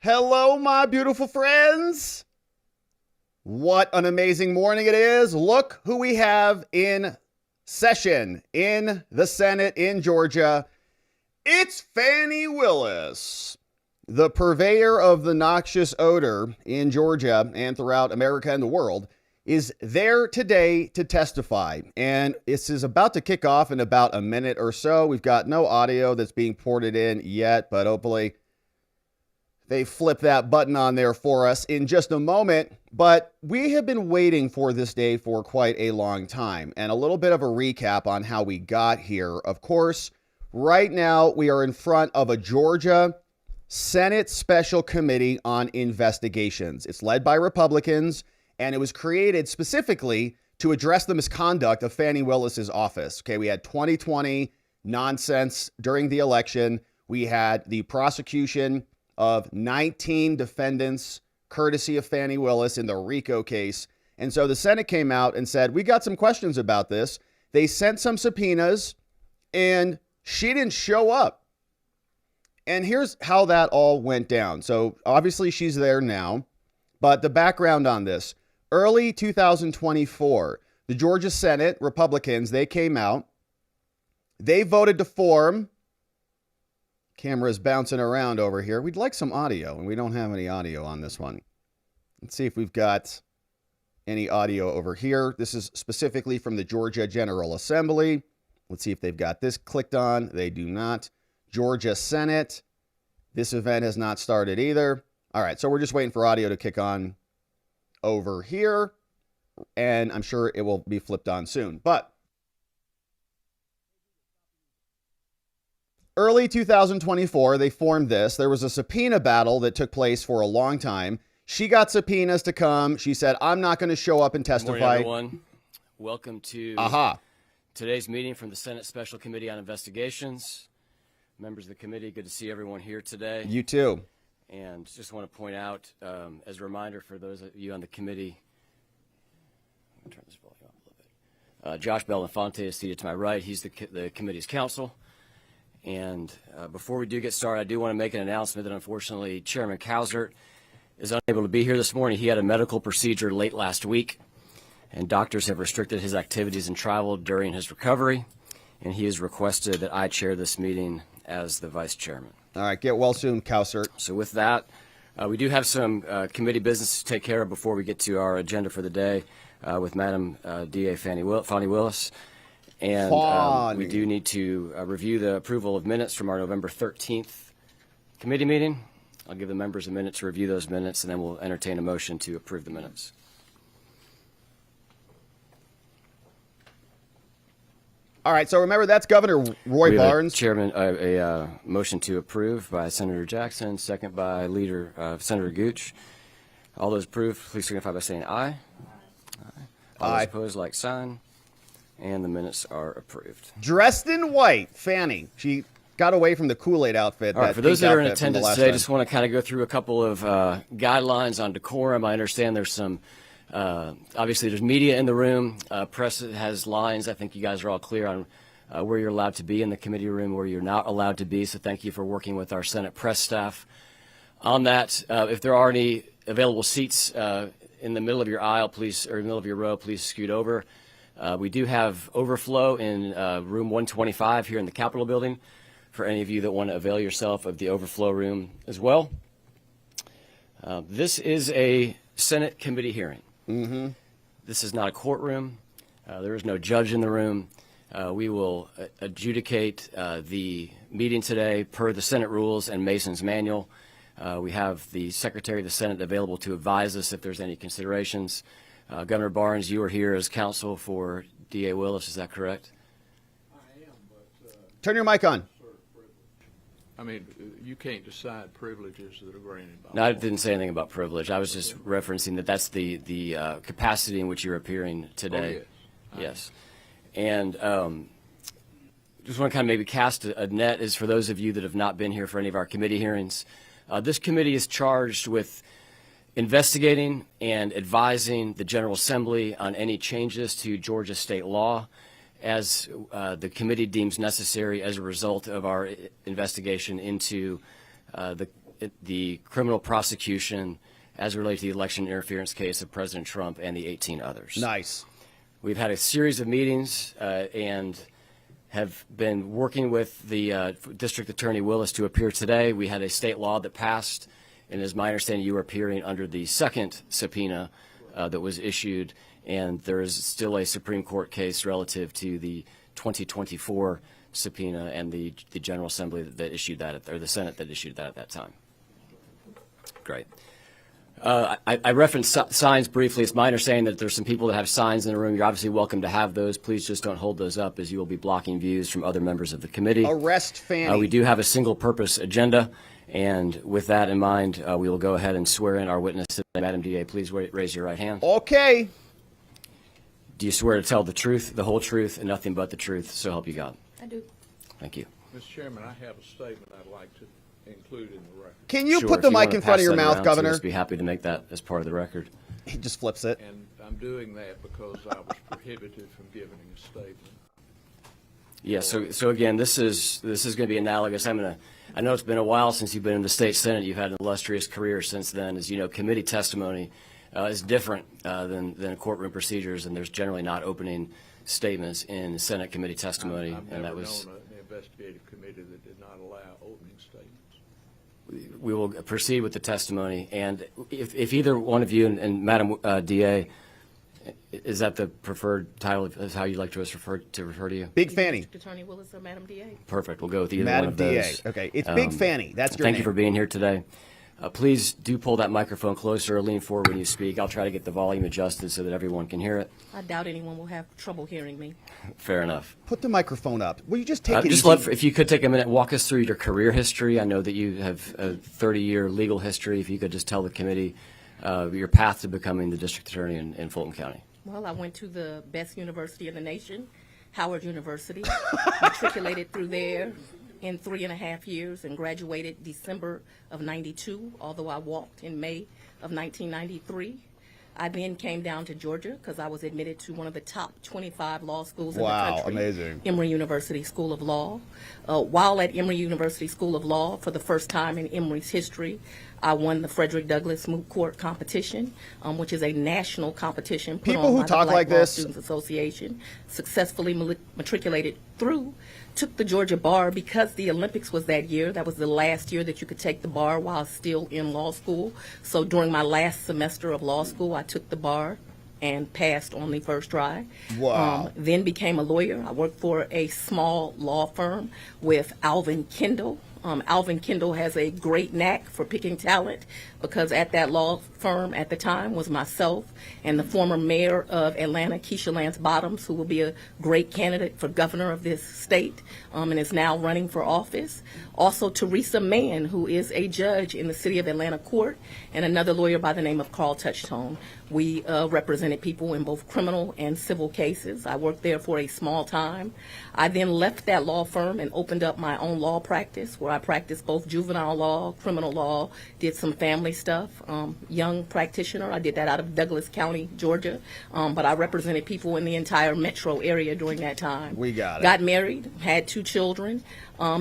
Hello, my beautiful friends. What an amazing morning it is. Look who we have in session in the Senate in Georgia. It's Fani Willis, the purveyor of the noxious odor in Georgia and throughout America and the world, is there today to testify. And this is about to kick off in about a minute or so. We've got no audio that's being ported in yet, but hopefully they flip that button on there for us in just a moment. But we have been waiting for this day for quite a long time. And a little bit of a recap on how we got here. Of course, right now we are in front of a Georgia Senate Special Committee on Investigations. It's led by Republicans, and it was created specifically to address the misconduct of Fani Willis's office. Okay, we had 2020 nonsense during the election. We had the prosecution of 19 defendants, courtesy of Fani Willis in the RICO case. And so the Senate came out and said, we got some questions about this. They sent some subpoenas and she didn't show up. And here's how that all went down. So obviously she's there now, but the background on this, early 2024, the Georgia Senate Republicans, they came out, they voted to form. Camera's bouncing around over here. We'd like some audio, and we don't have any audio on this one. Let's see if we've got any audio over here. This is specifically from the Georgia General Assembly. Let's see if they've got this clicked on. They do not. Georgia Senate. This event has not started either. All right, so we're just waiting for audio to kick on over here, and I'm sure it will be flipped on soon. But early 2024, they formed this. There was a subpoena battle that took place for a long time. She got subpoenas to come. She said, I'm not going to show up and testify. Good morning, everyone. Welcome to today's meeting from the Senate Special Committee on Investigations. Members of the committee, good to see everyone here today. You too. And just want to point out, as a reminder for those of you on the committee, I'm going to turn this volume up a little bit. Josh Belenfante is seated to my right. He's the committee's counsel. And before we do get started, I do want to make an announcement that unfortunately Chairman Cowsert is unable to be here this morning. He had a medical procedure late last week, and doctors have restricted his activities and travel during his recovery, and he has requested that I chair this meeting as the vice chairman. All right, get well soon, Cowsert. So with that, we do have some committee business to take care of before we get to our agenda for the day with Madam DA Fani Willis. And we do need to review the approval of minutes from our November 13th committee meeting. I'll give the members a minute to review those minutes, and then we'll entertain a motion to approve the minutes. All right, so remember, that's Governor Roy Barnes. Chairman, a motion to approve by Senator Jackson, second by Leader Senator Gooch. All those approved, please signify by saying aye. Aye. All those opposed, like sign. And the minutes are approved. Dressed in white, Fani. She got away from the Kool-Aid outfit. All right, for those that are in attendance today, I just want to kind of go through a couple of guidelines on decorum. I understand there's some, obviously there's media in the room. Press has lines. I think you guys are all clear on where you're allowed to be in the committee room, where you're not allowed to be. So thank you for working with our Senate press staff on that. If there are any available seats in the middle of your aisle, please, or in the middle of your row, please scoot over. We do have overflow in room 125 here in the Capitol building for any of you that want to avail yourself of the overflow room as well. This is a Senate committee hearing. Mm-hmm. This is not a courtroom. There is no judge in the room. We will adjudicate the meeting today per the Senate rules and Mason's manual. We have the Secretary of the Senate available to advise us if there's any considerations. Governor Barnes, you are here as counsel for DA Willis, is that correct? I am, but... Turn your mic on. I mean, you can't decide privileges that are granted by No, I didn't say anything about privilege. I was just referencing that that's the capacity in which you're appearing today. Oh, yes. And just want to kind of maybe cast a net is for those of you that have not been here for any of our committee hearings. This committee is charged with investigating and advising the General Assembly on any changes to Georgia state law as the committee deems necessary as a result of our investigation into the the criminal prosecution as it relates to the election interference case of President Trump and the 18 others. Nice. We've had a series of meetings and have been working with the District Attorney Willis to appear today. We had a state law that passed, and as my understanding, you are appearing under the second subpoena that was issued, and there is still a Supreme Court case relative to the 2024 subpoena and the General Assembly that issued that, or the Senate that issued that at that time. Great. I referenced signs briefly. It's my understanding that there's some people that have signs in the room. You're obviously welcome to have those. Please just don't hold those up, as you will be blocking views from other members of the committee. Arrest Fani. We do have a single-purpose agenda, and with that in mind, we will go ahead and swear in our witness today. Madam DA, please raise your right hand. Okay. Do you swear to tell the truth, the whole truth, and nothing but the truth, so help you God? I do. Thank you. Mr. Chairman, I have a statement I'd like to include in the record. Can you Sure, put the if you mic wanna in front of pass your that mouth, around, Governor? I'd be happy to make that as part of the record. He just flips it. And I'm doing that because I was prohibited from giving a statement. Yeah, so again, this is going to be analogous. I know it's been a while since you've been in the state Senate. You've had an illustrious career since then. As you know, committee testimony is different than courtroom procedures, and there's generally not opening statements in Senate committee testimony. I've and never that was known an investigative committee that did not allow opening statements. we will proceed with the testimony. And if either one of you and Madam DA, is that the preferred title? Is how you'd like to refer to you? Big Fani. District Attorney Willis or Madam DA? Perfect. We'll go with either Madam one of DA. those. Okay. It's Big Fani. That's your Thank name. you for being here today. Please do pull that microphone closer or lean forward when you speak. I'll try to get the volume adjusted so that everyone can hear it. I doubt anyone will have trouble hearing me. Fair enough. Put the microphone up. Will you just take it Just easy? if you could take a minute, walk us through your career history. I know that you have a 30-year legal history. If you could just tell the committee your path to becoming the district attorney in Fulton County. Well, I went to the best university in the nation, Howard University, matriculated through there in 3.5 years and graduated December of '92, although I walked in May of 1993. I then came down to Georgia because I was admitted to one of the top 25 law schools in the country. Wow, amazing. Emory University School of Law. While at Emory University School of Law, for the first time in Emory's history, I won the Frederick Douglass Moot Court competition, which is a national competition put People on who by talk the like Black Law this- Students Association. Successfully matriculated through, took the Georgia bar because the Olympics was that year. That was the last year that you could take the bar while still in law school. So during my last semester of law school, I took the bar and passed on the first try. Wow. Then became a lawyer. I worked for a small law firm with Alvin Kendall. Alvin Kendall has a great knack for picking talent because at that law firm at the time was myself and the former mayor of Atlanta, Keisha Lance Bottoms, who will be a great candidate for governor of this state and is now running for office. Also Teresa Mann, who is a judge in the city of Atlanta court, and another lawyer by the name of Carl Touchtone. We represented people in both criminal and civil cases. I worked there for a small time. I then left that law firm and opened up my own law practice where I practiced both juvenile law, criminal law, did some family stuff. Young practitioner. I did that out of Douglas County, Georgia. But I represented people in the entire metro area during that time. We got it. Got married, had 2 children,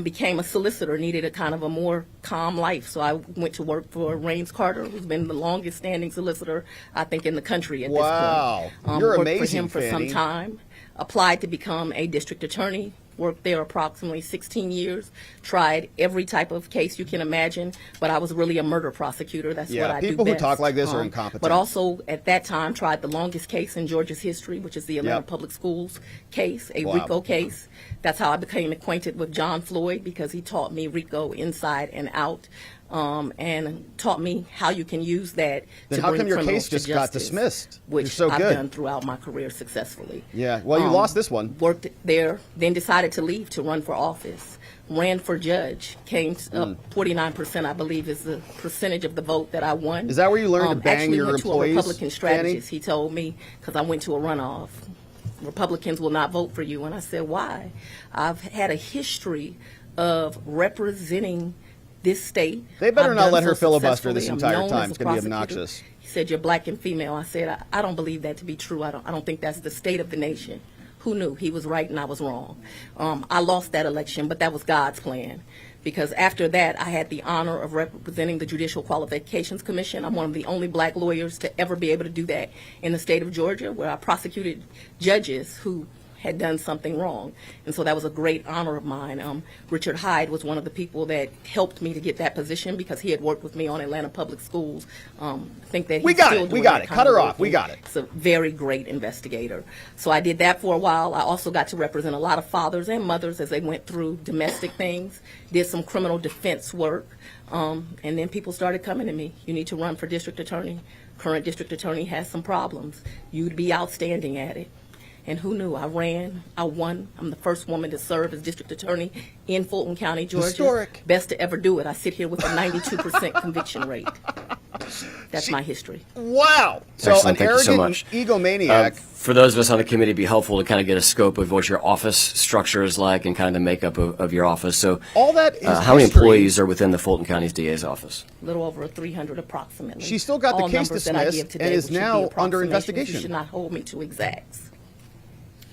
became a solicitor, needed a kind of a more calm life. So I went to work for Raines Carter, who's been the longest standing solicitor, I think, in the country at this point. Wow. You're worked amazing, for him for Fani. some time. Applied to become a district attorney. Worked there approximately 16 years. Tried every type of case you can imagine, but I was really a murder prosecutor. That's Yeah, what I do people who best. talk like this are incompetent. But also at that time tried the longest case in Georgia's history, which is the Atlanta Yep. Public Schools case, a Wow. RICO case. That's how I became acquainted with John Floyd because he taught me RICO inside and out. And taught me how you can use that Then to how bring come your criminals case to just got justice, dismissed? which You're so I've good. done throughout my career successfully. Yeah. Well, you lost this one. Worked there, then decided to leave to run for office. Ran for judge, came up 49%, I believe, is the percentage of the vote that I won. Is that where you learned to bang actually your went employees, to a Republican strategist. Fani? He told me, because I went to a runoff, Republicans will not vote for you. And I said, why? I've had a history of representing this state. They better I've not done let her so filibuster this successfully. I'm entire known time. as It's a going to be prosecutor. obnoxious. He said, you're black and female. I said, I don't believe that to be true. I don't think that's the state of the nation. Who knew? He was right and I was wrong. I lost that election, but that was God's plan. because after that, I had the honor of representing the Judicial Qualifications Commission. I'm one of the only black lawyers to ever be able to do that in the state of Georgia, where I prosecuted judges who had done something wrong. And so that was a great honor of mine. Richard Hyde was one of the people that helped me to get that position because he had worked with me on Atlanta Public Schools. I think that he's still doing that kind of work. Cut her off. We got it. He's a very great investigator. So I did that for a while. I also got to represent a lot of fathers and mothers as they went through domestic things, did some criminal defense work, and then people started coming to me. You need to run for district attorney. Current district attorney has some problems. You'd be outstanding at it. And who knew? I ran, I won. I'm the first woman to serve as district attorney in Fulton County, Georgia. Historic. Best to ever do it. I sit here with a 92% conviction rate. That's my history. Wow. So Excellent. an Thank you so arrogant much. egomaniac. For those of us on the committee, it'd be helpful to kind of get a scope of what your office structure is like and kind of the makeup of your office. So All that is how many history. employees are within the Fulton County's DA's office? A little over 300 approximately. She still got the All case numbers that I dismissed give today and is which should be now under approximations. investigation. You should not hold me to exacts.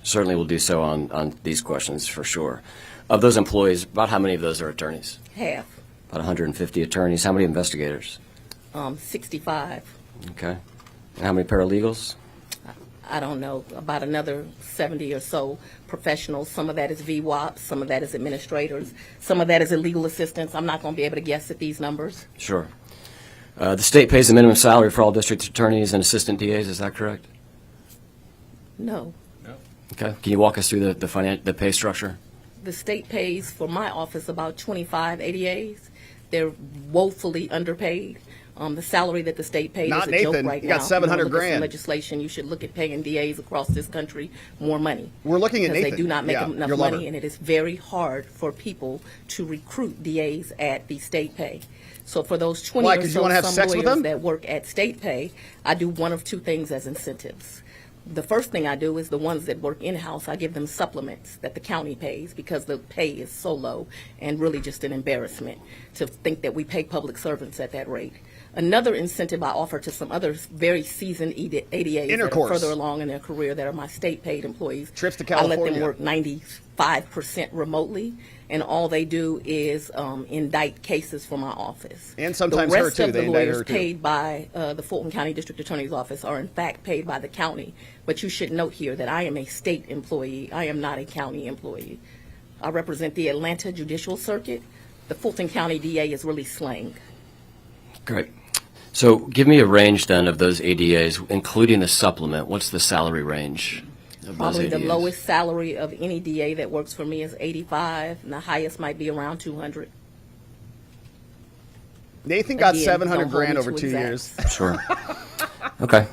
Certainly will do so on these questions for sure. Of those employees, about how many of those are attorneys? Half. About 150 attorneys. How many investigators? 65. Okay. And how many paralegals? I don't know, about another 70 or so professionals. Some of that is VWAP, some of that is administrators, some of that is legal assistants. I'm not going to be able to guess at these numbers. Sure. The state pays the minimum salary for all district attorneys and assistant DAs, is that correct? No. Okay. Can you walk us through the pay structure? The state pays for my office about 25 ADAs. They're woefully underpaid. The salary that the state pays Not is a joke Nathan. right You now. got 700 If you look at some grand. legislation, you should look at paying DAs across this country more money. We're looking at because Nathan. they do not make Yeah, enough your money, lover. and it is very hard for people to recruit DAs at the state pay. So for those 20 Why, or 'cause you so wanna have some sex with lawyers them? that work at state pay, I do one of two things as incentives. The first thing I do is the ones that work in-house, I give them supplements that the county pays because the pay is so low and really just an embarrassment to think that we pay public servants at that rate. Another incentive I offer to some other very seasoned ADAs that Intercourse. are further along in their career that are my state-paid employees. Trips to I let California. them work 95% remotely, and all they do is indict cases for my office. And sometimes the her, rest too. of They the indict lawyers her, too. paid by the Fulton County District Attorney's Office are in fact paid by the county. But you should note here that I am a state employee. I am not a county employee. I represent the Atlanta Judicial Circuit. The Fulton County DA is really slang. Great. So give me a range then of those ADAs, including the supplement. What's the salary range of Probably those the ADAs? lowest salary of any DA that works for me is 85, and the highest might be around 200. Nathan got Again, 700 don't hold grand me over to 2 years. exacts. Sure. Okay.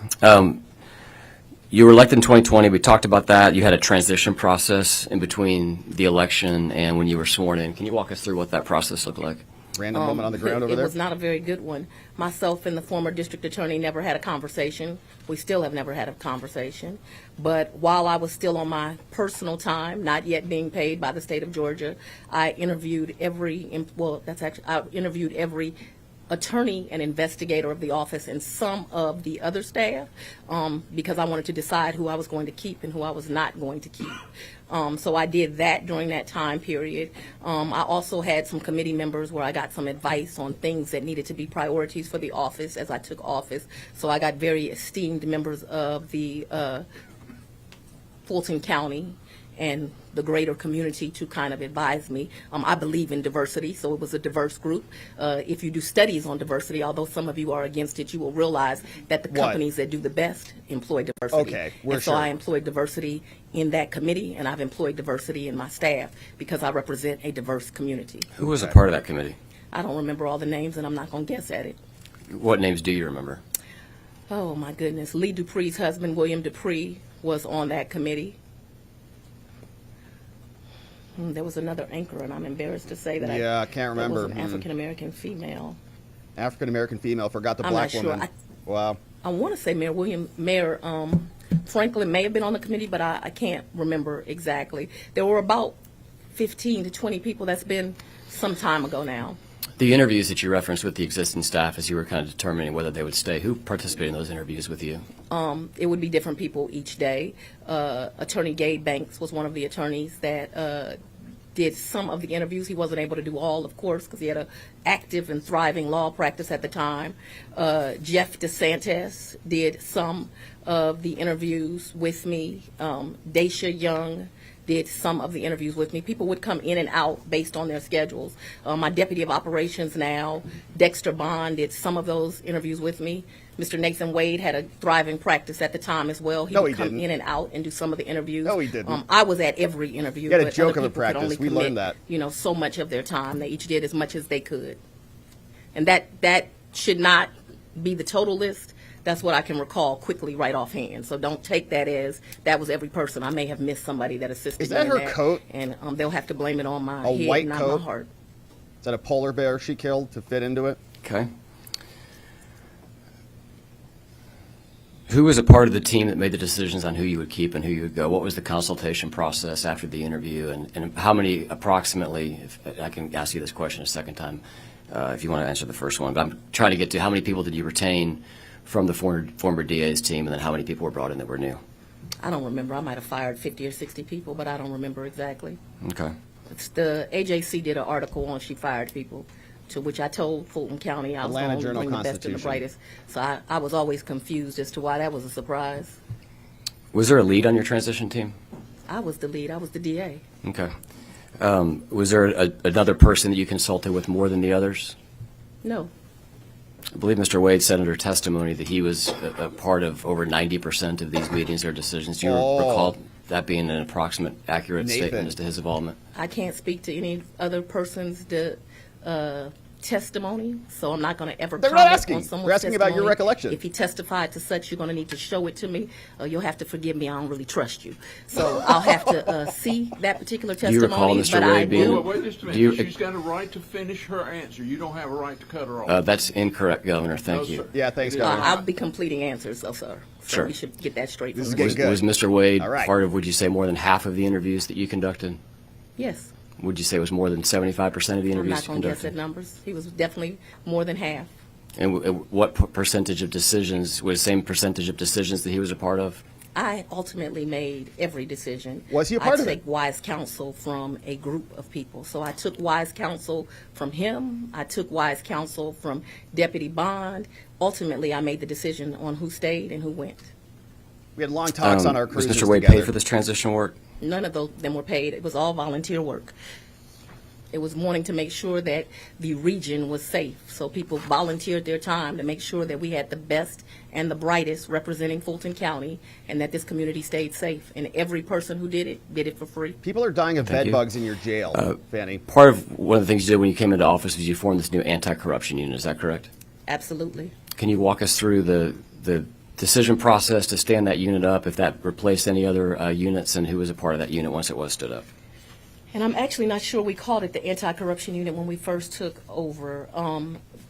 You were elected in 2020. We talked about that. You had a transition process in between the election and when you were sworn in. Can you walk us through what that process looked like? Random woman on the ground over It there. was not a very good one. Myself and the former district attorney never had a conversation. We still have never had a conversation. But while I was still on my personal time, not yet being paid by the state of Georgia, I interviewed every attorney and investigator of the office and some of the other staff because I wanted to decide who I was going to keep and who I was not going to keep. So I did that during that time period. I also had some committee members where I got some advice on things that needed to be priorities for the office as I took office. So I got very esteemed members of the Fulton County and the greater community to kind of advise me. I believe in diversity, so it was a diverse group. If you do studies on diversity, although some of you are against it, you will realize that the companies that do the best employ diversity. Okay, and so I employed diversity in that committee, and I've employed diversity in my staff because I represent a diverse community. Who was a part of that committee? I don't remember all the names, and I'm not going to guess at it. What names do you remember? Oh, my goodness. Lee Dupree's husband, William Dupree, was on that committee. There was another anchor, and I'm embarrassed to say that I can't remember. That was an African-American female. African-American female, forgot the I'm black not sure. woman. Wow. I want to say Mayor Franklin may have been on the committee, but I can't remember exactly. There were about 15 to 20 people. That's been some time ago now. The interviews that you referenced with the existing staff as you were kind of determining whether they would stay, who participated in those interviews with you? It would be different people each day. Attorney Gabe Banks was one of the attorneys that did some of the interviews. He wasn't able to do all, of course, because he had an active and thriving law practice at the time. Jeff DeSantis did some of the interviews with me. Daisha Young did some of the interviews with me. People would come in and out based on their schedules. My deputy of operations now, Dexter Bond, did some of those interviews with me. Mr. Nathan Wade had a thriving practice at the time as well. He would come in and out and do some of the interviews. No, he didn't. I was at every interview. You had a but joke other of a people could practice. only We commit, learned that. So much of their time. They each did as much as they could. And that should not be the total list. That's what I can recall quickly right offhand. So don't take that as that was every person. I may have missed somebody that assisted Is that me in her coat? And they'll have to blame it on my A head, white not coat? my heart. Is that a polar bear she killed to fit into it? Okay. Who was a part of the team that made the decisions on who you would keep and who you would go? What was the consultation process after the interview? And how many approximately, if I can ask you this question a second time, if you want to answer the first one, but I'm trying to get to how many people did you retain from the former DA's team, and then how many people were brought in that were new? I don't remember. I might have fired 50 or 60 people, but I don't remember exactly. Okay. It's the AJC did an article on she fired people, to which I told Fulton County I was Atlanta going to bring the best and the Journal-Constitution. brightest. So I was always confused as to why that was a surprise. Was there a lead on your transition team? I was the lead. I was the DA. Okay. Was there another person that you consulted with more than the others? No. I believe Mr. Wade said under testimony that he was a part of over 90% of these meetings or decisions. Do you recall that being an approximate, accurate statement as to his involvement? I can't speak to any other person's testimony, so I'm not going to ever They're comment not asking. on someone's They're asking about your testimony. recollection. If he testified to such, you're going to need to show it to me. You'll have to forgive me. I don't really trust you. So I'll have to see that particular Do you testimony. recall Mr. but I Wade being- do. Wait just a minute. Do you- She's got a right to finish her answer. You don't have a right to cut her off. That's incorrect, Governor. Thank No, you. sir. Yeah, thanks, It is Governor. not. I'll be completing answers, though, sir. So Sure. we should get that straight. This is from the getting beginning. good. Was Mr. Wade All right. part of, would you say, more than half of the interviews that you conducted? Yes. Would you say it was more than 75% of the I'm interviews not you going to guess at conducted? numbers. He was definitely more than half. And what percentage of decisions, was the same percentage of decisions that he was a part of? I ultimately made every decision. Was he a part of I it? take wise counsel from a group of people. So I took wise counsel from him. I took wise counsel from Deputy Bond. Ultimately, I made the decision on who stayed and who went. We had long talks on our Was cruises Mr. Wade together. paid for this transition work? None of them were paid. It was all volunteer work. It was wanting to make sure that the region was safe. So people volunteered their time to make sure that we had the best and the brightest representing Fulton County and that this community stayed safe. And every person who did it for free. People are dying of Thank bed you. bugs in your jail, Fanny. Part of one of the things you did when you came into office was you formed this new anti-corruption unit. Is that correct? Absolutely. Can you walk us through the decision process to stand that unit up, if that replaced any other units, and who was a part of that unit once it was stood up? And I'm actually not sure we called it the anti-corruption unit when we first took over.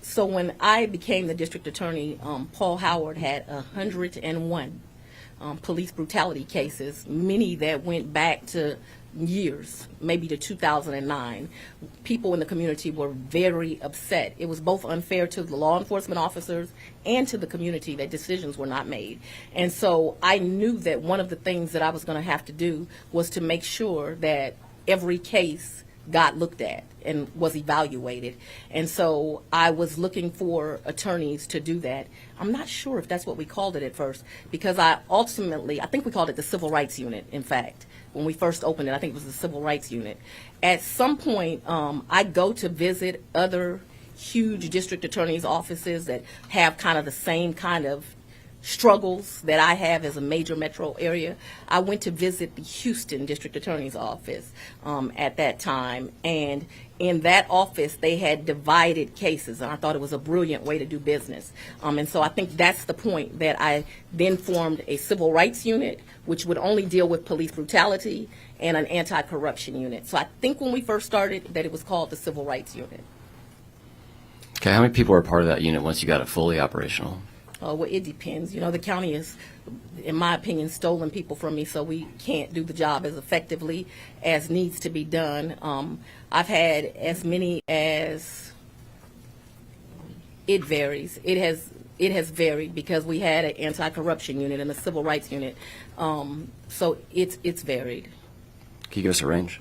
So when I became the district attorney, Paul Howard had 101 police brutality cases, many that went back to years, maybe to 2009. People in the community were very upset. It was both unfair to the law enforcement officers and to the community that decisions were not made. And so I knew that one of the things that I was going to have to do was to make sure that every case got looked at and was evaluated. And so I was looking for attorneys to do that. I'm not sure if that's what we called it at first, because I think we called it the Civil Rights Unit, in fact. When we first opened it, I think it was the Civil Rights Unit. At some point, I go to visit other huge district attorneys' offices that have kind of the same kind of struggles that I have as a major metro area. I went to visit the Houston District Attorney's office at that time, and in that office they had divided cases, and I thought it was a brilliant way to do business. And so I think that's the point that I then formed a civil rights unit, which would only deal with police brutality, and an anti-corruption unit. So I think when we first started that it was called the Civil Rights Unit. Okay, how many people were a part of that unit once you got it fully operational? Well, it depends. You know, the county has, in my opinion, stolen people from me, so we can't do the job as effectively as needs to be done. I've had as many as, it varies. It has varied because we had an anti-corruption unit and a civil rights unit, so it's varied. Can you give us a range?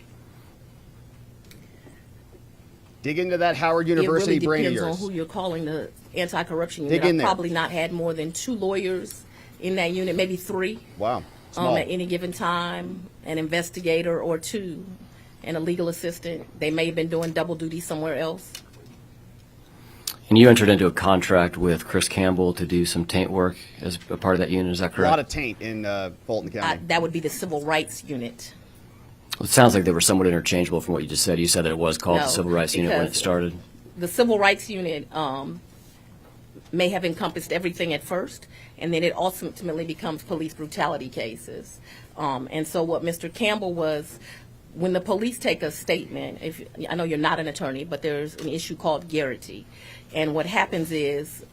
Dig into that Howard It University really brain of depends on yours. who you're calling the anti-corruption Dig unit. in I've there. probably not had more than 2 lawyers in that unit, maybe 3. Wow. Small. At any given time, an investigator or 2, and a legal assistant. They may have been doing double duty somewhere else. And you entered into a contract with Chris Campbell to do some taint work as a part of that unit, is that A correct? lot of taint in Fulton County. That would be the civil rights unit. Well, it sounds like they were somewhat interchangeable from what you just said. You said that it was called No, the Civil Rights Unit when it because started. The civil rights unit may have encompassed everything at first, and then it ultimately becomes police brutality cases. And so what Mr. Campbell was, when the police take a statement, I know you're not an attorney, but there's an issue called garrity. And what happens is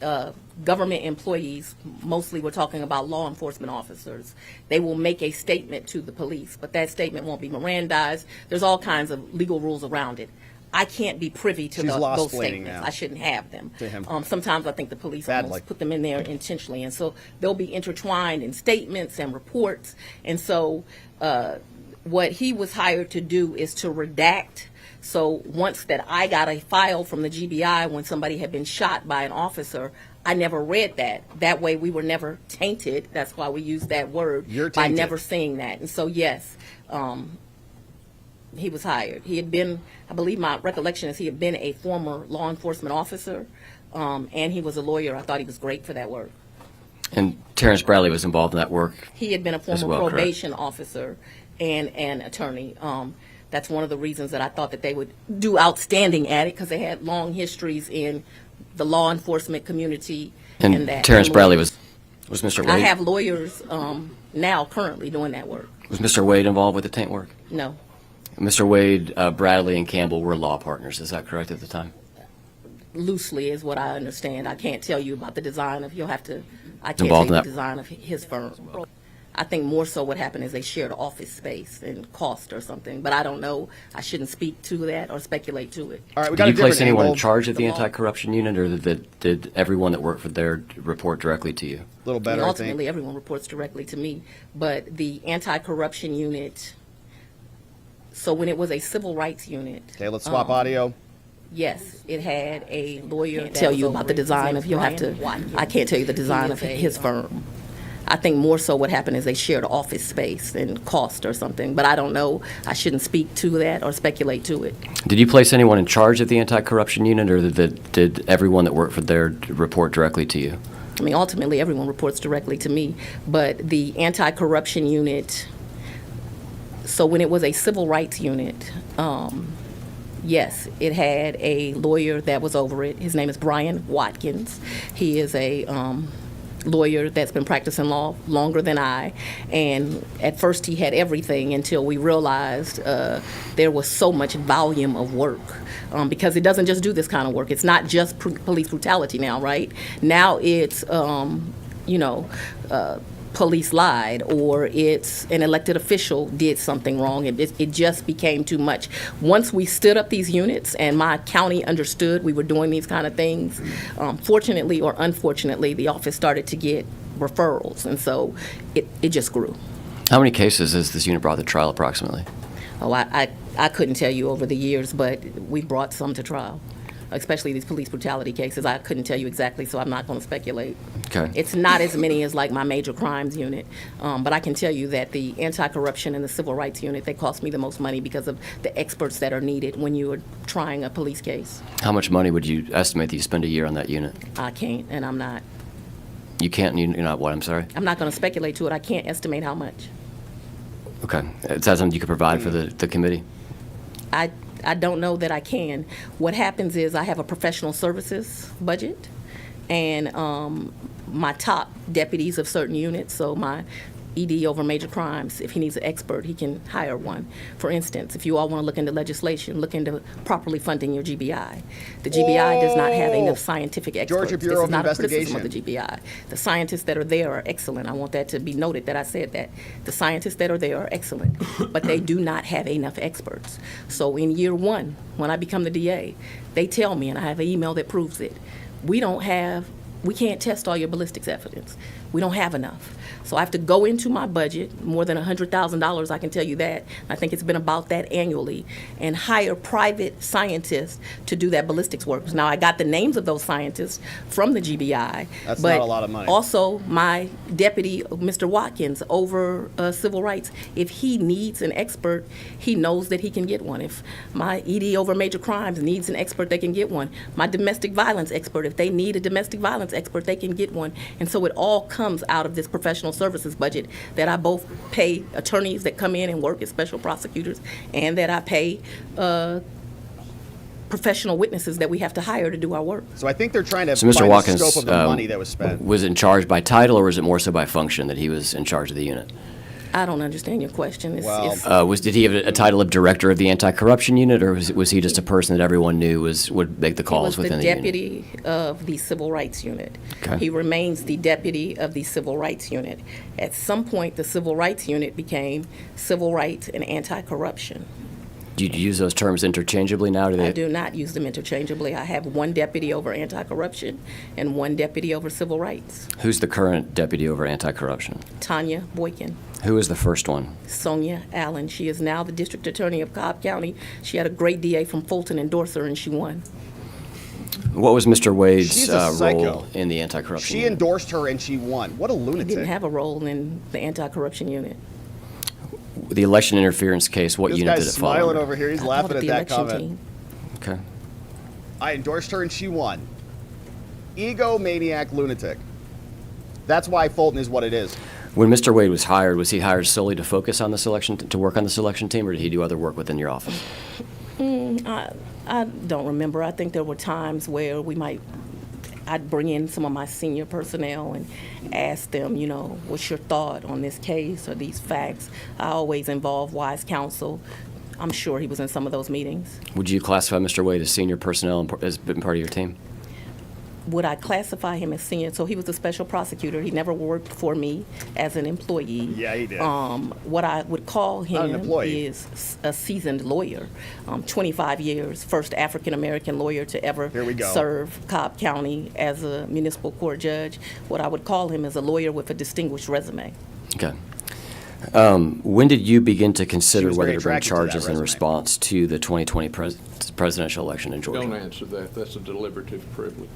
government employees, mostly we're talking about law enforcement officers, they will make a statement to the police, but that statement won't be Mirandized. There's all kinds of legal rules around it. I can't be privy to She's those law-splaining statements. now. I shouldn't have them. To him. Sometimes I think the police Badly. almost put them in there intentionally, and so they'll be intertwined in statements and reports. And so what he was hired to do is to redact. So once that I got a file from the GBI when somebody had been shot by an officer, I never read that. That way we were never tainted. That's why we use that word. You're by tainted. never seeing that. And so yes, he was hired. He had been, I believe my recollection is he had been a former law enforcement officer, and he was a lawyer. I thought he was great for that work. And Terrence Bradley was involved in that work. He had been a former well, correct? probation officer and an attorney. That's one of the reasons that I thought that they would do outstanding at it, because they had long histories in the law enforcement community. And that. Terrence And Bradley was Mr. Wade? I have lawyers now currently doing that work. Was Mr. Wade involved with the taint work? No. Mr. Wade, Bradley, and Campbell were law partners. Is that correct at the time? Loosely is what I understand. I can't tell you about the design of, I can't Involved tell you in the that. design of his firm. I think more so what happened is they shared office space and cost or something, but I don't know. I shouldn't speak to that or speculate to it. All right, we got Did a you place different anyone in angle. charge of the anti-corruption unit, or did everyone that worked for there report directly to you? A little better, I think. Ultimately, everyone reports directly to me, but the anti-corruption unit, so when it was a civil rights unit. Okay, let's swap audio. Yes, it had a lawyer. Tell you about the design of, I can't tell you the design of his firm. I think more so what happened is they shared office space and cost or something, but I don't know. I shouldn't speak to that or speculate to it. Did you place anyone in charge of the anti-corruption unit, or did everyone that worked for there report directly to you? I mean, ultimately, everyone reports directly to me, but the anti-corruption unit, so when it was a civil rights unit, yes, it had a lawyer that was over it. His name is Brian Watkins. He is a lawyer that's been practicing law longer than I, and at first he had everything until we realized there was so much volume of work, because it doesn't just do this kind of work. It's not just police brutality now, right? Now it's police lied, or it's an elected official did something wrong. It just became too much. Once we stood up these units and my county understood we were doing these kind of things, fortunately or unfortunately, the office started to get referrals, and so it just grew. How many cases has this unit brought to trial approximately? Oh, I couldn't tell you over the years, but we brought some to trial, especially these police brutality cases. I couldn't tell you exactly, so I'm not going to speculate. Okay. It's not as many as like my major crimes unit, but I can tell you that the anti-corruption and the civil rights unit, they cost me the most money because of the experts that are needed when you are trying a police case. How much money would you estimate that you spend a year on that unit? I can't, and I'm not. You can't, you're not what, I'm sorry? I'm not going to speculate to it. I can't estimate how much. Okay. Is that something you could provide for the committee? I don't know that I can. What happens is I have a professional services budget, and my top deputies of certain units, so my ED over major crimes, if he needs an expert, he can hire one. For instance, if you all want to look into legislation, look into properly funding your GBI. The GBI does not have enough scientific experts. Georgia Bureau This is of not a criticism of the Investigation. GBI. The scientists that are there are excellent. I want that to be noted that I said that. The scientists that are there are excellent, but they do not have enough experts. So in year one, when I become the DA, they tell me, and I have an email that proves it, we can't test all your ballistics evidence. We don't have enough. So I have to go into my budget, more than $100,000, I can tell you that. I think it's been about that annually, and hire private scientists to do that ballistics work. Now, I got the names of those scientists from the GBI. That's but not a lot of money. Also, my deputy, Mr. Watkins, over civil rights, if he needs an expert, he knows that he can get one. If my ED over major crimes needs an expert, they can get one. My domestic violence expert, if they need a domestic violence expert, they can get one. And so it all comes out of this professional services budget that I both pay attorneys that come in and work as special prosecutors, and that I pay professional witnesses that we have to hire to do our work. So I think they're trying to So Mr. find Watkins, the scope of the money that was spent. was in charge by title, or was it more so by function that he was in charge of the unit? I don't understand your question. Did he have a title of director of the anti-corruption unit, or was he just a person that everyone knew would make the calls within the unit? He was the deputy of the civil rights unit. Okay. He remains the deputy of the civil rights unit. At some point, the civil rights unit became civil rights and anti-corruption. Do you use those terms interchangeably now? I do not use them interchangeably. I have one deputy over anti-corruption and one deputy over civil rights. Who's the current deputy over anti-corruption? Tanya Boykin. Who is the first one? Sonia Allen. She is now the district attorney of Cobb County. She had a great DA from Fulton endorse her, and she won. What was Mr. Wade's She's a psycho. role in the anti-corruption She unit? endorsed her and she won. What a He lunatic. didn't have a role in the anti-corruption unit. The election interference case, what This unit guy's did it fall smiling under? over here. He's I called laughing it at the that election comment. team. Okay. I endorsed her and she won. Egomaniac lunatic. That's why Fulton is what it is. When Mr. Wade was he hired solely to focus on this election, to work on this election team, or did he do other work within your office? I don't remember. I think there were times where I'd bring in some of my senior personnel and ask them, what's your thought on this case or these facts? I always involve wise counsel. I'm sure he was in some of those meetings. Would you classify Mr. Wade as senior personnel and as been part of your team? Would I classify him as senior? So he was a special prosecutor. He never worked for me as an employee. Yeah, he did. What I would call Not an him employee. is a seasoned lawyer. 25 years, first African-American lawyer to ever Here we go. serve Cobb County as a municipal court judge. What I would call him is a lawyer with a distinguished resume. Okay. When did you begin to consider was whether very to bring attracted to that charges in resume. response to the 2020 presidential election in Georgia? Don't answer that. That's a deliberative privilege.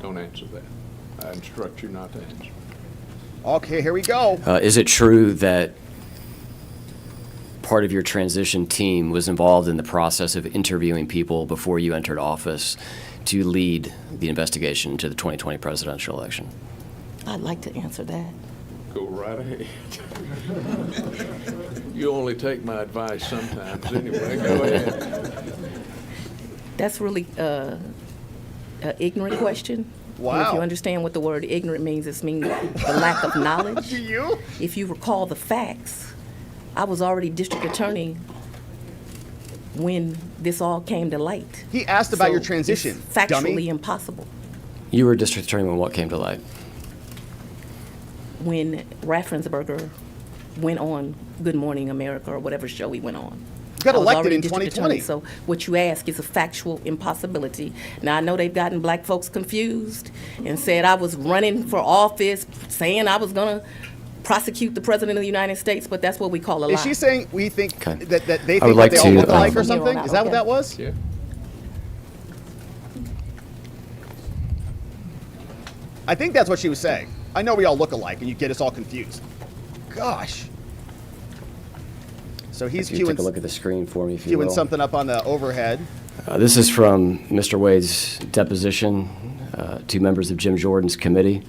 Don't answer that. I instruct you not to answer. Okay, here we go. Is it true that part of your transition team was involved in the process of interviewing people before you entered office to lead the investigation into the 2020 presidential election? I'd like to answer that. Go right ahead. You only take my advice sometimes anyway. Go ahead. That's really an ignorant question. Wow. And if you understand what the word ignorant means, it means the lack of knowledge. Do you? If you recall the facts, I was already district attorney when this all came to light. He asked about So your transition, it's factually dummy. impossible. You were district attorney when what came to light? When Raffensperger went on Good Morning America or whatever show he went on. You got I was elected already in district 2020. attorney, so what you ask is a factual impossibility. Now, I know they've gotten black folks confused and said I was running for office, saying I was going to prosecute the President of the United States, but that's what we call a lie. Is she saying we think Okay. that they I think would that like they all to, look alike or From here something? on out, Is that what okay. that was? Yeah. I think that's what she was saying. I know we all look alike, and you get us all confused. Gosh. So he's If you queuing, take a look at the screen for me, if you queuing will. something up on the overhead. This is from Mr. Wade's deposition to members of Jim Jordan's committee.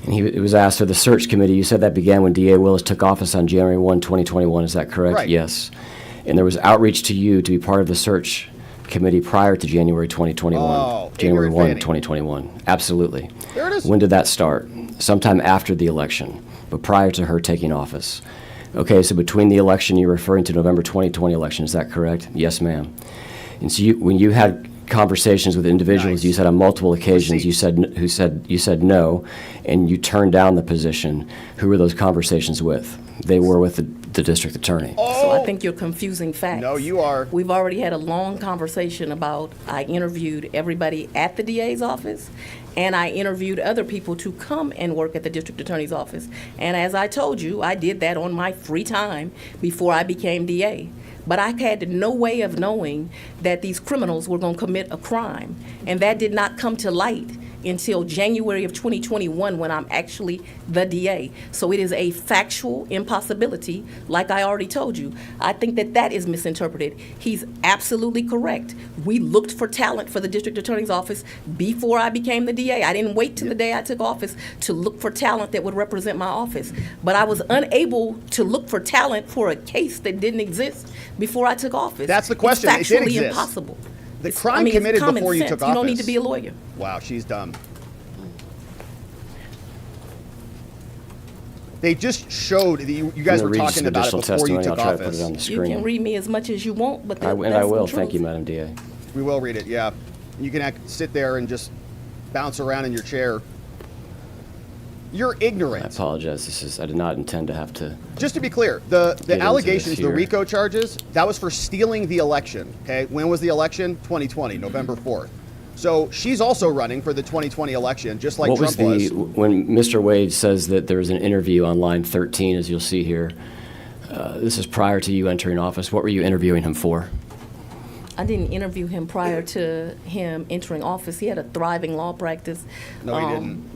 And it was asked of the search committee, you said that began when D.A. Willis took office on January 1, 2021, is that correct? Right. Yes. And there was outreach to you to be part of the search committee prior to January 2021. Oh, January ignorant 1, Fanny. 2021. Absolutely. There it is. When did that start? Sometime after the election, but prior to her taking office. Okay, so between the election, you're referring to November 2020 election, is that correct? Yes, ma'am. And so when you had conversations with individuals, Nice. you said on multiple occasions, Receipts. you said no, and you turned down the position. Who were those conversations with? They were with the the district attorney. So I think you're confusing facts. No, you are. We've already had a long conversation about I interviewed everybody at the DA's office, and I interviewed other people to come and work at the district attorney's office. And as I told you, I did that on my free time before I became DA. But I had no way of knowing that these criminals were going to commit a crime. And that did not come to light until January of 2021 when I'm actually the DA. So it is a factual impossibility, like I already told you. I think that that is misinterpreted. He's absolutely correct. We looked for talent for the district attorney's office before I became the DA. I didn't wait till the day I took office to look for talent that would represent my office. But I was unable to look for talent for a case that didn't exist before I took office. That's the question. It's It did factually exist. impossible. The It's- crime it's committed common before you sense. took You office. don't need to be a lawyer. Wow, she's dumb. They just showed that you guys were talking about it before you took I'll try to put office. it on the You screen. can read me as much as you want, but And I will. Thank you, Madam DA. We will read it, yeah. You can sit there and just bounce around in your chair. You're I ignorant. apologize. I did not intend to have to. Just to be clear, the into allegations, this the here. RICO charges, that was for stealing the election, okay? When was the election? 2020, November 4th. So she's also running for the 2020 election, just like What was Trump the, when Mr. Wade says that there was an interview on line 13, as you'll see here, this is prior to you entering office. What were you interviewing him for? I didn't interview him prior to him entering office. He had a thriving law practice. No, he didn't.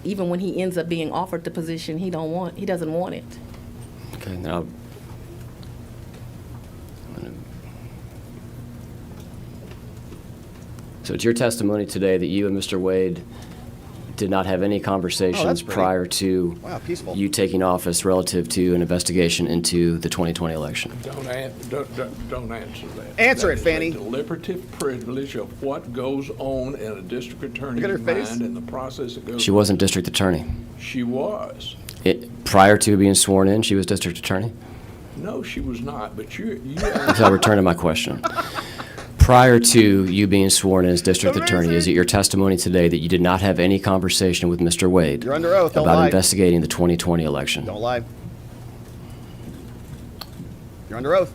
Even when he ends up being offered the position, he doesn't want it. Okay, now. So it's your testimony today that you and Mr. Wade did not have any conversations pretty. prior to Wow, peaceful. you taking office relative to an investigation into the 2020 election. Don't answer that. Answer it, That is Fani. a deliberative privilege of what goes on in a district attorney's Look at her face. mind and the process that goes. She wasn't district attorney. She was. Prior to being sworn in, she was district attorney? No, she was not, but you I'll return to my question. Prior to you being sworn in as district attorney, is it your testimony today that you did not have any conversation with Mr. Wade You're under oath, don't about lie. investigating the 2020 election? Don't lie. You're under oath.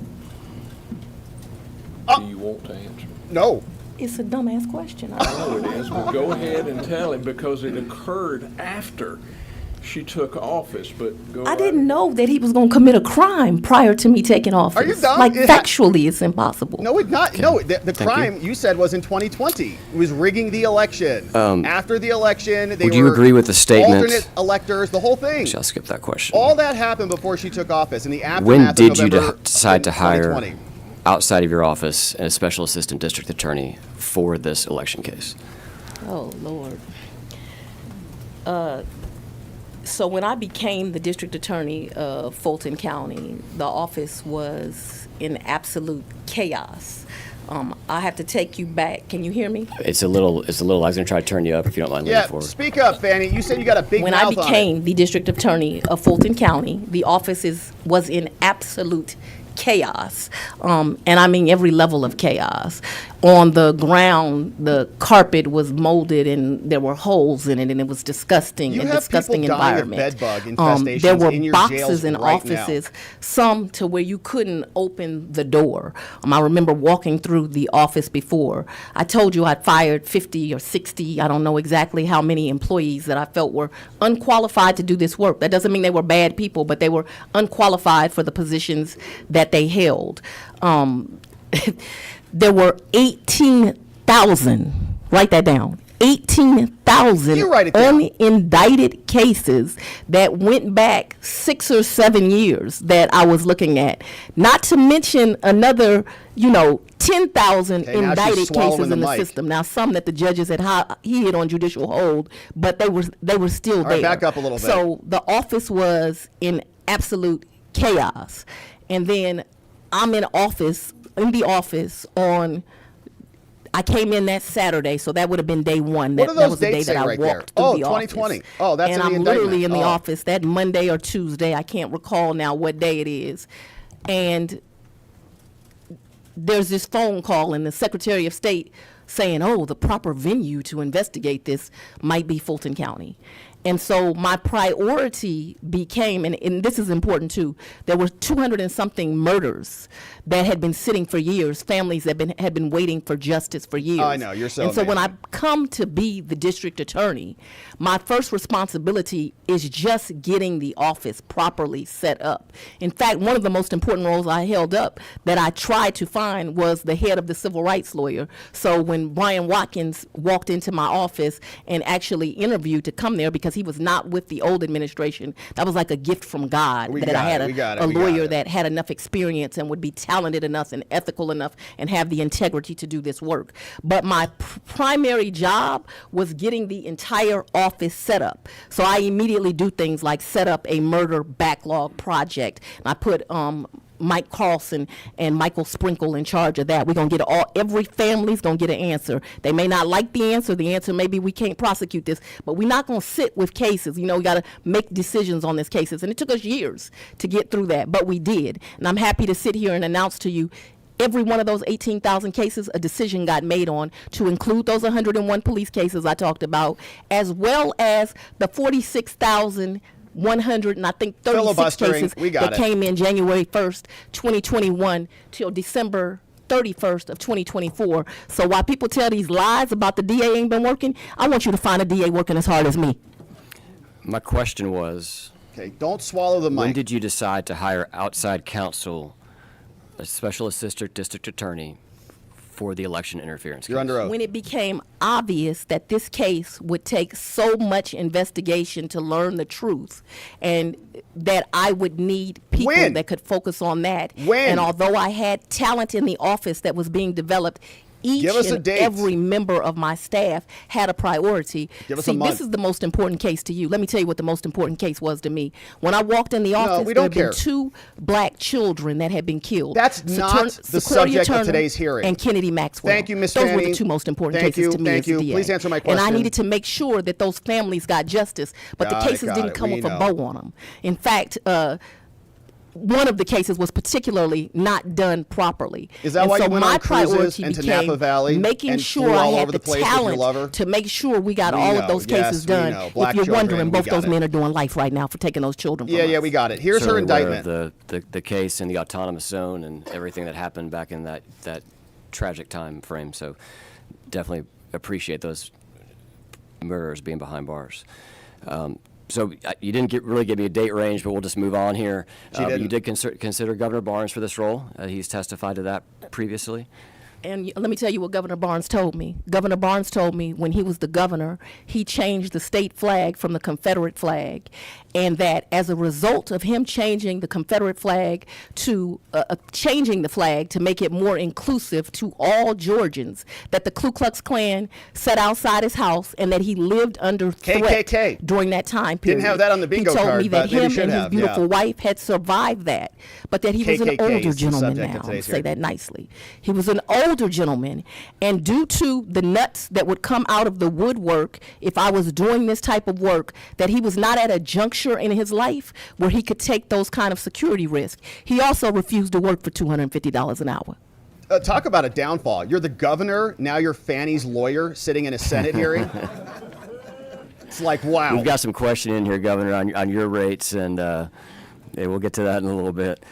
do you want to answer? No. It's a dumbass question. I know it is, but go ahead and tell him because it occurred after she took office, but go I right didn't know that he was going to commit a crime prior to me taking office. Are you dumb? Like, It- factually, it's impossible. No, it's not. No, the Thank crime you said was in 2020. It was rigging the election. After the election, they would you were agree with the statement- alternate electors, the whole thing. Actually, I'll skip that question. All that happened before she took office. In the aftermath When of did you November decide to hire, 2020. outside of your office, a special assistant district attorney for this election case? Oh, Lord. So when I became the district attorney of Fulton County, the office was in absolute chaos. I have to take you back. Can you hear me? It's a little. I was going to try to turn you up if you don't mind leaning Yeah, forward. speak up, Fanny. You said you got a big When I mouth on it. became the district attorney of Fulton County, the office was in absolute chaos, and I mean every level of chaos. On the ground, the carpet was molded and there were holes in it, and it was disgusting. You a have disgusting people dying of environment. bed bug infestations there were in your boxes jails in right now. offices, some to where you couldn't open the door. I remember walking through the office before. I told you I'd fired 50 or 60, I don't know exactly how many employees that I felt were unqualified to do this work. That doesn't mean they were bad people, but they were unqualified for the positions that they held. There were 18,000, write that down, 18,000 You write it down. unindicted cases that went back 6 or 7 years that I was looking at. Not to mention another, 10,000 Okay, now she's indicted swallowing cases the in the mic. system. Now, some that the judges had hid on judicial hold, but they were still All right, there. back up a little bit. So the office was in absolute chaos. And then I'm in the office on, I came in that Saturday, so that would have been day one. What do That those was the day dates that say I right there? walked through Oh, the 2020. office. Oh, that's and in the I'm literally indictment. in the Oh. office that Monday or Tuesday. I can't recall now what day it is. And there's this phone call, and the Secretary of State saying, oh, the proper venue to investigate this might be Fulton County. And so my priority became, and this is important too, there were 200 and something murders that had been sitting for years, families that had been waiting for justice for years. Oh, I know, you're so And so when I amazing. come to be the district attorney, my first responsibility is just getting the office properly set up. In fact, one of the most important roles I held up that I tried to find was the head of the civil rights lawyer. So when Brian Watkins walked into my office and actually interviewed to come there, because he was not with the old administration, that was like a gift from God, that I had a lawyer that had enough experience and would be talented enough and ethical enough and have the integrity to do this work. But my primary job was getting the entire office set up. So I immediately do things like set up a murder backlog project. And I put Mike Carlson and Michael Sprinkle in charge of that. We're going to get every family's going to get an answer. They may not like the answer. The answer may be we can't prosecute this, but we're not going to sit with cases. You know, we got to make decisions on these cases. And it took us years to get through that, but we did. And I'm happy to sit here and announce to you every one of those 18,000 cases, a decision got made on, to include those 101 police cases I talked about, as well as the 46,100 and I think 36 cases that came in January 1st, 2021 till December 31st of 2024. So while people tell these lies about the DA ain't been working, I want you to find a DA working as hard as me. My question was, okay, don't swallow the mic. When did you decide to hire outside counsel, a special assistant district attorney, for the election interference case? You're under oath. When it became obvious that this case would take so much investigation to learn the truth, and that I would need people that could focus on that. And although I had talent in the office that was being developed, each and every member of my staff had a priority. See, this is the most important case to you. Let me tell you what the most important case was to me. When I walked in the office, there had been 2 black children that had been killed. That's not the subject of today's hearing. And Kennedy Maxwell. Thank you, Ms. Those Fani. were the 2 most important cases to me as a DA. Please answer my question. And I needed to make sure that those families got justice, but the cases didn't come with a bow on them. In fact, one of the cases was particularly not done properly. Is that why you went on cruises into Napa Valley making sure I had the talent to make sure we got all of those cases done. If you're wondering, both those men are doing life right now for taking those children from us. Yeah, we got it. Here's her indictment. The case in the autonomous zone and everything that happened back in that tragic time frame. So definitely appreciate those murderers being behind bars. So you didn't really give me a date range, but we'll just move on here. You did consider Governor Barnes for this role. He's testified to that previously. And let me tell you what Governor Barnes told me. Governor Barnes told me when he was the governor, he changed the state flag from the Confederate flag, and that as a result of him changing the Confederate flag to changing the flag to make it more inclusive to all Georgians, that the Ku Klux Klan sat outside his house and that he lived under threat KKK. During that time period. Didn't have that on the bingo card. He told me that him and his beautiful yeah. wife had survived that, but that he was an older gentleman now. Say that nicely. He was an older gentleman, and due to the nuts that would come out of the woodwork if I was doing this type of work, that he was not at a juncture in his life where he could take those kind of security risks. He also refused to work for $250 an hour. Talk about a downfall. You're the governor, now you're Fani's lawyer sitting in a Senate hearing. It's like, wow. We've got some question in here, Governor, on your rates, and we'll get to that in a little bit.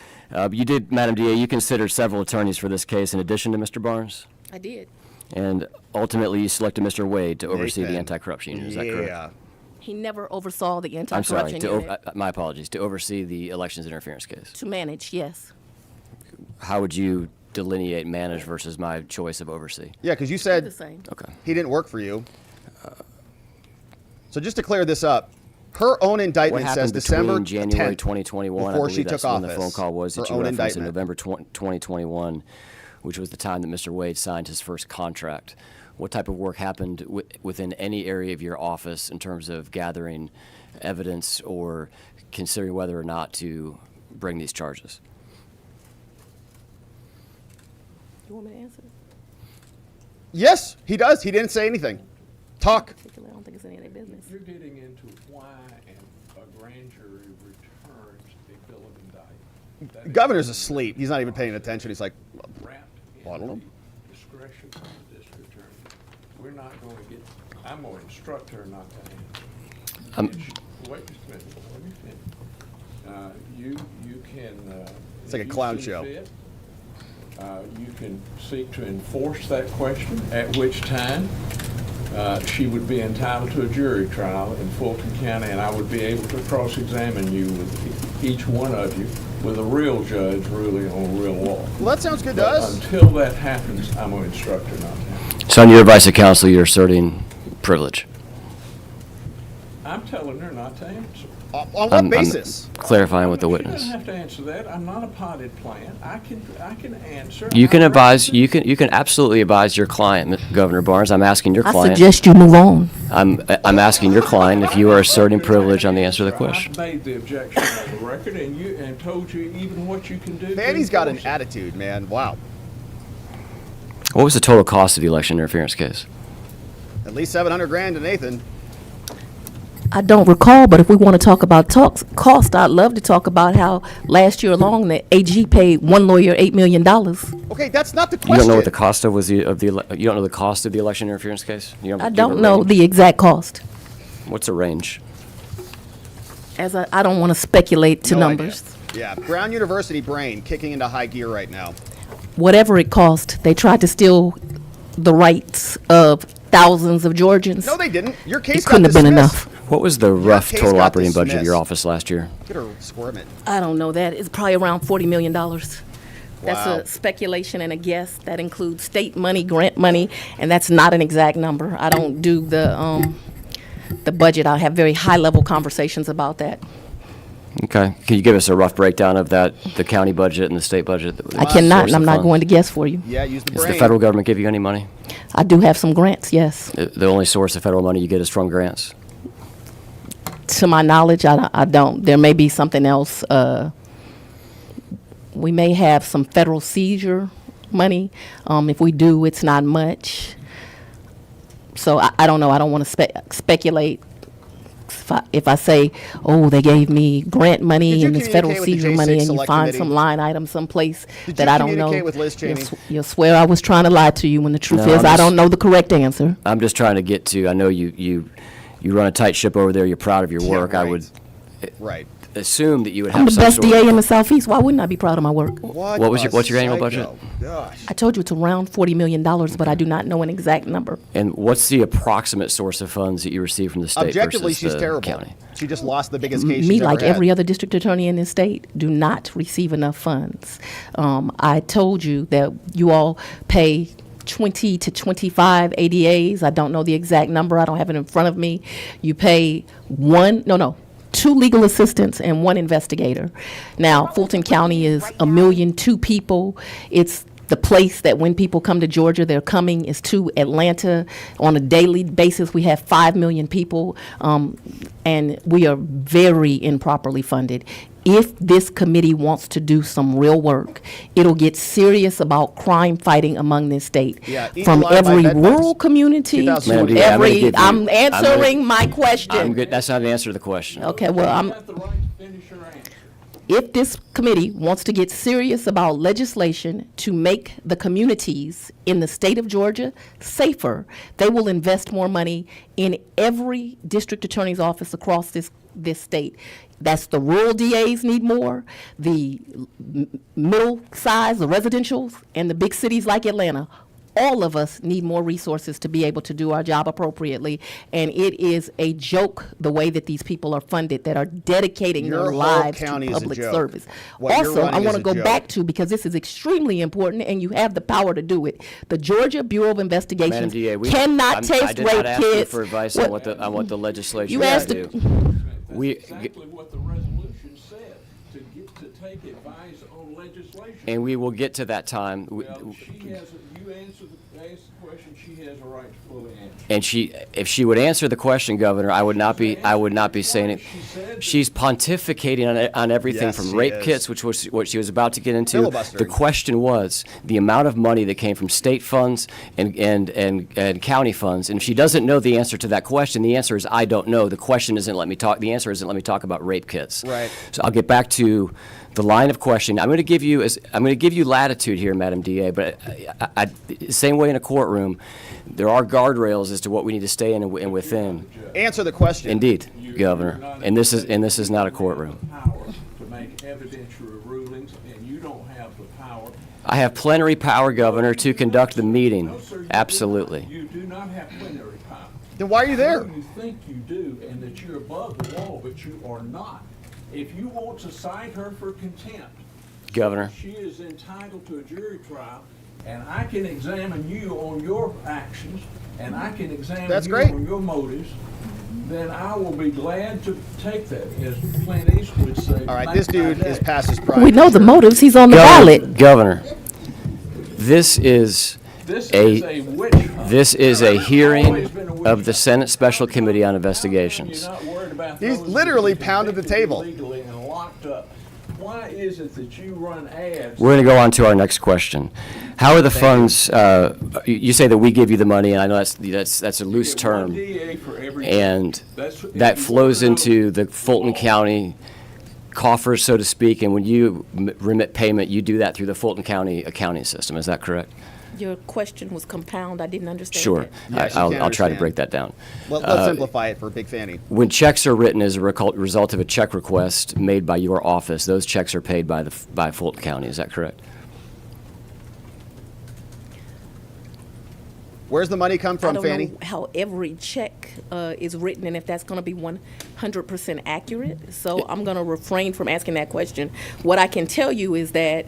You did, Madam DA, you considered several attorneys for this case in addition to Mr. Barnes? I did. And ultimately, you selected Mr. Wade to oversee the anti-corruption unit. Is that correct? He never oversaw the anti-corruption unit. My apologies. To oversee the elections interference case. To manage, yes. How would you delineate manage versus my choice of oversee? Yeah, because you said the same. Okay. He didn't work for you. So just to clear this up, her own indictment says December January 2021, before she took office. When the phone call was that you referenced in November 2021, which was the time that Mr. Wade signed his first contract. What type of work happened within any area of your office in terms of gathering evidence or considering whether or not to bring these charges? You want me to answer? Yes, he does. He didn't say anything. Talk. I don't think it's any of their business. You're getting into why a grand jury returns a bill of indictment. The governor's asleep. He's not even paying attention. He's like, Wrapped I don't know. Discretion of the district attorney. we're not going to get, I'm going to instruct her not to answer. Wait just a minute, let me finish. You can. It's like a if you clown see show. fit, you can seek to enforce that question, at which time she would be entitled to a jury trial in Fulton County, and I would be able to cross-examine you with each one of you with a real judge ruling on real law. Well, that sounds good to us. Until that happens, I'm going to instruct her not to answer. So on your advice of counsel, you're asserting privilege. I'm telling her not to answer. On what basis? Clarifying with the She witness. doesn't have to answer that. I'm not a potted plant. I can answer. You can I'm advise. You can absolutely advise your client, Governor Barnes. I'm asking your I client. suggest you move on. I'm asking your client if you are asserting privilege on the answer to the question. I've made the objection on the record and told you even what you can do. Fanny's got an attitude, man. Wow. What was the total cost of the election interference case? At least $700,000 to Nathan. I don't recall, but if we want to talk about cost, I'd love to talk about how last year alone the AG paid one lawyer $8 million. Okay, that's not the question. You don't know what the cost of you don't know the cost of the election interference case? You I give don't a know range? the exact cost. What's a range? As I don't want to speculate to No numbers. idea. Yeah, Brown University brain kicking into high gear right now. Whatever it cost, they tried to steal the rights of thousands of Georgians. No, they didn't. Your case It couldn't got have been dismissed. enough. What was the rough case total got operating budget of your dismissed. office last year? Get her squirm it. I don't know that. It's probably around $40 million. That's Wow. a speculation and a guess. That includes state money, grant money, and that's not an exact number. I don't do the budget. I have very high-level conversations about that. Okay. Can you give us a rough breakdown of that, the county budget and the state budget? I cannot, and I'm not going to guess for you. Yeah, use the Does brain. the federal government give you any money? I do have some grants, yes. The only source of federal money you get is from grants? To my knowledge, I don't. There may be something else. We may have some federal seizure money. If we do, it's not much. So I don't know. I don't want to speculate. If I say, oh, they gave me grant money Did you and this federal communicate with the seizure money, J6 and you Select find Committee? some line item someplace Did that you I don't know, communicate with Liz Cheney? you'll swear I was trying to lie to you when the truth No, is I'm I just- don't know the correct answer. I'm just trying to get to, I know you run a tight ship over there, you're proud of your Yeah, work. I right. would Right. assume that you would I'm have the some best sort DA of, in the Southeast. Why wouldn't I be proud of my work? What what's your annual budget? psycho. Gosh. I told you it's around $40 million, but I do not know an exact number. and what's the approximate source of funds that you receive from the state Objectively, versus she's the terrible. county? She just lost the biggest case Me, she's like ever had. every other district attorney in this state, do not receive enough funds. I told you that you all pay 20 to 25 ADAs. I don't know the exact number. I don't have it in front of me. You pay two legal assistants and one investigator. Now, Fulton County is 1,000,002 people. It's the place that when people come to Georgia, they're coming is to Atlanta. On a daily basis, we have 5 million people, and we are very improperly funded. If this committee wants to do some real work, it'll get serious about crime fighting among this state. Yeah, eat From alive by every bedbugs. rural community 2020. to Ma'am, I'm gonna every, give you- I'm answering my question. I'm good. That's not an answer to the question. Okay, well, You got the right to finish your answer. if this committee wants to get serious about legislation to make the communities in the state of Georgia safer, they will invest more money in every district attorney's office across this state. That's the rural DAs need more, the middle size, the residentials, and the big cities like Atlanta. All of us need more resources to be able to do our job appropriately, and it is a joke the way that these people are funded that are dedicating Your their whole lives county to is a public joke. service. What you're Also, I running want is to a go joke. back to, because this is extremely important, and you have the power to do it. The Georgia Bureau of Madam Investigations DA, cannot I taste did rape not ask you kids. for advice What- on what the legislature You should asked do. That's We- exactly what the resolution said, to take advice on legislation. And we will get to that time. Well, you answer the question, she has a right to fully answer. And if she would answer the question, Governor, I would not be saying it. She's pontificating on everything Yes, from she rape is. kits, which was what she was about to get into. Filibustering. The question was the amount of money that came from state funds and county funds. And if she doesn't know the answer to that question, the answer is I don't know. The question isn't let me talk. The answer isn't let me talk about rape kits. Right. So I'll get back to The line of questioning. I'm going to give you latitude here, Madam DA, but same way in a courtroom, there are guardrails as to what we need to stay in and within. Answer the question. Indeed, Governor. And this is not a courtroom. Power to make evidentiary rulings, and you don't have the power. I have plenary power, Governor, to conduct the meeting. No, sir, Absolutely. You do not have plenary power. Then why are you there? You think you do, and that you're above the law, but you are not. If you want to cite her for contempt, Governor. she is entitled to a jury trial, and I can examine you on your actions, and I can examine That's you great. on your motives, then I will be glad to take that, as Clint Eastwood would say. All right, this dude is past his prime. We know the motives. He's on the ballot. Governor, this is a witch hunt. This is a Always hearing been a witch of the hunt. Senate Special Committee on You're Investigations. not worried about He's those literally who are pounded the convicted table. illegally and locked up. Why is it that you run ads? We're going to go on to our next question. How are the funds? You say that we give you the money, and I know that's a loose Get one term, DA for every and That's- if that you flows want to know- into the Fulton County coffers, so to speak. And when you remit payment, you do that through the Fulton County accounting system. Is that correct? Your question was compound. I didn't understand Sure. that. Yes, you I'll can try to understand. break that down. Well, let's simplify it for Big Fanny. When checks are written as a result of a check request made by your office, those checks are paid by Fulton County. Is that correct? Where's the money come I from, don't Fanny? know how every check is written and if that's going to be 100% accurate. So I'm going to refrain from asking that question. What I can tell you is that,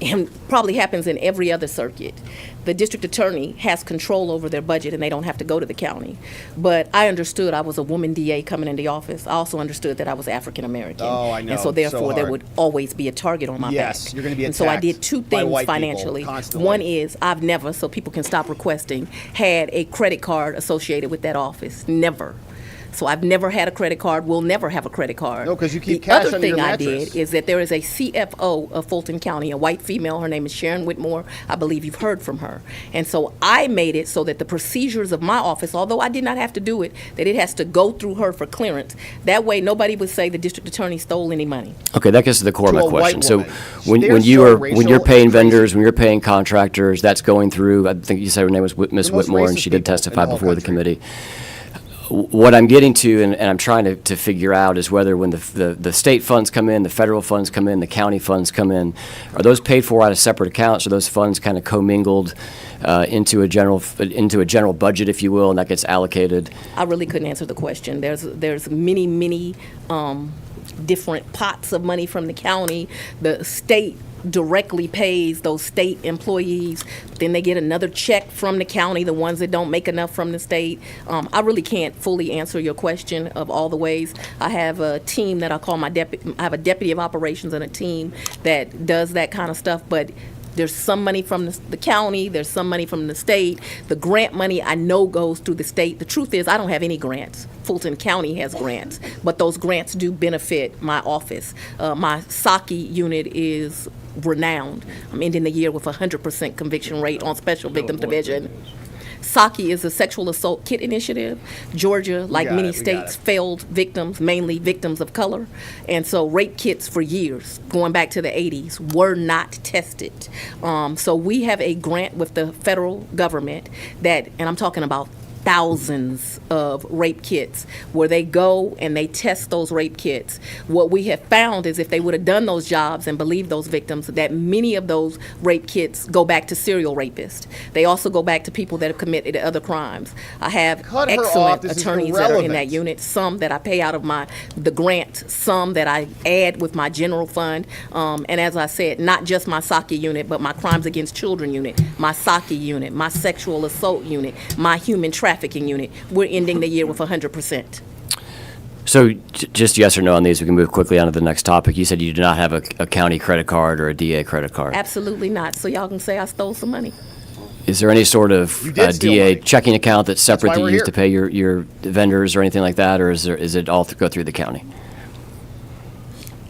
and probably happens in every other circuit, the district attorney has control over their budget and they don't have to go to the county. But I understood I was a woman DA coming into office. I also understood that I was African American. Oh, I know. And so therefore there hard. would always be a target on my back. Yes, you're gonna be And so I attacked did two by things white people financially. constantly. One is I've never, so people can stop requesting, had a credit card associated with that office. Never. So I've never had a credit card, will never have a credit card. No, 'cause you keep the cash other under your thing I mattress. did is that there is a CFO of Fulton County, a white female. Her name is Sharon Whitmore. I believe you've heard from her. And so I made it so that the procedures of my office, although I did not have to do it, that it has to go through her for clearance. That way nobody would say the district attorney stole any money. Okay, that gets to the core of To my a white question. So woman. when They're you so are when you're racial paying and crazy. vendors, when you're paying contractors, that's going through. I think you said her name was Ms. The most Whitmore, and racist she did people in testify the whole before the country. committee. What I'm getting to, and I'm trying to figure out, is whether when the state funds come in, the federal funds come in, the county funds come in, are those paid for out of separate accounts, or those funds kind of commingled into a general budget, if you will, and that gets allocated? I really couldn't answer the question. There's many different pots of money from the county. The state directly pays those state employees. Then they get another check from the county, the ones that don't make enough from the state. I really can't fully answer your question of all the ways. I have a team that I call my deputy. I have a deputy of operations and a team that does that kind of stuff, but there's some money from the county, there's some money from the state. The grant money I know goes through the state. The truth is I don't have any grants. Fulton County has grants, but those grants do benefit my office. My Saki unit is renowned. I'm ending the year with a 100% conviction rate on Special Victims Division. Saki is a sexual assault kit initiative. Georgia, like got many it, we got states, it. failed victims, mainly victims of color. And so rape kits for years, going back to the 80s, were not tested. So we have a grant with the federal government that, and I'm talking about thousands of rape kits where they go and they test those rape kits. What we have found is if they would have done those jobs and believed those victims, that many of those rape kits go back to serial rapists. They also go back to people that have committed other crimes. I have Cut her off. excellent This is attorneys that are in that irrelevant. unit, some that I pay out of the grant, some that I add with my general fund. And as I said, not just my Saki unit, but my crimes against children unit, my Saki unit, my sexual assault unit, my human trafficking unit. We're ending the year with 100%. So just yes or no on these. We can move quickly on to the next topic. You said you do not have a county credit card or a DA credit card. Absolutely not. So y'all can say I stole some money. Is there any sort of You did steal DA money. checking account that's separate why that you we're use here. to pay your vendors or anything like that, or is it all go through the county?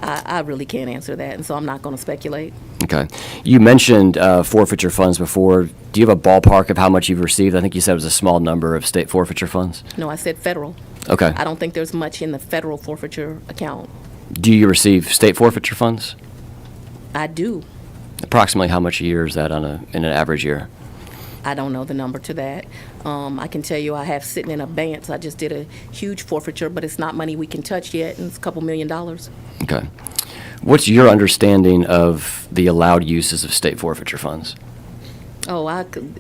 I really can't answer that, and so I'm not going to speculate. Okay. You mentioned forfeiture funds before. Do you have a ballpark of how much you've received? I think you said it was a small number of state forfeiture funds. No, I said federal. Okay. I don't think there's much in the federal forfeiture account. Do you receive state forfeiture funds? I do. Approximately how much a year is that in an average year? I don't know the number to that. I can tell you I have sitting in abeyance. I just did a huge forfeiture, but it's not money we can touch yet, and it's a couple $1 million. Okay. What's your understanding of the allowed uses of state forfeiture funds? Oh,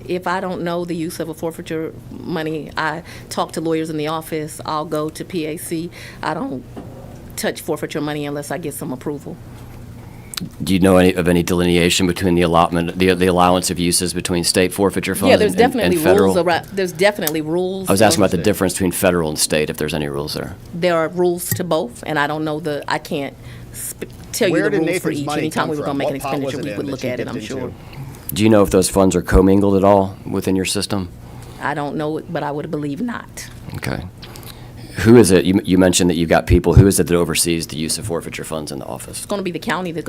if I don't know the use of a forfeiture money, I talk to lawyers in the office. I'll go to PAC. I don't touch forfeiture money unless I get some approval. Do you know of any delineation between the allotment, the allowance of uses between state forfeiture funds Yeah, there's and definitely federal? rules around. There's definitely rules. I was asking about the difference between federal and state, if there's any rules there. There are rules to both, and I don't know I can't tell you Where the did rules for Nathan's each. money Anytime come we were from? going to make an What pot was expenditure, it we in would that look you at it, dipped I'm sure. into? Do you know if those funds are commingled at all within your system? I don't know it, but I would believe not. Okay. Who is it? You mentioned that you've got people. Who is it that oversees the use of forfeiture funds in the office? It's going to be the county that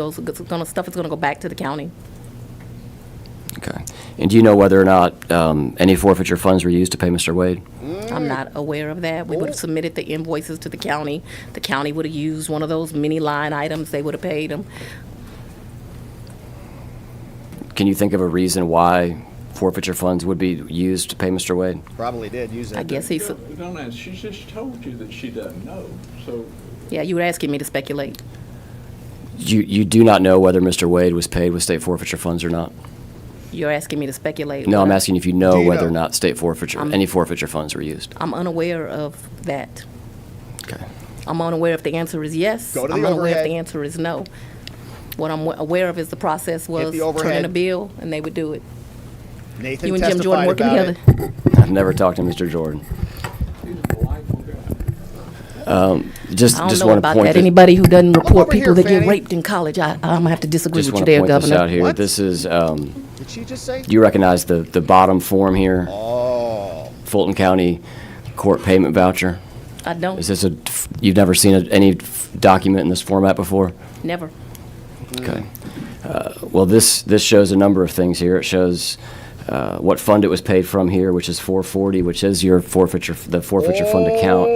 stuff is going to go back to the county. Okay. And do you know whether or not any forfeiture funds were used to pay Mr. Wade? I'm not aware of that. We would have submitted the invoices to the county. The county would have used one of those mini line items. They would have paid them. Can you think of a reason why forfeiture funds would be used to pay Mr. Wade? Probably did use it. I guess he's. Don't ask. She just told you that she doesn't know. So Yeah, you were asking me to speculate. You do not know whether Mr. Wade was paid with state forfeiture funds or not? You're asking me to speculate. No, I'm What? asking if you know Do you whether know? or not state forfeiture, any forfeiture funds were used. I'm unaware of that. Okay. I'm unaware if the answer is yes. Go to the I'm unaware if overhead. the answer is no. What I'm aware of is the process was the turn overhead. in a bill, and they would do it. Nathan You and Jim Jordan testified working about together? it. I've never talked to Mr. Jordan. he's a delightful guy. Just I don't know want to about point that. this, Anybody who doesn't report over people here, that get Fani. raped in college, I'm gonna have to disagree just with you want to there, point this Governor. out here. What? This is, Did she just say? do you recognize the bottom form here? Oh. Fulton County Court Payment Voucher? I don't. Is this you've never seen any document in this format before? Never. Okay. Well, this shows a number of things here. It shows what fund it was paid from here, which is 440, which is your forfeiture, the forfeiture fund account.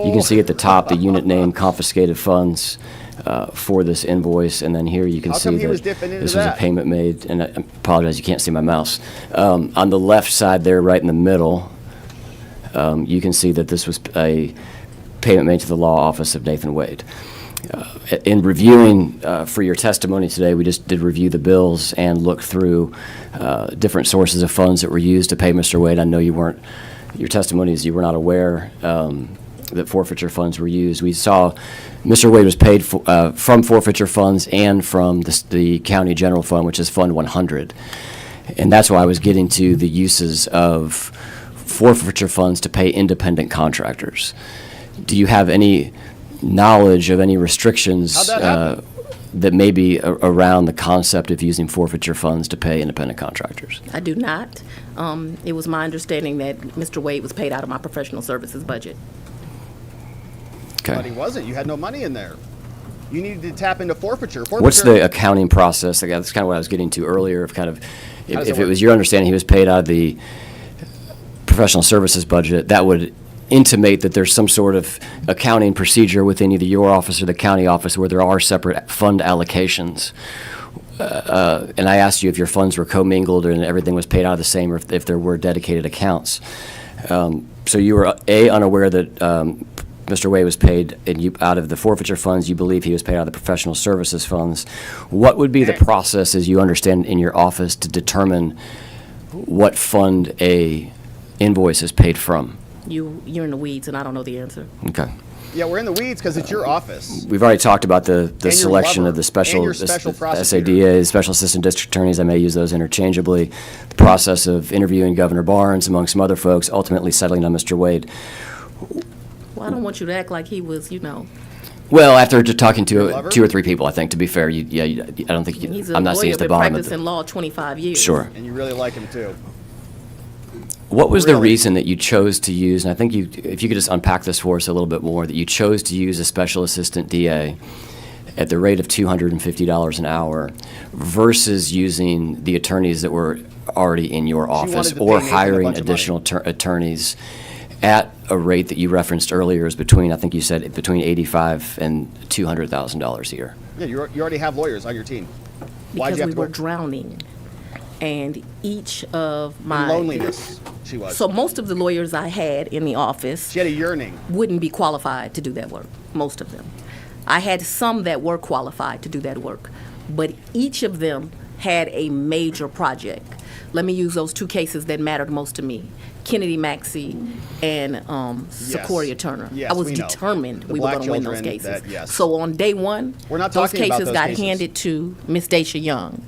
You can see at the top the unit name confiscated funds for this invoice, and then here you can How see come he that was dipping into this was a that? payment made. And I apologize, you can't see my mouse. On the left side there, right in the middle, you can see that this was a payment made to the law office of Nathan Wade. In reviewing for your testimony today, we just did review the bills and look through different sources of funds that were used to pay Mr. Wade. I know your testimony is you were not aware that forfeiture funds were used. We saw Mr. Wade was paid from forfeiture funds and from the county general fund, which is Fund 100. And that's why I was getting to the uses of forfeiture funds to pay independent contractors. Do you have any knowledge of any restrictions How'd that happen? that may be around the concept of using forfeiture funds to pay independent contractors? I do not. It was my understanding that Mr. Wade was paid out of my professional services budget. Okay. But he wasn't. You had no money in there. You needed to tap into forfeiture. What's the accounting process? That's kind of what I was getting to earlier. Of kind of, does if it it was your understanding he was paid out of the professional services budget, that would intimate that there's some sort of accounting procedure within either your office or the county office where there are separate fund allocations. And I asked you if your funds were commingled and everything was paid out of the same, or if there were dedicated accounts. So you were unaware that Mr. Wade was paid out of the forfeiture funds. You believe he was paid out of the professional services funds. What would be the process, as you understand, in your office to determine what fund a invoice is paid from? You're in the weeds, and I don't know the answer. Okay. Yeah, we're in the weeds because it's your office. We've already talked about the your selection lover, of the special, and your special prosecutor. SADAs, special assistant district attorneys. I may use those interchangeably. The process of interviewing Governor Barnes, among some other folks, ultimately settling on Mr. Wade. Well, I don't want you to act like he was, Well, after just talking to lover? 2 or 3 people, I think, to be fair, I don't think he's a I'm not saying lawyer, it's the been bottom of practicing the. law 25 years. Sure. And you really like him too. What was the Really? reason that you chose to use, and I think if you could just unpack this for us a little bit more, that you chose to use a special assistant DA at the rate of $250 an hour versus using the attorneys that were already in your office wanted to pay or Nathan a hiring bunch of additional attorneys at a rate that you referenced earlier is between, I think you said between $85,000 and $200,000 a year. Yeah, you already have lawyers on your team. Why'd Because you have we to were go? drowning. And each of In my loneliness, she was. So most of the lawyers I had in the office She had a yearning. wouldn't be qualified to do that work, most of them. I had some that were qualified to do that work, but each of them had a major project. Let me use those two cases that mattered most to me, Kennedy Maxey and Sequoia Turner. Yes, I was we know. The we were black going to win those children cases. that- yes. So on day one, We're not those talking about cases those got cases. handed to Miss Daisha Young.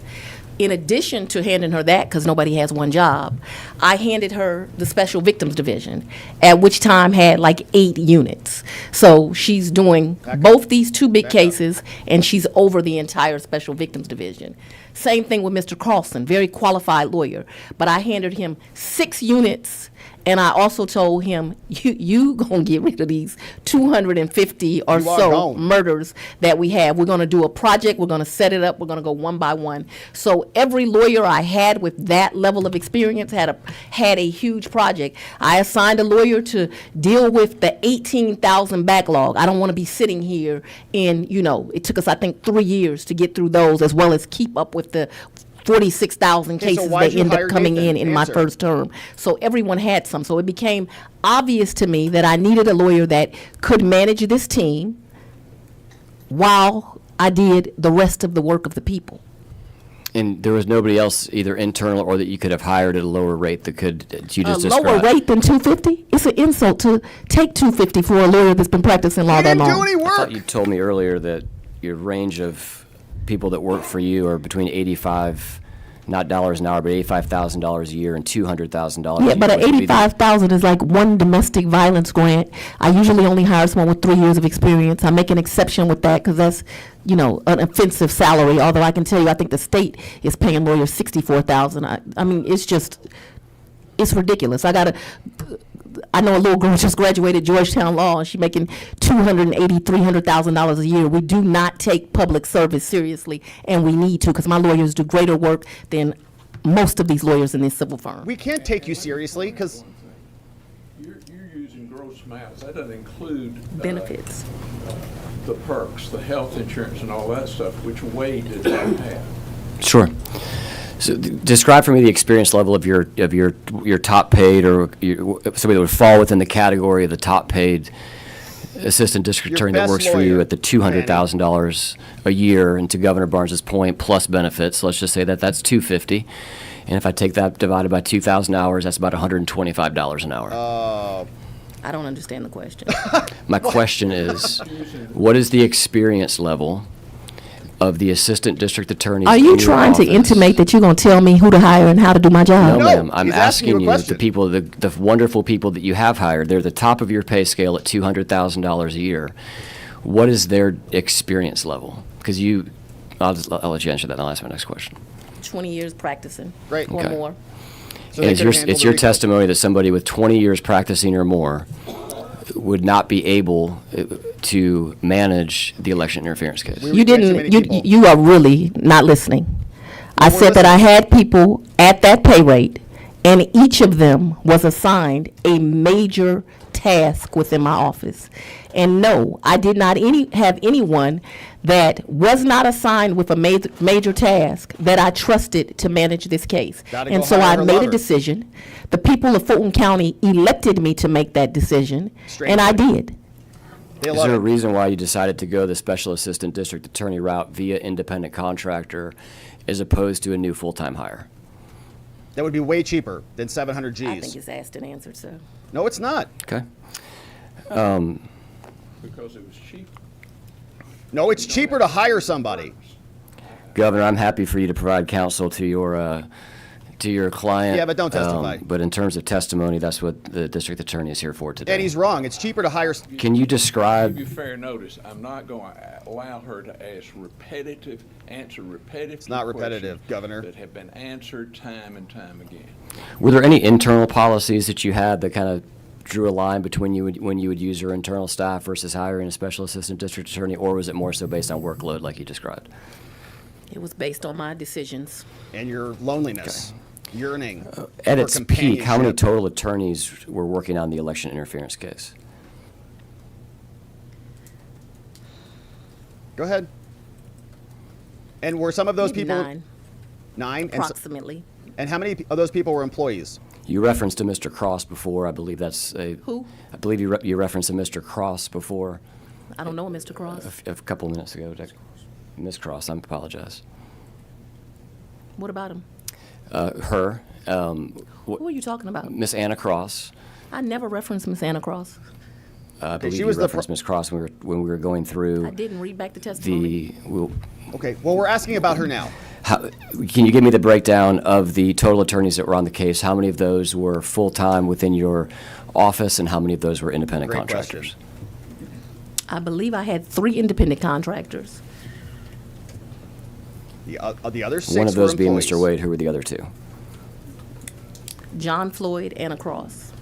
In addition to handing her that, because nobody has one job, I handed her the Special Victims Division, at which time had like 8 units. So she's doing both these two big cases, and she's over the entire Special Victims Division. Same thing with Mr. Carlson, very qualified lawyer, but I handed him 6 units. And I also told him, you gonna get rid of these 250 or You are so gone. murders that we have. We're gonna do a project, we're gonna set it up, we're gonna go one by one. So every lawyer I had with that level of experience had a huge project. I assigned a lawyer to deal with the 18,000 backlog. I don't wanna be sitting here it took us, I think, 3 years to get through those, as well as keep up with the 46,000 Okay, so cases why'd that you end hire up coming Nathan? in my Answer. first term. So everyone had some. So it became obvious to me that I needed a lawyer that could manage this team while I did the rest of the work of the people. And there was nobody else, either internal or that you could have hired at a lower rate that you just A lower described? rate than 250? It's an insult to take 250 for a lawyer that's been practicing law He that didn't do long. any I thought work. you told me earlier that your range of people that work for you are between 85, not dollars an hour, but $85,000 a year and $200,000 a year. Yeah, but which would be the- 85,000 is like one domestic violence grant. I usually only hire someone with 3 years of experience. I make an exception with that because that's, an offensive salary. Although I can tell you, I think the state is paying lawyers 64,000. I mean, it's ridiculous. I know a little girl just graduated Georgetown Law, and she's making $280,000, $300,000 a year. We do not take public service seriously, and we need to, because my lawyers do greater work than most of these lawyers in this civil firm. We can't take you seriously because You're using gross amounts. That doesn't include Benefits. the perks, the health insurance and all that stuff, which Wade did not have. Sure. So describe for me the experience level of your top paid, or somebody that would fall within the category of the top paid assistant district Your attorney that best works for you lawyer, at the $200,000 a year. And to Governor Barnes's point, plus benefits, let's just say that's $250. And if I take that divided by 2,000 hours, that's about $125 an hour. I don't understand the question. My question is, what is the experience level of the assistant district attorneys? Are you trying to intimate that you're going to tell me who to hire and how to do my job? No, No, ma'am. I'm he's asking you asking a you, question. the people, the wonderful people that you have hired, they're the top of your pay scale at $200,000 a year. What is their experience level? Because I'll let you answer that, and I'll ask my next question. 20 years practicing. Great. Or Okay. more. so And they it's could handle it's the your request. testimony that somebody with 20 years practicing or more would not be able to manage the election interference case. We- You Way too many didn't, people. you are really not listening. I we're said that I had people at that pay rate, and each of them was assigned a major task within my office. And no, I did not have anyone that was not assigned with a major task that I trusted to manage this case. Gotta And go so hire I her made a lover. decision. The people of Fulton County elected me to make that decision, Strange and I thing. did. They Is love there a it. reason why you decided to go the special assistant district attorney route via independent contractor as opposed to a new full-time hire? That would be way cheaper than 700 Gs. I think it's asked and answered, so. No, it's not. Okay. Because it was cheap. No, it's cheaper to hire somebody. Governor, I'm happy for you to provide counsel to your client. Yeah, but don't testify. But in terms of testimony, that's what the district attorney is here for today. And he's wrong. It's cheaper to hire. Can you Give describe? you fair notice, I'm not going to allow her to answer repetitive It's not repetitive, questions Governor. that have been answered time and time again. Were there any internal policies that you had that kind of drew a line between when you would use your internal staff versus hiring a special assistant district attorney, or was it more so based on workload like you described? It was based on my decisions. And your loneliness. yearning At for its peak, how many companionship. total attorneys were working on the election interference case? Go ahead. And were some of those Maybe people 9, 9? approximately. And how many of those people were employees? You referenced to Mr. Cross before. I believe that's a. Who? I believe you referenced to Mr. Cross before I don't know, Mr. Cross. a couple of minutes ago. Miss Cross, I apologize. What about him? Her. Who are you talking about? Miss Anna Cross. I never referenced Miss Anna Cross. I believe she you was the referenced Miss Cross when we were going through I didn't read back the testimony. Okay, well, we're asking about her now. Can you give me the breakdown of the total attorneys that were on the case? How many of those were full-time within your office, and how many of those were independent Great contractors? question. I believe I had 3 independent contractors. The other 6 One of those were being employees. Mr. Wade. Who were the other 2? John Floyd, Anna Cross.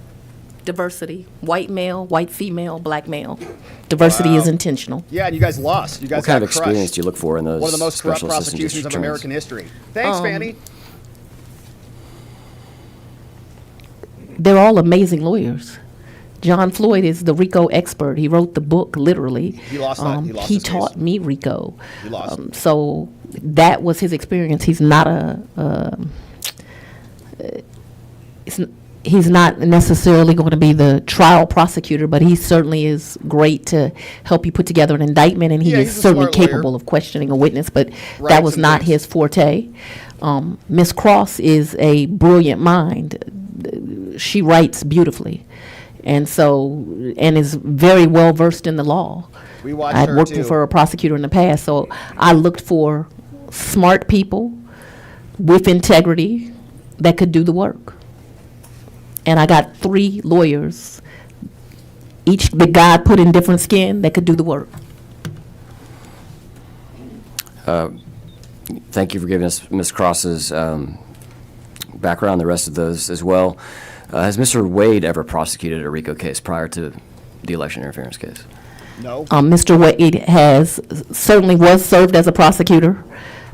Diversity, white male, white female, black male. Diversity is intentional. Yeah, and you guys lost. You guys What kind got of experience crushed. do you look for in those One of the most corrupt special assistant prosecutions district of attorneys? American history. Thanks, Fanny. They're all amazing lawyers. John Floyd is the RICO expert. He wrote the book, literally. He lost that. He lost He his taught case. me RICO. He lost. So that was his experience. He's not he's not necessarily going to be the trial prosecutor, but he certainly is great to help you put together an indictment, and he Yeah, is he's a certainly smart lawyer. capable of questioning a witness, but Right, that was some not things. his forte. Ms. Cross is a brilliant mind. She writes beautifully, and is very well versed in the law. We watched I'd her, worked too. for a prosecutor in the past, so I looked for smart people with integrity that could do the work. And I got 3 lawyers, each the God put in different skin, that could do the work. Thank you for giving us Ms. Cross's background, the rest of those as well. Has Mr. Wade ever prosecuted a RICO case prior to the election interference case? No. Mr. Wade certainly was served as a prosecutor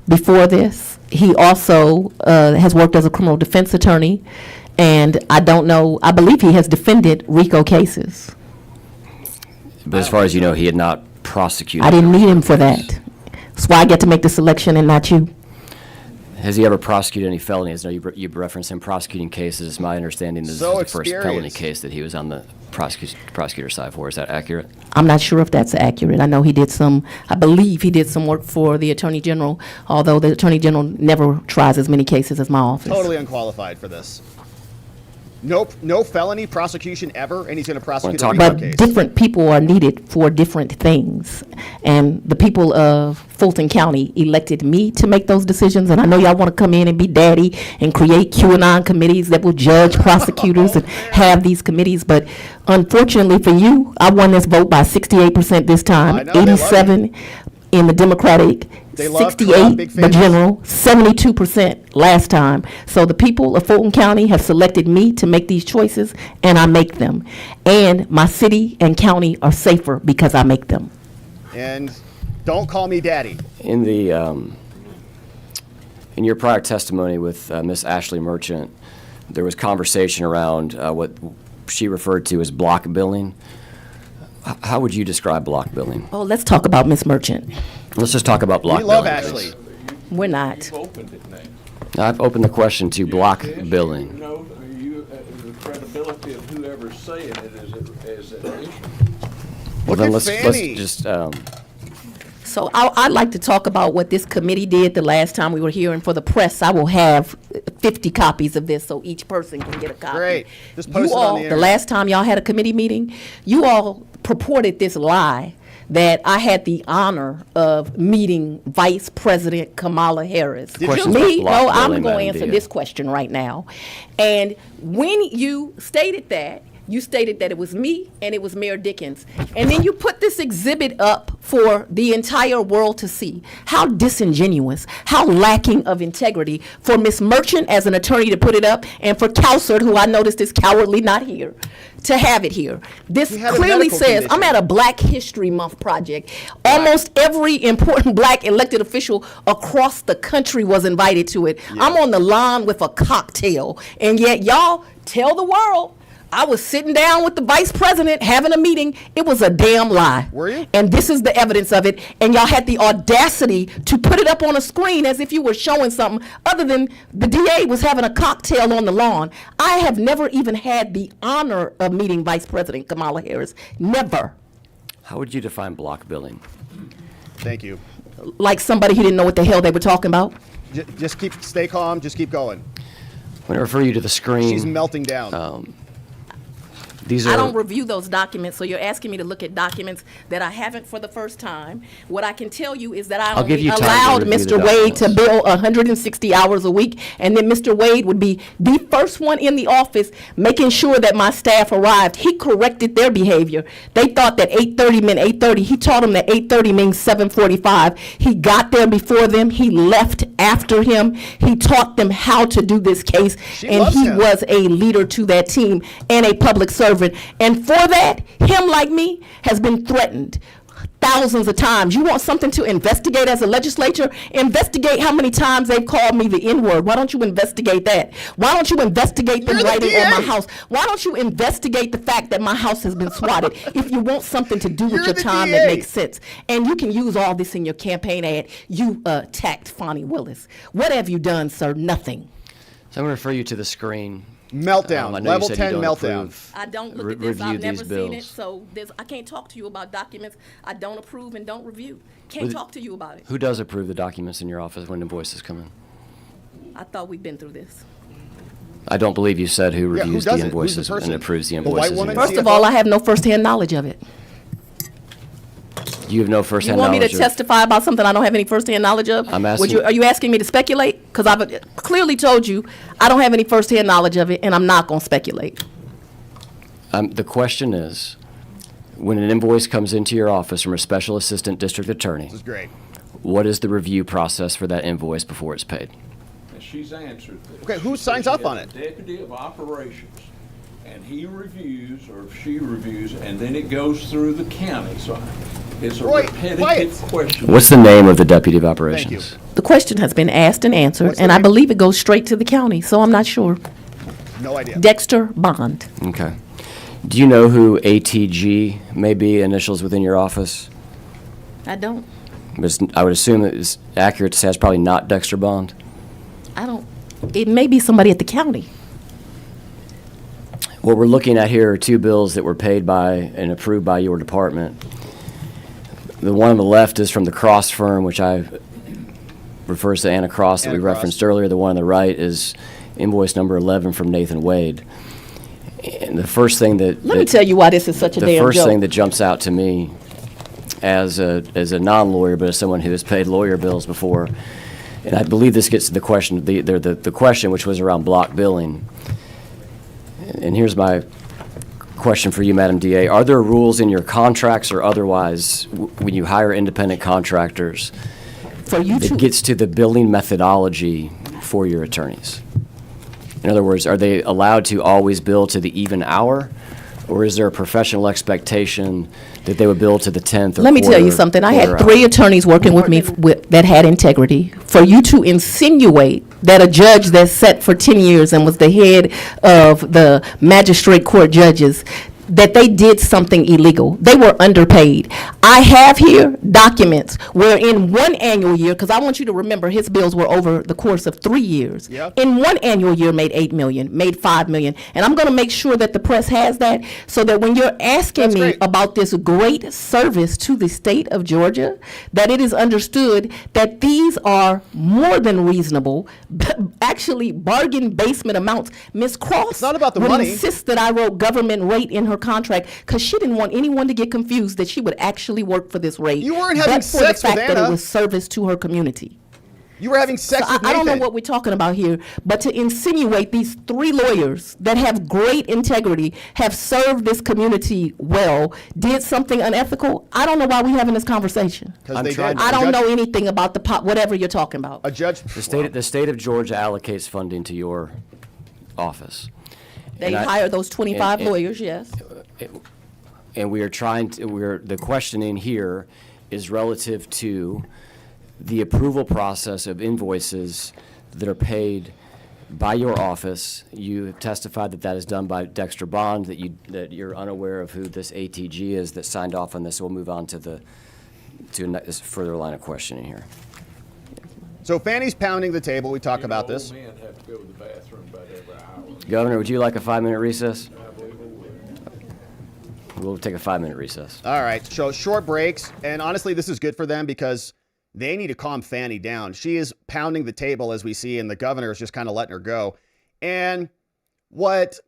before this. He also has worked as a criminal defense attorney, and I believe he has defended RICO cases. But as far as you know, he had not prosecuted. I didn't need him for that. That's why I get to make the selection and not you. Has he ever prosecuted any felonies? No, you referenced him prosecuting cases. My understanding is So this is the first felony experienced. case that he was on the prosecutor side for. Is that accurate? I'm not sure if that's accurate. I know I believe he did some work for the Attorney General, although the Attorney General never tries as many cases as my office. Totally unqualified for this. Nope, no felony prosecution ever, and he's going to prosecute a talk RICO about- But case. different people are needed for different things. And the people of Fulton County elected me to make those decisions. And I know y'all want to come in and be daddy and create QAnon committees that will judge prosecutors and have these committees. But unfortunately for you, I won this vote by 68% this time, I know, they love 87 in the Democratic, They love corrupt 68 big the fans. general, 72% last time. So the people of Fulton County have selected me to make these choices, and I make them. And my city and county are safer because I make them. And don't call me daddy. In the in your prior testimony with Miss Ashley Merchant, there was conversation around what she referred to as block billing. How would you describe block billing? Oh, let's talk about Miss Merchant. Let's just talk about block We love billing. Ashley. We're not. You've opened it now. Now, I've opened the question to block Yes, billing. No, the credibility of whoever's saying it is an issue. Well, Look then at let's Fanny. just So I'd like to talk about what this committee did the last time we were here, and for the press, I will have 50 copies of this so each person can get a copy. Great. Just post You it on all, the the internet. last time y'all had a committee meeting, you all purported this lie that I had the honor of meeting Vice President Kamala Harris. Did you? Questions Me? about block No, I'm billing, going to Madam answer Dia. this question right now. And when you stated that, You stated that it was me and it was Mayor Dickens. And then you put this exhibit up for the entire world to see. How disingenuous, how lacking of integrity for Ms. Merchant as an attorney to put it up, and for Cowsert, who I noticed is cowardly not here, to have it here. This clearly says, I'm at a Black History Month project. Almost every important Black elected official across the country was invited to it. Yeah. I'm on the lawn with a cocktail, and yet y'all tell the world I was sitting down with the vice president having a meeting. It was a damn lie. Were you? And this is the evidence of it. And y'all had the audacity to put it up on a screen as if you were showing something other than the DA was having a cocktail on the lawn. I have never even had the honor of meeting Vice President Kamala Harris. Never. How would you define block billing? Thank you. Like somebody who didn't know what the hell they were talking about. Just stay calm. Just keep going. I'm going to refer you to the screen. She's melting down. I don't review those documents, so you're asking me to look at documents that I haven't for the first time. What I can tell you is that I only allowed Mr. Wade to bill 160 hours a week, and then Mr. Wade would be the first one in the office making sure that my staff arrived. He corrected their behavior. They thought that 8:30 meant 8:30. He taught them that 8:30 means 7:45. He got there before them. He left after him. He taught them how to do this case, and he was a leader to that team and a public servant. And for that, him like me has been threatened thousands of times. You want something to investigate as a legislature? Investigate how many times they've called me the N-word. Why don't you investigate that? Why don't you investigate them writing on my house? Why don't you investigate the fact that my house has been swatted? If you want something to do with your time that makes sense. And you can use all this in your campaign ad. You attacked Fani Willis. What have you done, sir? Nothing. So I'm going to refer you to the screen. Meltdown, level 10 meltdown. I don't look at this. I've never seen it, so I can't talk to you about documents I don't approve and don't review. Can't talk to you about it. Who does approve the documents in your office when invoices come in? I thought we'd been through this. I don't believe you said who reviews the invoices and approves the invoices. First of all, I have no firsthand knowledge of it. You have no firsthand knowledge. You want me to testify about something I don't have any firsthand knowledge of? I'm asking. Are you asking me to speculate? Because I've clearly told you I don't have any firsthand knowledge of it, and I'm not going to speculate. The question is, when an invoice comes into your office from a special assistant district attorney, this is great. What is the review process for that invoice before it's paid? And she's answered this. Okay, who signs off on it? Deputy of Operations. And he reviews, or she reviews, and then it goes through the county. So it's a repetitive question. What's the name of the Deputy of Operations? Thank you. The question has been asked and answered, and I believe it goes straight to the county, so I'm not sure. No idea. Dexter Bond. Okay. Do you know who ATG may be, initials within your office? I don't. I would assume it's accurate to say it's probably not Dexter Bond. I don't. It may be somebody at the county. What we're looking at here are two bills that were paid by and approved by your department. The one on the left is from the Cross firm, which refers to Anna Cross that we referenced earlier. The one on the right is invoice number 11 from Nathan Wade. And the first thing that... Let me tell you why this is such a damn joke. The first thing that jumps out to me as a non-lawyer, but as someone who has paid lawyer bills before, and I believe this gets to the question, the question which was around block billing. And here's my question for you, Madam DA. Are there rules in your contracts or otherwise when you hire independent contractors that gets to the billing methodology for your attorneys? In other words, are they allowed to always bill to the even hour? Or is there a professional expectation that they would bill to the 10th or Let me tell you something. I had 3 attorneys working with me that had integrity. For you to insinuate that a judge that sat for 10 years and was the head of the magistrate court judges, that they did something illegal. They were underpaid. I have here documents where in one annual year, because I want you to remember his bills were over the course of 3 years. Yep. In one annual year made $8 million, made $5 million. And I'm going to make sure that the press has that so that when you're asking me about this great service to the state of Georgia, that it is understood that these are more than reasonable, actually bargain basement amounts. Ms. Cross it's not about the would money. insist that I wrote government rate in her contract because she didn't want anyone to get confused that she would actually work for this rate. You weren't having but for sex the fact with that Anna. it was service to her community. You were having sex with Nathan. I don't know what we're talking about here, but to insinuate these 3 lawyers that have great integrity, have served this community well, did something unethical, I don't know why we're having this conversation. Because they did. I don't know anything about whatever you're talking about. A judge. The state of Georgia allocates funding to your office. They hire those 25 lawyers, yes. And we are the questioning here is relative to the approval process of invoices that are paid by your office. You have testified that is done by Dexter Bond, that you're unaware of who this ATG is that signed off on this. So we'll move on to this further line of questioning here. So Fani's pounding the table. We talk about this. Old men have to go to the bathroom about every hour. Governor, would you like a 5-minute recess? I believe we would. We'll take a 5-minute recess. All right. So short breaks. And honestly, this is good for them because they need to calm Fani down. She is pounding the table, as we see, and the governor is just kind of letting her go. And what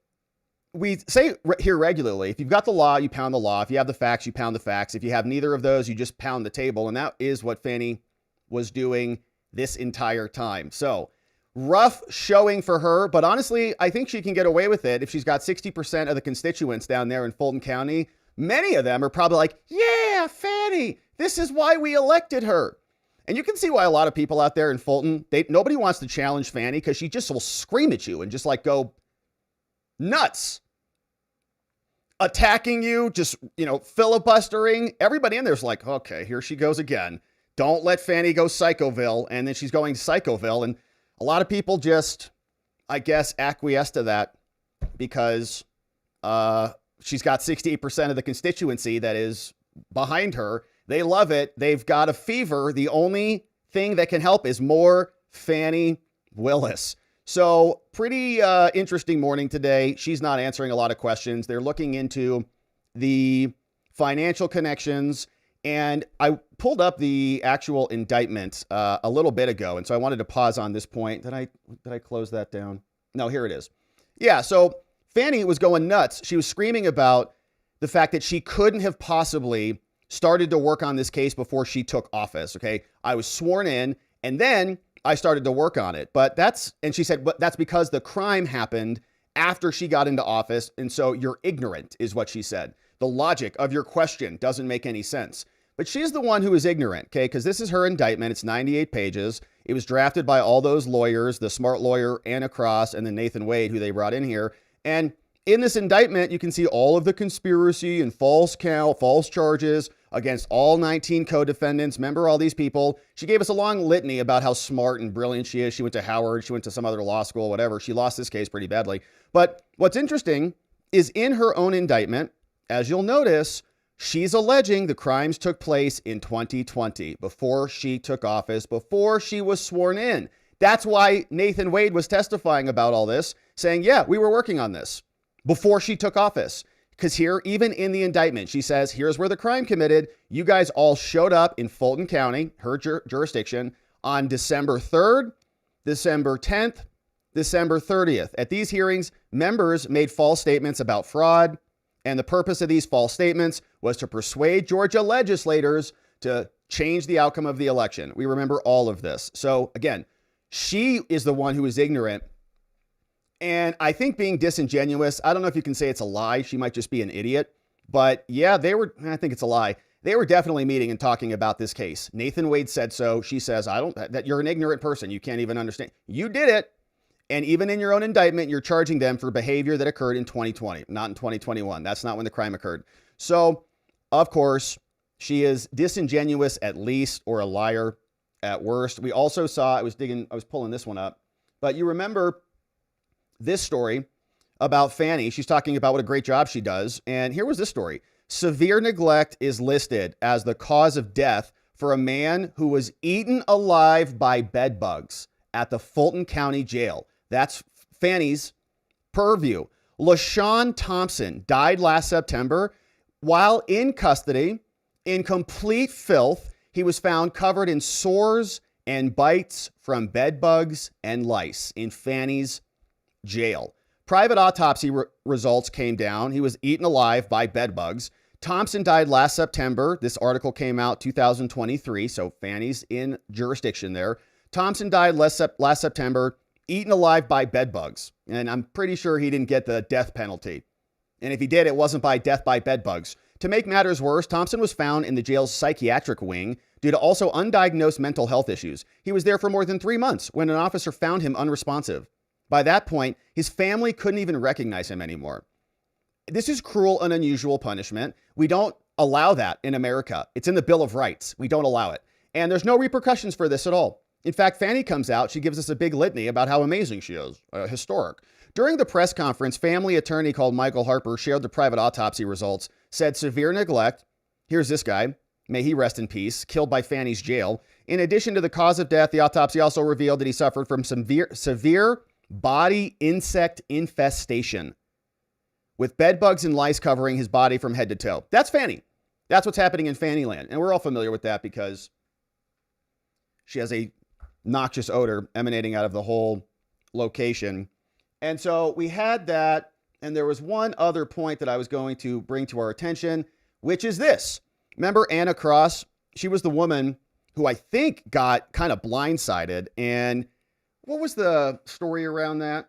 we say here regularly, if you've got the law, you pound the law. If you have the facts, you pound the facts. If you have neither of those, you just pound the table. And that is what Fani was doing this entire time. So rough showing for her, but honestly, I think she can get away with it if she's got 60% of the constituents down there in Fulton County. Many of them are probably like, yeah, Fani, this is why we elected her. And you can see why a lot of people out there in Fulton, nobody wants to challenge Fani because she just will scream at you and just like go nuts. Attacking you, just, filibustering. Everybody in there's like, okay, here she goes again. Don't let Fani go Psychoville. And then she's going Psychoville. And a lot of people just, I guess, acquiesce to that because she's got 68% of the constituency that is behind her. They love it. They've got a fever. The only thing that can help is more Fani Willis. So pretty interesting morning today. She's not answering a lot of questions. They're looking into the financial connections. And I pulled up the actual indictment a little bit ago. And so I wanted to pause on this point. Did I close that down? No, here it is. Yeah, so Fani was going nuts. She was screaming about the fact that she couldn't have possibly started to work on this case before she took office. Okay. I was sworn in and then I started to work on it. And she said, but that's because the crime happened after she got into office. And so you're ignorant is what she said. The logic of your question doesn't make any sense. But she's the one who is ignorant, okay? Because this is her indictment. It's 98 pages. It was drafted by all those lawyers, the smart lawyer, Anna Cross, and then Nathan Wade, who they brought in here. And in this indictment, you can see all of the conspiracy and false charges against all 19 co-defendants. Remember all these people? She gave us a long litany about how smart and brilliant she is. She went to Howard. She went to some other law school, whatever. She lost this case pretty badly. But what's interesting is in her own indictment, as you'll notice, she's alleging the crimes took place in 2020, before she took office, before she was sworn in. That's why Nathan Wade was testifying about all this, saying, yeah, we were working on this before she took office. Because here, even in the indictment, she says, here's where the crime committed. You guys all showed up in Fulton County, her jurisdiction, on December 3rd, December 10th, December 30th. At these hearings, members made false statements about fraud. And the purpose of these false statements was to persuade Georgia legislators to change the outcome of the election. We remember all of this. So again, she is the one who is ignorant. And I think being disingenuous, I don't know if you can say it's a lie. She might just be an idiot. But yeah, I think it's a lie. They were definitely meeting and talking about this case. Nathan Wade said so. She says, that you're an ignorant person. You can't even understand. You did it. And even in your own indictment, you're charging them for behavior that occurred in 2020, not in 2021. That's not when the crime occurred. So, of course, she is disingenuous at least, or a liar at worst. We also saw, I was pulling this one up, but you remember this story about Fani. She's talking about what a great job she does. And here was this story. Severe neglect is listed as the cause of death for a man who was eaten alive by bed bugs at the Fulton County Jail. That's Fani's purview. LaShawn Thompson died last September while in custody in complete filth. He was found covered in sores and bites from bed bugs and lice in Fani's jail. Private autopsy results came down. He was eaten alive by bed bugs. Thompson died last September. This article came out 2023, so Fani's in jurisdiction there. Thompson died last September, eaten alive by bedbugs. And I'm pretty sure he didn't get the death penalty. And if he did, it wasn't by death by bedbugs. To make matters worse, Thompson was found in the jail's psychiatric wing due to also undiagnosed mental health issues. He was there for more than 3 months when an officer found him unresponsive. By that point, his family couldn't even recognize him anymore. This is cruel and unusual punishment. We don't allow that in America. It's in the Bill of Rights. We don't allow it. And there's no repercussions for this at all. In fact, Fani comes out. She gives us a big litany about how amazing she is, historic. During the press conference, family attorney called Michael Harper shared the private autopsy results, said severe neglect. Here's this guy. May he rest in peace, killed by Fani's jail. In addition to the cause of death, the autopsy also revealed that he suffered from severe body insect infestation, with bed bugs and lice covering his body from head to toe. That's Fani. That's what's happening in Fani land. And we're all familiar with that because she has a noxious odor emanating out of the whole location. And so we had that. And there was one other point that I was going to bring to our attention, which is this. Remember Anna Cross? She was the woman who I think got kind of blindsided. And what was the story around that?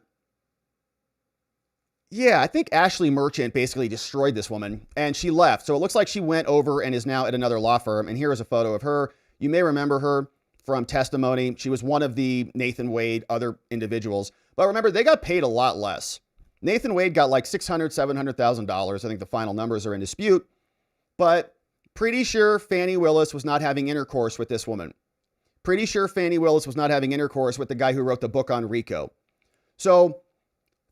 Yeah, I think Ashley Merchant basically destroyed this woman and she left. So it looks like she went over and is now at another law firm. And here is a photo of her. You may remember her from testimony. She was one of the Nathan Wade other individuals. But remember, they got paid a lot less. Nathan Wade got like $600,000, $700,000. I think the final numbers are in dispute. But pretty sure Fani Willis was not having intercourse with this woman. Pretty sure Fani Willis was not having intercourse with the guy who wrote the book on RICO. So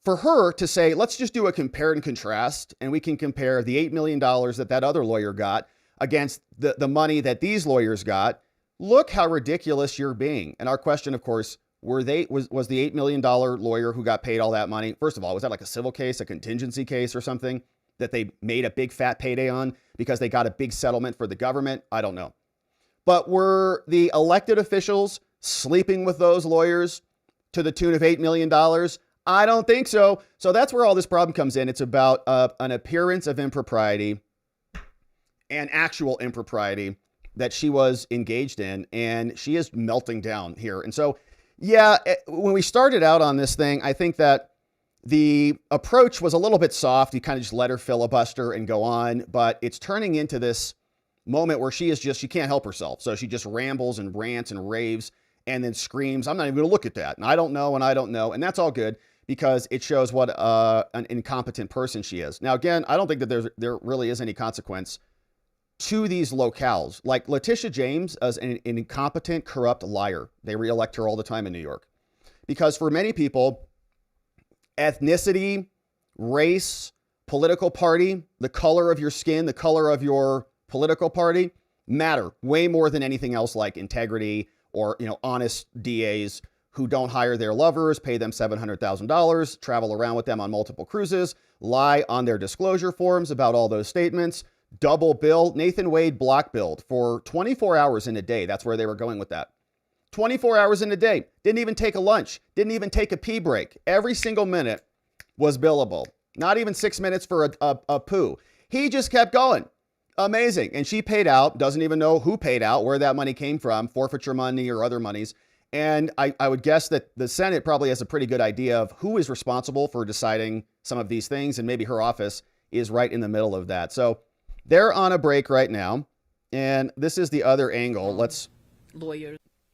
for her to say, let's just do a compare and contrast, and we can compare the $8 million that other lawyer got against the money that these lawyers got. Look how ridiculous you're being. And our question, of course, was the $8 million lawyer who got paid all that money? First of all, was that like a civil case, a contingency case or something that they made a big fat payday on because they got a big settlement for the government? I don't know. But were the elected officials sleeping with those lawyers to the tune of $8 million? I don't think so. So that's where all this problem comes in. It's about an appearance of impropriety and actual impropriety that she was engaged in, and she is melting down here. And so, yeah, when we started out on this thing, I think that the approach was a little bit soft. You kind of just let her filibuster and go on, but it's turning into this moment where she can't help herself. So she just rambles and rants and raves and then screams, I'm not even going to look at that. And I don't know. And that's all good because it shows what an incompetent person she is. Now, again, I don't think that there really is any consequence to these locales. Like Letitia James is an incompetent, corrupt liar. They reelect her all the time in New York. Because for many people, ethnicity, race, political party, the color of your skin, the color of your political party matter way more than anything else, like integrity or, honest DAs who don't hire their lovers, pay them $700,000, travel around with them on multiple cruises, lie on their disclosure forms about all those statements, double bill. Nathan Wade block billed for 24 hours in a day. That's where they were going with that. 24 hours in a day. Didn't even take a lunch. Didn't even take a pee break. Every single minute was billable. Not even 6 minutes for a poo. He just kept going. Amazing. And she paid out, doesn't even know who paid out, where that money came from, forfeiture money or other monies. And I would guess that the Senate probably has a pretty good idea of who is responsible for deciding some of these things. And maybe her office is right in the middle of that. So they're on a break right now. And this is the other angle. Let's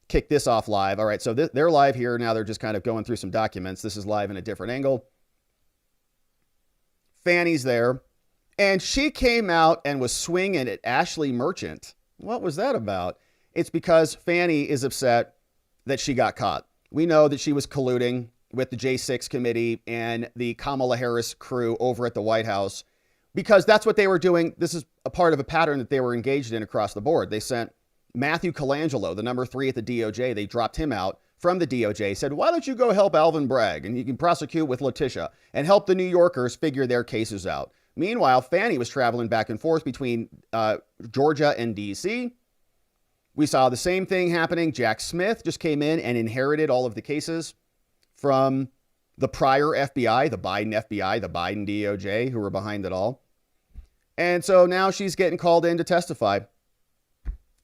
kick this off live. All right. So they're live here. Now they're just kind of going through some documents. This is live in a different angle. Fani's there. And she came out and was swinging at Ashley Merchant. What was that about? It's because Fani is upset that she got caught. We know that she was colluding with the J6 committee and the Kamala Harris crew over at the White House because that's what they were doing. This is a part of a pattern that they were engaged in across the board. They sent Matthew Colangelo, the number 3 at the DOJ. They dropped him out from the DOJ, said, why don't you go help Alvin Bragg and you can prosecute with Letitia and help the New Yorkers figure their cases out. Meanwhile, Fani was traveling back and forth between Georgia and D.C. We saw the same thing happening. Jack Smith just came in and inherited all of the cases from the prior FBI, the Biden FBI, the Biden DOJ, who were behind it all. And so now she's getting called in to testify.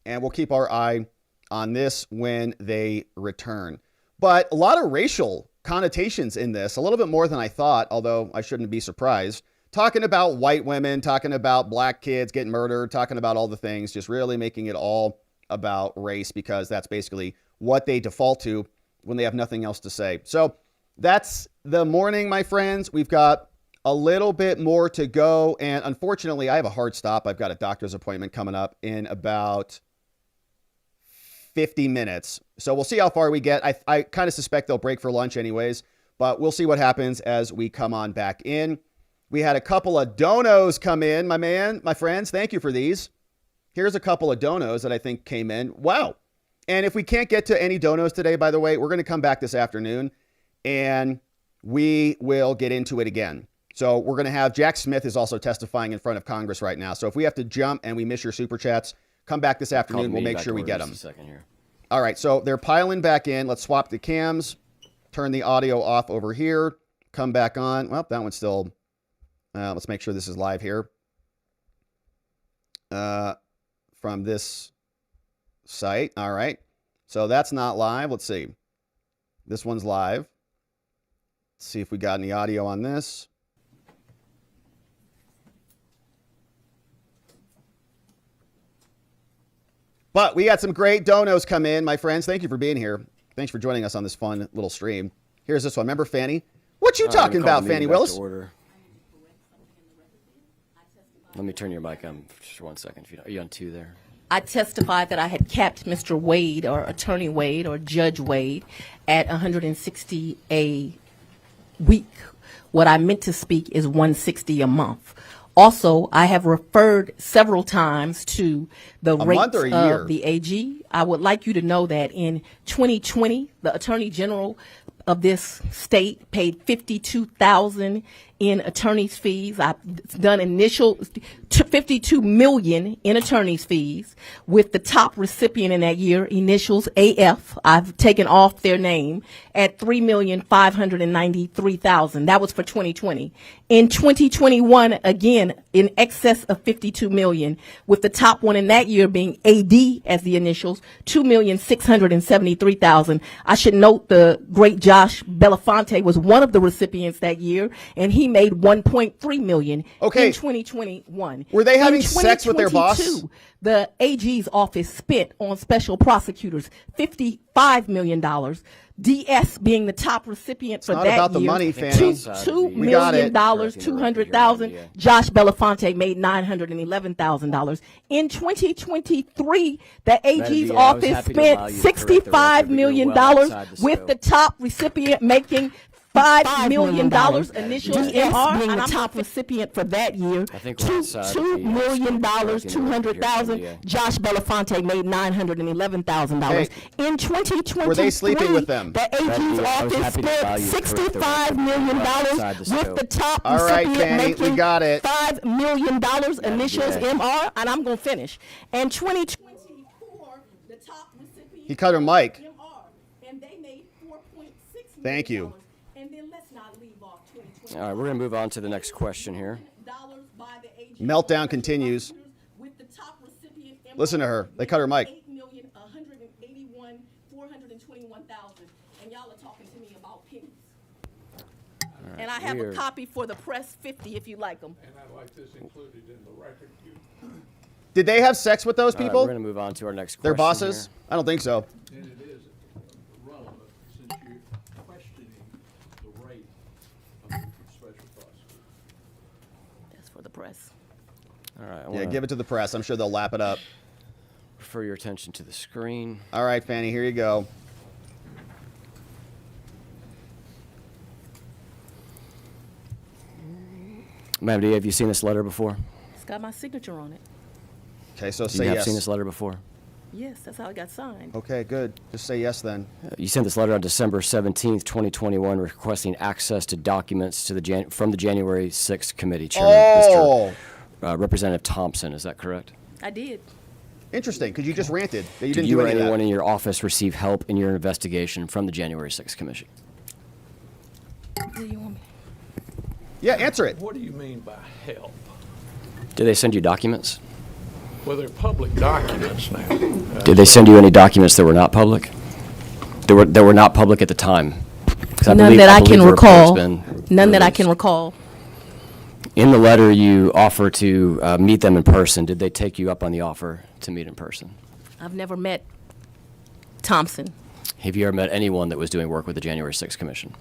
And we'll keep our eye on this when they return. But a lot of racial connotations in this, a little bit more than I thought, although I shouldn't be surprised. Talking about white women, talking about black kids getting murdered, talking about all the things, just really making it all about race, because that's basically what they default to when they have nothing else to say. So that's the morning, my friends. We've got a little bit more to go. And unfortunately, I have a hard stop. I've got a doctor's appointment coming up in about 50 minutes. So we'll see how far we get. I kind of suspect they'll break for lunch anyways, but we'll see what happens as we come on back in. We had a couple of donos come in, my friends. Thank you for these. Here's a couple of donos that I think came in. Wow. And if we can't get to any donos today, by the way, we're going to come back this afternoon and we will get into it again. So we're going to have Jack Smith is also testifying in front of Congress right now. So if we have to jump and we miss your super chats, come back this afternoon. We'll make sure we get them. All right. So they're piling back in. Let's swap the cams, turn the audio off over here, come back on. Well, that one's still, let's make sure this is live here. From this site. All right. So that's not live. Let's see. This one's live. Let's see if we got any audio on this. But we got some great donos come in, my friends. Thank you for being here. Thanks for joining us on this fun little stream. Here's this one. Remember Fani? What you talking about, Fani Willis? Let me turn your mic on for 1 second. Are you on 2 there? I testified that I had capped Mr. Wade, or Attorney Wade, or Judge Wade, at 160 a week. What I meant to speak is 160 a month. Also, I have referred several times to the rates of the AG. I would like you to know that in 2020, the Attorney General of this state paid $52,000 in attorney's fees. I've done initial $52 million in attorney's fees with the top recipient in that year, initials AF. I've taken off their name at $3,593,000. That was for 2020. In 2021, again, in excess of $52 million, with the top one in that year being AD as the initials, $2,673,000. I should note the great Josh Belafonte was one of the recipients that year, and he made $1.3 million in 2021. Were they having sex with their boss? The AG's office spent on special prosecutors $55 million. DS being the top recipient for that year. It's not about the money, Fani. $2 million, $200,000. Josh Belafonte made $911,000. In 2023, the AG's office spent $65 million with the top recipient making $5 million initials MR, being the top recipient for that year. $2 million, $200,000. Josh Belafonte made $911,000. In 2023, were they sleeping with them? The AG's office spent $65 million with the top recipient making $5 million initials MR, and I'm going to finish. And 2024, the top recipient. He cut her mic. MR, and they made $4.6 million. Thank you. All right, we're going to move on to the next question here. Meltdown continues. Listen to her. They cut her mic. And y'all are talking to me about pennies. Right, and I have a copy for the press 50 if you like them. And I'd like this included in the record. Did they have sex with those people? We're going to move on to our next question. Their bosses? Here. I don't think so. And it is relevant since you're questioning the rate of the special prosecutor. That's for the press. All right. Yeah, give it to the press. I'm sure they'll lap it up. Refer your attention to the screen. All right, Fani, here you go. Ma'am, have you seen this letter before? It's got my signature on it. Okay, so say yes. You have seen this letter before? Yes, that's how it got signed. Okay, good. Just say yes then. You sent this letter on December 17th, 2021, requesting access to documents to from the January 6th committee chairman, Mr. Representative Thompson. Is that correct? I did. Interesting, because you just ranted that you Did didn't you do or any of anyone that. in your office receive help in your investigation from the January 6th commission? Do you want me? Yeah, answer it. What do you mean by help? Did they send you documents? Well, they're public documents now. Did they send you any documents that were not public? That were not public at the time? None that I can recall. None that I released. can recall. In the letter, you offer to meet them in person. Did they take you up on the offer to meet in person? I've never met Thompson. Have you ever met anyone that was doing work with the January 6th Commission?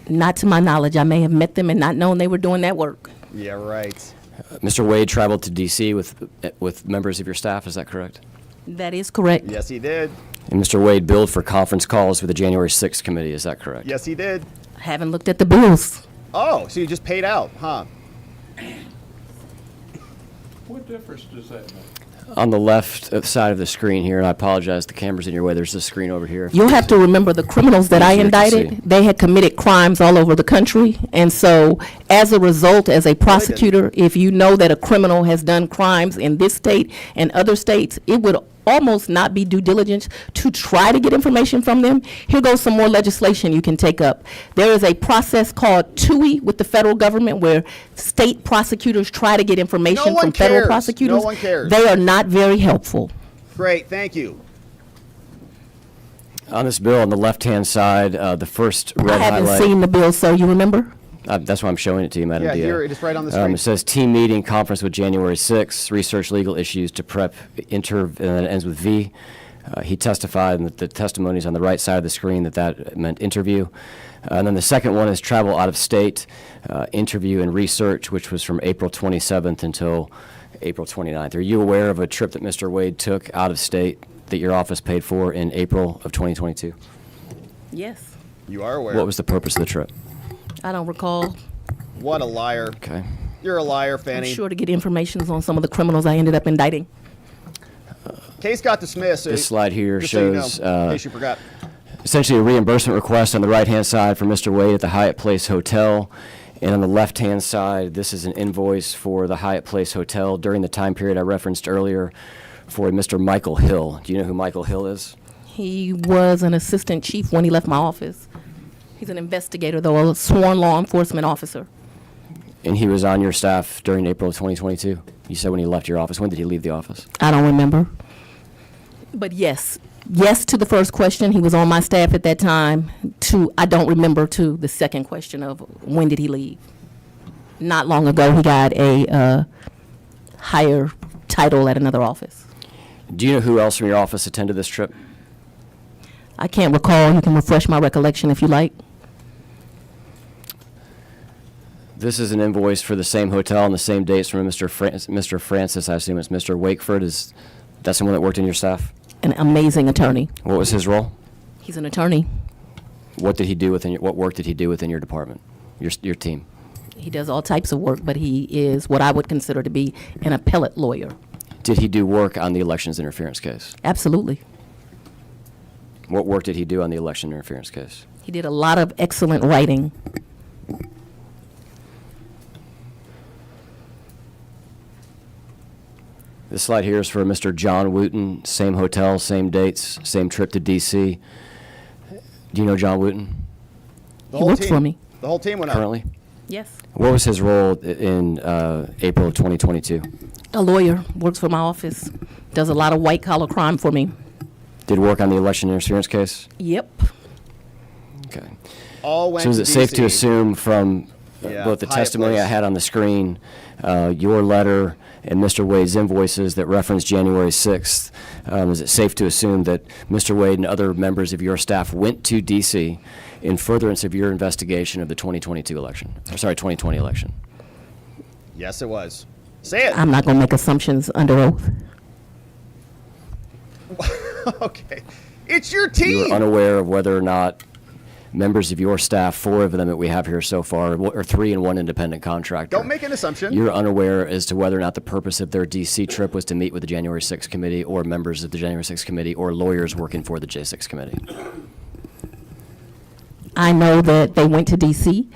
Not to my knowledge. I may have met them and not known they were doing that work. Yeah, right. Mr. Wade traveled to D.C. with members of your staff, is that correct? That is correct. Yes, he did. And Mr. Wade billed for conference calls with the January 6th Committee, is that correct? Yes, he did. I haven't looked at the bills. Oh, so you just paid out, huh? What difference does that make? On the left side of the screen here, and I apologize, the camera's in your way, there's a screen over here. You'll have to remember the criminals that I Easier to see. indicted, they had committed crimes all over the country. And so as a result, as a prosecutor, if you know that a criminal has done crimes in this state and other states, it would almost not be due diligence to try to get information from them. Here goes some more legislation you can take up. There is a process called TUI with the federal government where state prosecutors try to get information No one from federal cares. prosecutors. No one cares. They are not very helpful. Great, thank you. On this bill, on the left-hand side, the first red I haven't highlight. seen the bill, so you remember? That's why I'm showing it to you, Madam Yeah, DA. here, it's right on the screen. It says team meeting, conference with January 6th, research legal issues to prep, and then it ends with V. He testified, and the testimony's on the right side of the screen, that meant interview. And then the second one is travel out of state, interview and research, which was from April 27th until April 29th. Are you aware of a trip that Mr. Wade took out of state that your office paid for in April of 2022? Yes. You are aware. What was the purpose of the trip? I don't recall. What a liar. Okay. You're a liar, I'm Fanny. sure to get information on some of the criminals I ended up indicting. Case got dismissed. This slide here just so you know, shows in case you forgot. essentially a reimbursement request on the right-hand side for Mr. Wade at the Hyatt Place Hotel. And on the left-hand side, this is an invoice for the Hyatt Place Hotel during the time period I referenced earlier for Mr. Michael Hill. Do you know who Michael Hill is? He was an assistant chief when he left my office. He's an investigator, though, a sworn law enforcement officer. And he was on your staff during April of 2022? You said when he left your office. When did he leave the office? I don't remember. But yes. Yes to the first question. He was on my staff at that time. I don't remember to the second question of when did he leave. Not long ago, he got a higher title at another office. Do you know who else from your office attended this trip? I can't recall. You can refresh my recollection if you like. This is an invoice for the same hotel and the same dates from Mr. Francis. I assume it's Mr. Wakeford. Is that someone that worked in your staff? An amazing attorney. What was his role? He's an attorney. What did he do what work did he do within your department, your team? He does all types of work, but he is what I would consider to be an appellate lawyer. Did he do work on the elections interference case? Absolutely. What work did he do on the election interference case? He did a lot of excellent writing. This slide here is for Mr. John Wooten, same hotel, same dates, same trip to D.C. Do you know John Wooten The He whole works team- for me. The whole team went out. currently? Yes. What was his role in April of 2022? A lawyer, works for my office, does a lot of white-collar crime for me. Did work on the election interference case? Yep. Okay. All went So is to it safe to DC. assume from Yeah, both the Hyatt testimony I Place. had on the screen, your letter, and Mr. Wade's invoices that reference January 6th, is it safe to assume that Mr. Wade and other members of your staff went to D.C. in furtherance of your investigation of the 2022 election, or sorry, 2020 election? Yes, it was. Say it. I'm not going to make assumptions under oath. Okay. It's your You team. were unaware of whether or not members of your staff, 4 of them that we have here so far, or 3 and 1 independent contractor. Don't make an assumption. You're unaware as to whether or not the purpose of their D.C. trip was to meet with the January 6th committee or members of the January 6th committee or lawyers working for the J6 committee. I know that they went to D.C.,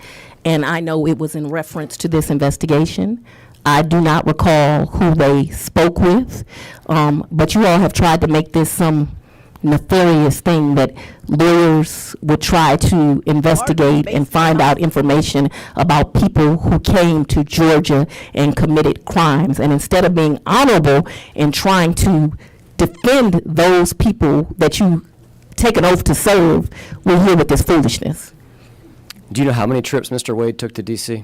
and I know it was in reference to this investigation. I do not recall who they spoke with, but you all have tried to make this some nefarious thing that lawyers would try to investigate and find out information about people who came to Georgia and committed crimes. And instead of being honorable and trying to defend those people that you take an oath to serve, we're here with this foolishness. Do you know how many trips Mr. Wade took to D.C.?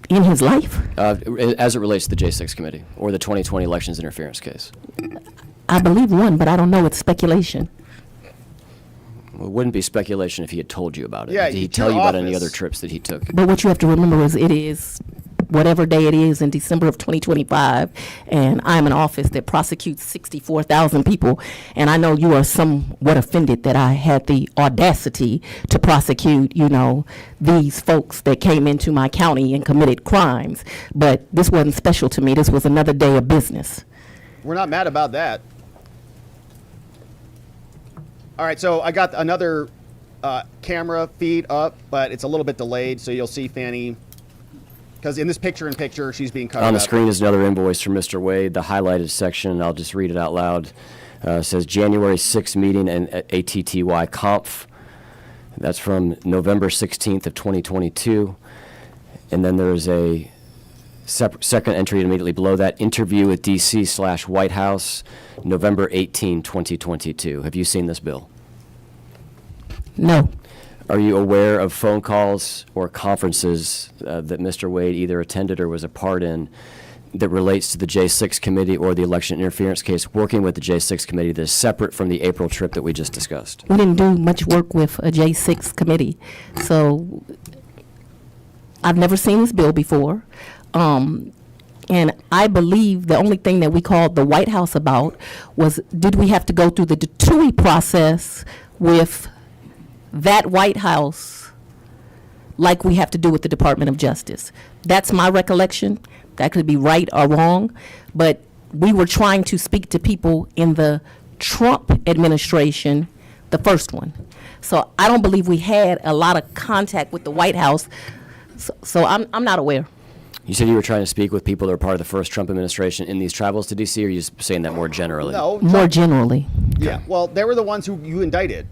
In his life? As it relates to the J6 committee or the 2020 elections interference case? I believe one, but I don't know. It's speculation. Well, it wouldn't be speculation if he had told you about it. Yeah, Did he to tell your you about any office. other trips that he took? But what you have to remember is it is whatever day it is in December of 2025, and I'm an office that prosecutes 64,000 people, and I know you are somewhat offended that I had the audacity to prosecute, these folks that came into my county and committed crimes. But this wasn't special to me. This was another day of business. We're not mad about that. All right, so I got another camera feed up, but it's a little bit delayed, so you'll see Fani, because in this picture-in-picture, she's being covered On the up. screen is another invoice from Mr. Wade. The highlighted section, I'll just read it out loud, says January 6th meeting and ATTY Conf. That's from November 16th of 2022. And then there's a second entry immediately below that, interview with DC/White House, November 18, 2022. Have you seen this bill? No. Are you aware of phone calls or conferences that Mr. Wade either attended or was a part in that relates to the J6 committee or the election interference case, working with the J6 committee that is separate from the April trip that we just discussed? We didn't do much work with a J6 committee, so I've never seen this bill before. And I believe the only thing that we called the White House about was, did we have to go through the TUI process with that White House like we have to do with the Department of Justice? That's my recollection. That could be right or wrong, but we were trying to speak to people in the Trump administration, the first one. So I don't believe we had a lot of contact with the White House, so I'm not aware. You said you were trying to speak with people that were part of the first Trump administration in these travels to D.C., or are you just saying that more generally? No. More generally. Yeah, well, they were the ones who you indicted.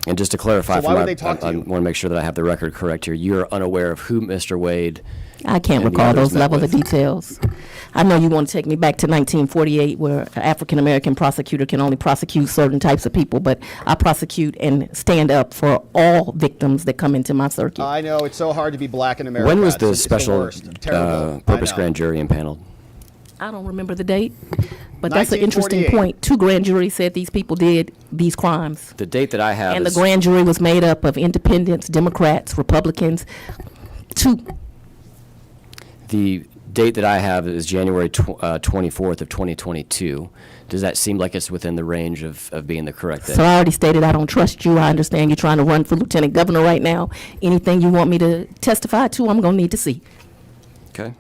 And just to clarify, So why would they talk to I you? want to make sure that I have the record correct here. You're unaware of who Mr. Wade I can't and the recall others those met level of with. details. I know you want to take me back to 1948, where an African-American prosecutor can only prosecute certain types of people, but I prosecute and stand up for all victims that come into my circuit. I know, it's so hard to be black in America. When was the It's special worst. Terrible. purpose I know. grand jury impaneled? I don't remember the date, but that's an interesting 1948. point. Two grand juries said these people did these crimes. The date that I have And the is grand jury was made up of independents, Democrats, Republicans. the date that I have is January 24th of 2022. Does that seem like it's within the range of being the correct date? So I already stated I don't trust you. I understand you're trying to run for lieutenant governor right now. Anything you want me to testify to, I'm going to need to see. Okay.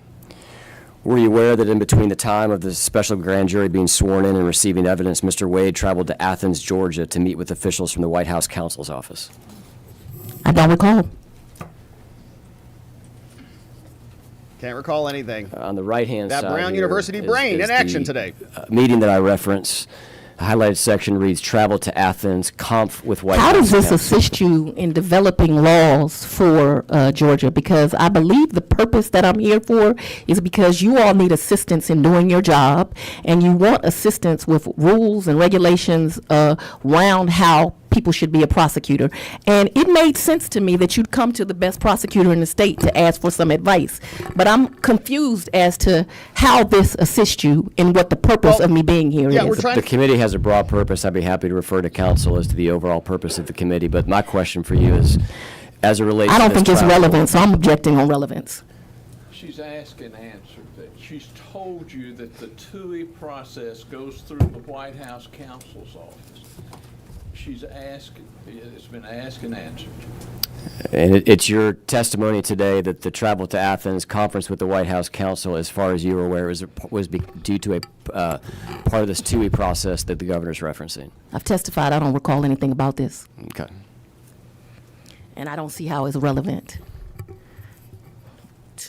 Were you aware that in between the time of the special grand jury being sworn in and receiving evidence, Mr. Wade traveled to Athens, Georgia to meet with officials from the White House counsel's office? I don't recall. Can't recall anything. On the right-hand That side Brown here University is- brain is in action the, today. Meeting that I reference. The highlighted section reads, travel to Athens, conf with White How House does this counsel. assist you in developing laws for Georgia? Because I believe the purpose that I'm here for is because you all need assistance in doing your job, and you want assistance with rules and regulations around how people should be a prosecutor. And it made sense to me that you'd come to the best prosecutor in the state to ask for some advice. But I'm confused as to how this assists you and what the purpose Well, of me being here yeah, is. we're trying The committee has a broad purpose. I'd be happy to refer to counsel as to the overall purpose of the committee. But my question for you is, as it relates I to don't this think it's travel- relevant, so I'm objecting on relevance. She's asked and answered that. She's told you that the TUI process goes through the White House counsel's office. She's asked, it's been asked and answered. And it's your testimony today that the travel to Athens, conference with the White House counsel, as far as you were aware, was due to a part of this TUI process that the governor's referencing. I've testified, I don't recall anything about this, Okay. and I don't see how it's relevant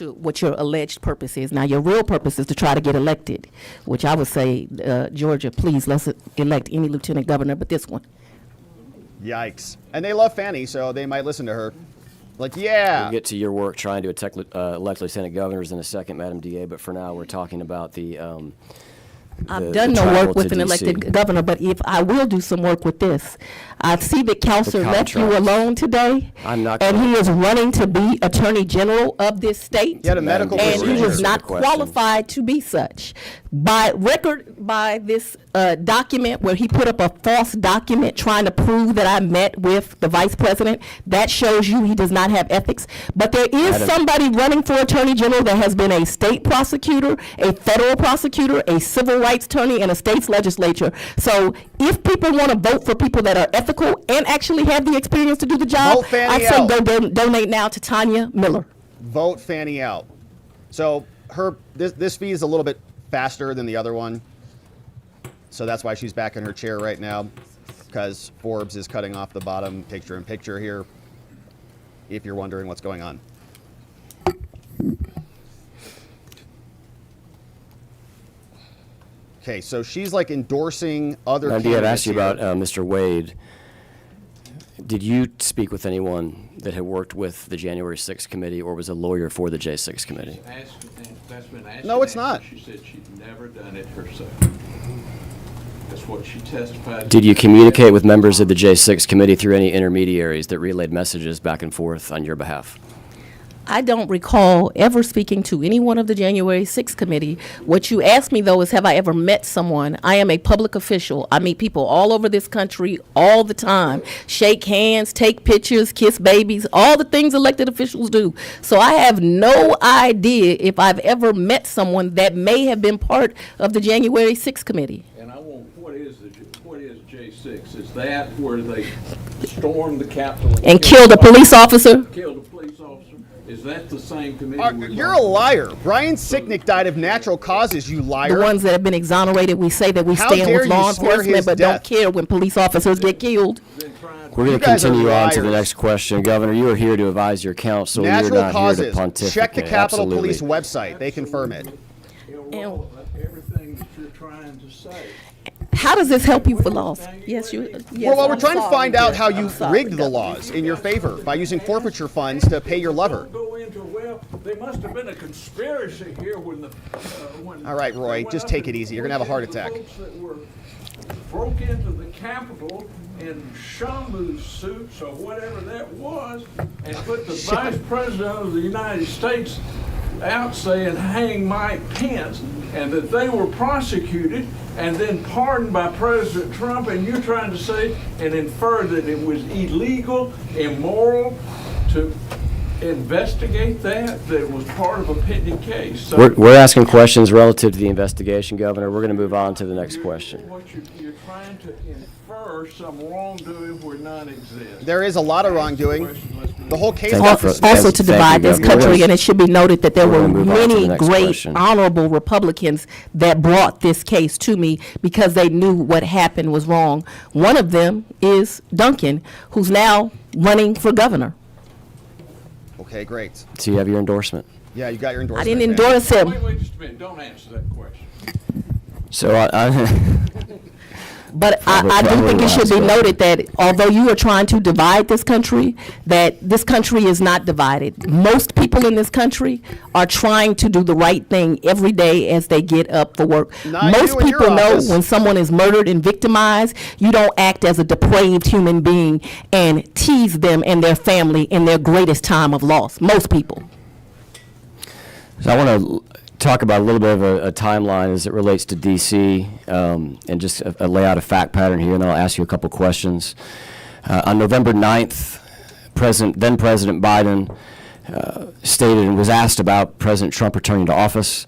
to what your alleged purpose is. Now, your real purpose is to try to get elected, which I would say, Georgia, please, let's elect any lieutenant governor but this one. Yikes. And they love Fani, so they might listen to her. Like, yeah. We'll get to your work trying to elect lieutenant governors in a second, Madam DA, but for now we're talking about the I've done no work with an elected governor, but if I will do some work with this, I see that Counselor left you alone today. I'm not. And he is running to be Attorney General of this state. He had a medical and he is procedure. not qualified to be such. By this document where he put up a false document trying to prove that I met with the vice president, that shows you he does not have ethics. But there is somebody running for Attorney General that has been a state prosecutor, a federal prosecutor, a civil rights attorney, and a state's legislature. So if people want to vote for people that are ethical and actually have the experience to do the job, I'd say go donate now to Tanya Miller. Vote Fani out. So this fee is a little bit faster than the other one. So that's why she's back in her chair right now, because Forbes is cutting off the bottom picture-in-picture here, if you're wondering what's going on. Okay, so she's like endorsing other candidates. I'd ask you about Mr. Wade. Did you speak with anyone that had worked with the January 6th committee or was a lawyer for the J6 committee? That's been asked. No, it's not. She said she'd never done it herself. That's what she testified. Did you communicate with members of the J6 committee through any intermediaries that relayed messages back and forth on your behalf? I don't recall ever speaking to any one of the January 6th committee. What you asked me, though, is have I ever met someone? I am a public official. I meet people all over this country all the time. Shake hands, take pictures, kiss babies, all the things elected officials do. So I have no idea if I've ever met someone that may have been part of the January 6th committee. And I want, what is J6? Is that where they stormed the Capitol and killed a police officer? Killed a police officer? Is that the same committee? You're a liar. Brian Sicknick died of natural causes, you liar. The ones that have been exonerated, we say that we stand with law enforcement, but don't care when police officers get killed. We're going to continue on to the next question. Governor, you are here to advise your counsel. Natural You're not causes. Here to pontificate. Check the Capitol Absolutely. Police website. They confirm it. Everything that you're trying to say. How does this help you for laws? Yes, Well, we're trying to find out how you rigged the laws in your favor by using forfeiture funds to pay your lover. There must have been a conspiracy here when the. All right, Roy, just take it easy. You're going to have a heart attack. Folks that broke into the Capitol in shamu suits or whatever that was and put the Vice President of the United States out saying, hang Mike Pence, and that they were prosecuted and then pardoned by President Trump, and you're trying to say and infer that it was illegal, immoral to investigate that was part of a pending case. So we're asking questions relative to the investigation, Governor. We're going to move on to the next question. You're trying to infer some wrongdoing where none exists. There is a lot of wrongdoing. The whole case also to divide this country, and it should be noted that there were many great honorable Republicans that brought this case to me because they knew what happened was wrong. One of them is Duncan, who's now running for governor. Okay, great. So you have your endorsement? Yeah, you got your endorsement. I didn't endorse him. Wait just a minute. Don't answer that question. So But I do think it should be noted that although you are trying to divide this country, that this country is not divided. Most people in this country are trying to do the right thing every day as they get up for work. Most people know when someone is murdered and victimized, you don't act as a depraved human being and tease them and their family in their greatest time of loss. Most people. So I want to talk about a little bit of a timeline as it relates to D.C. And just a layout of fact pattern here, and then I'll ask you a couple questions. On November 9th, then President Biden stated and was asked about President Trump returning to office,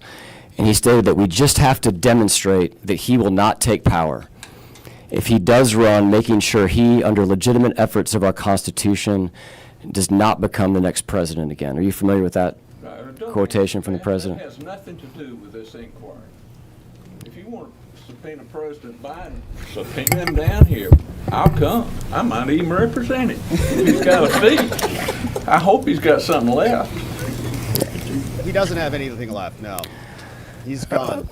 and he stated that we just have to demonstrate that he will not take power. If he does run, making sure he, under legitimate efforts of our Constitution, does not become the next president again. Are you familiar with that quotation from the president? That has nothing to do with this inquiry. If you want to subpoena President Biden, subpoena him down here. I'll come. I might even represent him. He's got a fee. I hope he's got something left. He doesn't have anything left, no. He's gone.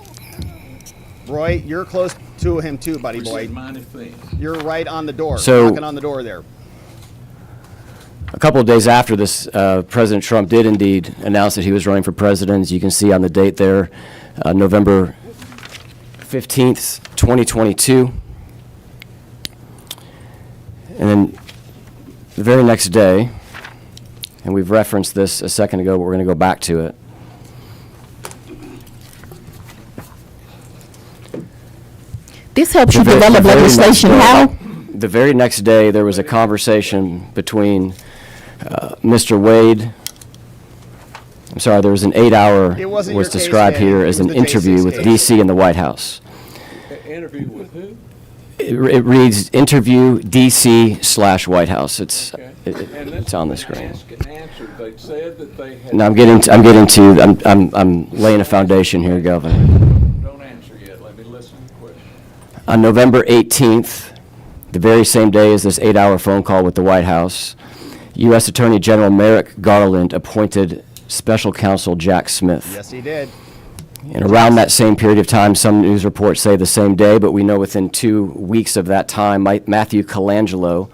Roy, you're close to him too, buddy boy. You're right on the door, knocking on the door there. A couple of days after this, President Trump did indeed announce that he was running for president. As you can see on the date there, November 15th, 2022. And then the very next day, and we've referenced this a second ago, but we're going to go back to it. This helps you develop legislation. How? The very next day, there was a conversation between Mr. Wade. I'm sorry, there was an 8-hour, was described here as an interview with DC and the White House. Interview with who? It reads interview DC/White House. It's on the screen. They said that they had. No, I'm laying a foundation here, Governor. Don't answer yet. Let me listen to the question. On November 18th, the very same day as this 8-hour phone call with the White House, U.S. Attorney General Merrick Garland appointed Special Counsel Jack Smith. Yes, he did. And around that same period of time, some news reports say the same day, but we know within 2 weeks of that time, Matthew Colangelo,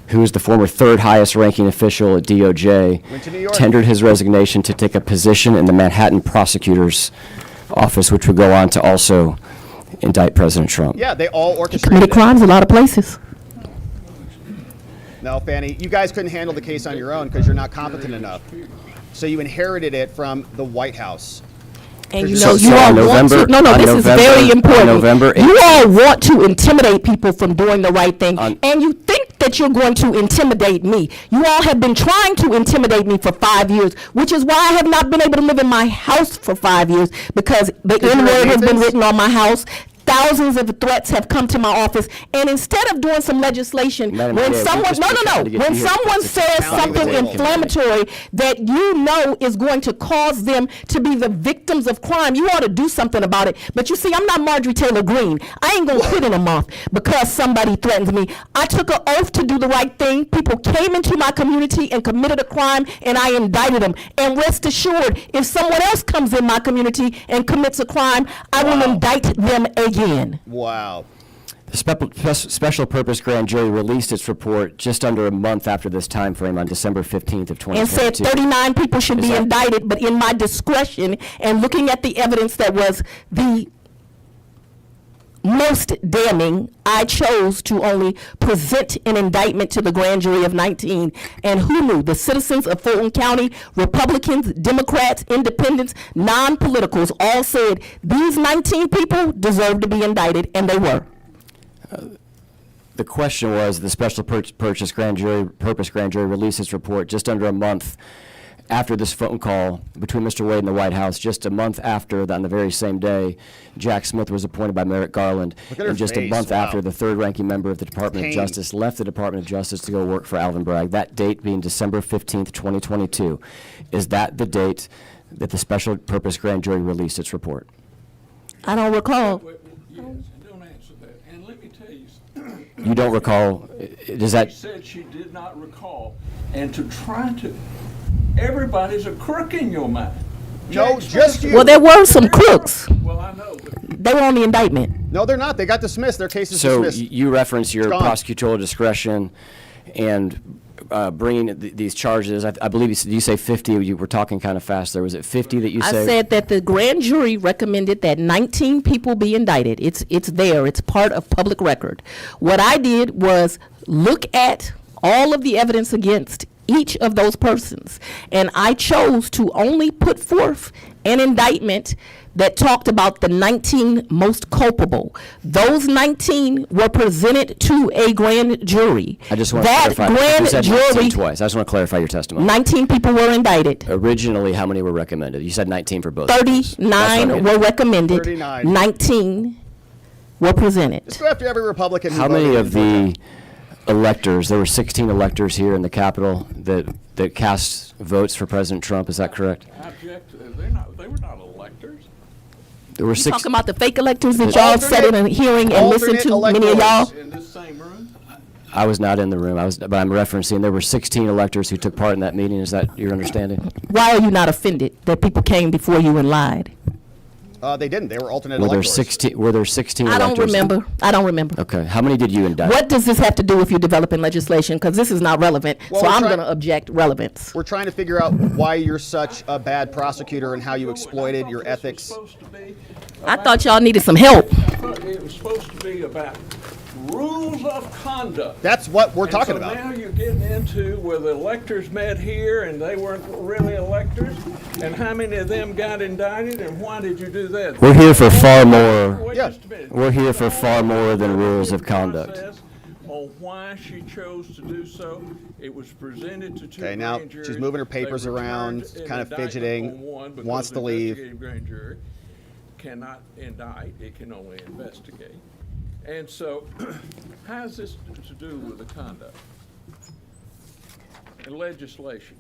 who is the former third highest ranking official at DOJ, tendered his resignation to take a position in the Manhattan prosecutor's office, which would go on to also indict President Trump. Yeah, they all orchestrated Committed crimes a lot of places. No, Fani, you guys couldn't handle the case on your own because you're not competent enough. So you inherited it from the White House. And you know, you all want to, this is very important. You all want to intimidate people from doing the right thing, and you think that you're going to intimidate me. You all have been trying to intimidate me for 5 years, which is why I have not been able to live in my house for 5 years, because the N-word has been written on my house. Thousands of threats have come to my office, and instead of doing some legislation, when someone says something inflammatory that you know is going to cause them to be the victims of crime, you ought to do something about it. But you see, I'm not Marjorie Taylor Greene. I ain't gonna quit in a month because somebody threatens me. I took an oath to do the right thing. People came into my community and committed a crime, and I indicted them. And rest assured, if someone else comes in my community and commits a crime, I will indict them again. Wow. The Special Purpose Grand Jury released its report just under a month after this time frame on December 15th of 2022. And said 39 people should be indicted, but in my discretion and looking at the evidence that was the most damning, I chose to only present an indictment to the grand jury of 19. And who knew? The citizens of Fulton County, Republicans, Democrats, Independents, non-politicals, all said these 19 people deserve to be indicted, and they were. The question was, the Special Purpose Grand Jury released its report just under a month after this phone call between Mr. Wade and the White House. Just a month after, on the very same day, Jack Smith was appointed by Merrick Garland, and just a month after, the third-ranking member of the Department of Justice left the Department of Justice to go work for Alvin Bragg. That date being December 15th, 2022. Is that the date that the Special Purpose Grand Jury released its report? I don't recall. Yes, don't answer that. And let me tell you something. You don't recall? Does that? She said she did not recall, and to try to. Everybody's a crook in your mind. No, just you. Well, there were some crooks. Well, I know. But they were on the indictment. No, they're not. They got dismissed. Their case is dismissed. So you reference your prosecutorial discretion and bringing these charges. I believe you say 50. You were talking kind of fast there. Was it 50 that you said? I said that the grand jury recommended that 19 people be indicted. It's there. It's part of public record. What I did was look at all of the evidence against each of those persons, and I chose to only put forth an indictment that talked about the 19 most culpable. Those 19 were presented to a grand jury. I just want to clarify. You said 19 twice. I just want to clarify your testimony. 19 people were indicted. Originally, how many were recommended? You said 19 for both. 39 were recommended. 39. 19 were presented. Let's go after every Republican. How many of the electors, there were 16 electors here in the Capitol that cast votes for President Trump, is that correct? I object. They were not electors. There were talking about the fake electors that y'all sat in a hearing and listened to, many of y'all? In this same room? I was not in the room. But I'm referencing there were 16 electors who took part in that meeting. Is that your understanding? Why are you not offended that people came before you and lied? They didn't. They were alternate Were there electors. 16? Were there 16 I electors? I don't remember. Okay. How many did you indict? What does this have to do with you developing legislation? Because this is not relevant, Well, so we're I'm try- going to object relevance. We're trying to figure out why you're such a bad prosecutor and how you exploited your ethics. I thought y'all needed some help. I thought it was supposed to be about rules of conduct. That's what we're talking And so about. now you're getting into where the electors met here and they weren't really electors, and how many of them got indicted, and why did you do that? We're here for far more. Wait Yeah. just a minute. We're here for far more than rules of conduct. Process On why she chose to do so. It was presented to two Okay, now grand juries. she's moving her papers They around, returned an kind of indictment fidgeting, on one because wants the to leave. investigative grand jury cannot indict, it can only investigate. And so, how is this to do with the conduct and legislation?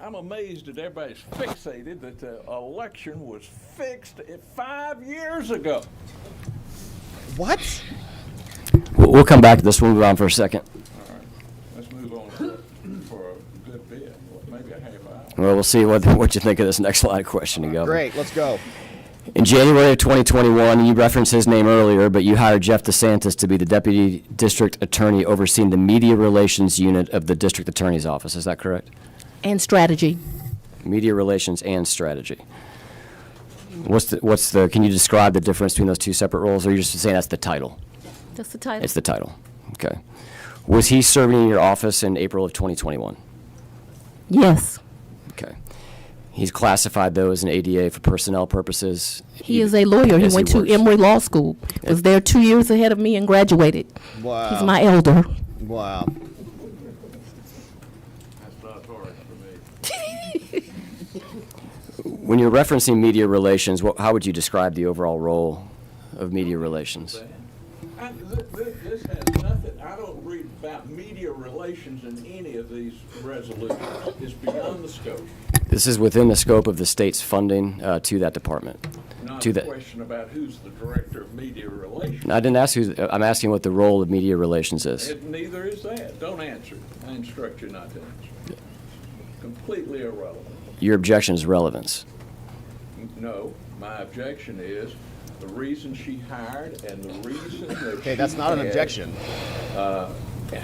I'm amazed that everybody's fixated that the election was fixed 5 years ago. What? We'll come back to this. We'll move on for a second. All right, let's move on for a good bit, maybe a half hour. Well, we'll see what you think of this next line of questioning, Governor. Great, let's go. In January of 2021, you referenced his name earlier, but you hired Jeff DeSantis to be the Deputy District Attorney overseeing the Media Relations Unit of the District Attorney's Office. Is that correct? And strategy. Media Relations and Strategy. Can you describe the difference between those two separate roles, or are you just saying that's the title? That's the title. It's the title. Okay. Was he serving in your office in April of 2021? Yes. Okay. He's classified, though, as an ADA for personnel purposes. He is a lawyer. Yes, He went to works. Emory Law School. Was there 2 years ahead of me and graduated. Wow. He's my elder. Wow. That's not hard for me. When you're referencing media relations, how would you describe the overall role of media relations? This has nothing, I don't read about media relations in any of these resolutions. It's beyond the scope. This is within the scope of the state's funding to that department. Not To a the, question about who's the director of media relations. I didn't ask who. I'm asking what the role of media relations is. Neither is that. Don't answer it. I instruct you not to answer. Completely irrelevant. Your objection is relevance. No, my objection is the reason she hired and the reason that Okay, she that's not an had, objection.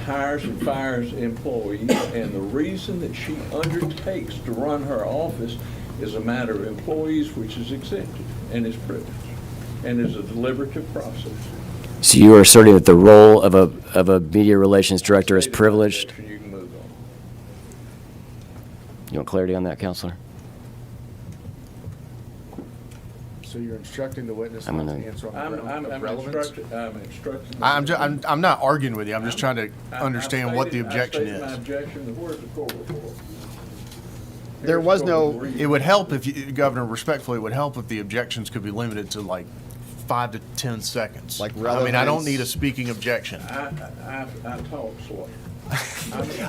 hires and fires employees, and the reason that she undertakes to run her office is a matter of employees, which is exempted and is privileged and is a deliberative process. So you are asserting that the role of a media relations director is privileged? You can move on. You want clarity on that, Counselor? So you're instructing the witness I'm not to gonna- answer on I'm the relevance? instructing. I'm not arguing with you. I'm just trying to understand what the objection I stated my is. objection. Where's the court report? There was no- It would help if you, Governor, respectfully, it would help if the objections could be limited to like 5 to 10 seconds. Like I mean, I don't relevance. need a speaking objection. I talk slow.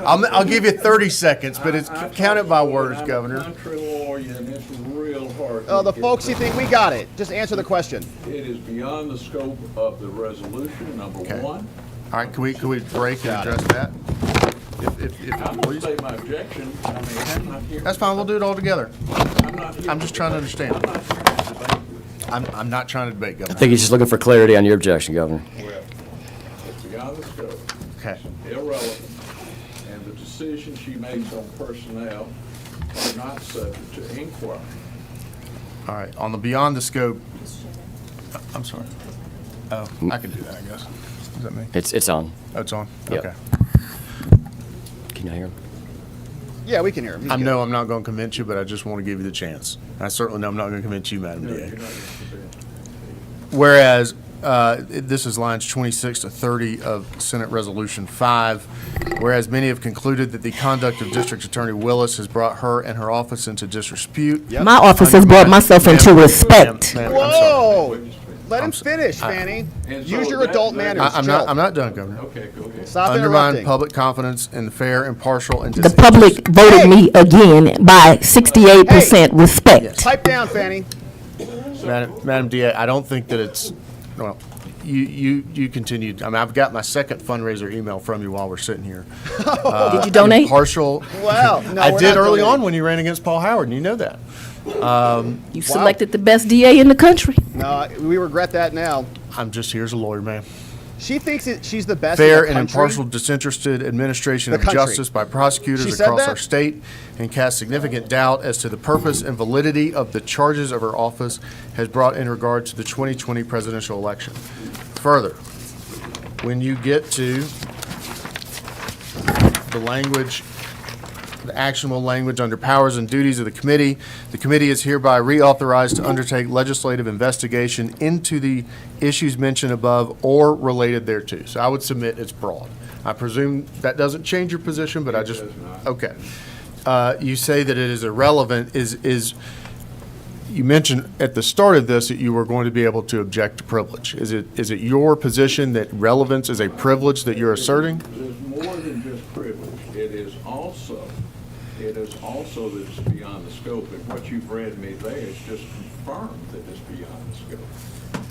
I'll give you 30 seconds, but it's counted by words, I'm Governor. a country lawyer, and it's real hard. Oh, the to folksy get think we got it. Just answer the question. It is beyond the scope of the resolution, number Okay. one. All right, can we break and Got it. address that? If I'm going please. to state my objection. I mean, I'm not here. That's fine, we'll do it all together. I'm not here. I'm just trying to understand. I'm not here to debate with I'm not trying to debate, I Governor. think he's just looking for clarity on your objection, Governor. you. Well, it's beyond the scope. Okay. Irrelevant, and the decisions she makes on personnel are not subject to inquiry. All right, on the beyond the scope, I'm sorry. Oh, I can do that, I guess. Is that me? It's on. Oh, it's on? Yep. Okay. Can you hear him? Yeah, we can hear him. He's I good. know I'm not going to convince you, but I just want to give you the chance. I certainly know I'm not going to convince you, Madam No, DA. you're not going to Whereas, this is lines 26 to 30 of Senate Resolution 5, whereas many have concluded that the conduct of District Attorney Willis has brought her and her office into disrepute. Yep. My office has brought myself into respect. Ma'am, I'm sorry. Whoa! Let him I'm so- finish, Fanny. And Use so your that- adult that- manners. I'm Chill. not done, Governor. Okay, go ahead. Stop Undermine interrupting. public confidence in the fair, impartial, and The disinterested. public voted me again by 68% respect. Pipe down, Fanny. Madam DA, I don't think that it's, well, You continued. I mean, I've got my second fundraiser email from you while we're sitting here. Did you donate? Impartial. Wow. No, I we're did not early donating. on when you ran against Paul Howard, and you know that. You selected the best DA in the country. No, we regret that now. I'm just here as a lawyer, man. She thinks she's the best Fair in the and country. impartial, disinterested administration The of country. justice by prosecutors She said across that? our state, and cast significant doubt as to the purpose and validity of the charges of her office has brought in regard to the 2020 presidential election. Further, when you get to the language, the actionable language under powers and duties of the committee is hereby reauthorized to undertake legislative investigation into the issues mentioned above or related thereto. So I would submit it's broad. I presume that doesn't change your position, but I just, okay. You say that it is irrelevant. You mentioned at the start of this that you were going to be able to object to privilege. Is it your position that relevance is a privilege that you're asserting? There's more than just privilege. It is also that it's beyond the scope, and what you've read me there is just confirmed that it's beyond the scope.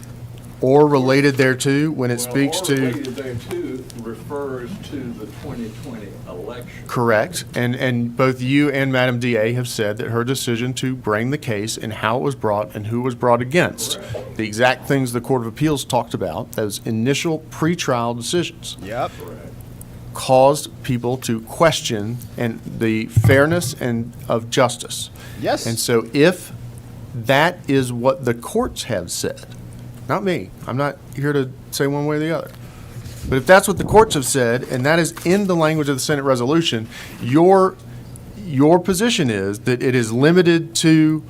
Or related thereto when it speaks Or to? related thereto refers to the 2020 election. Correct. And both you and Madam DA have said that her decision to bring the case and how it was brought and who was brought against, the exact things the Court of Appeals talked about, those initial pretrial decisions, Yep. caused people to question and the fairness and of justice. Yes. And so if that is what the courts have said, not me, I'm not here to say one way or the other, but if that's what the courts have said, and that is in the language of the Senate resolution, your position is that it is limited to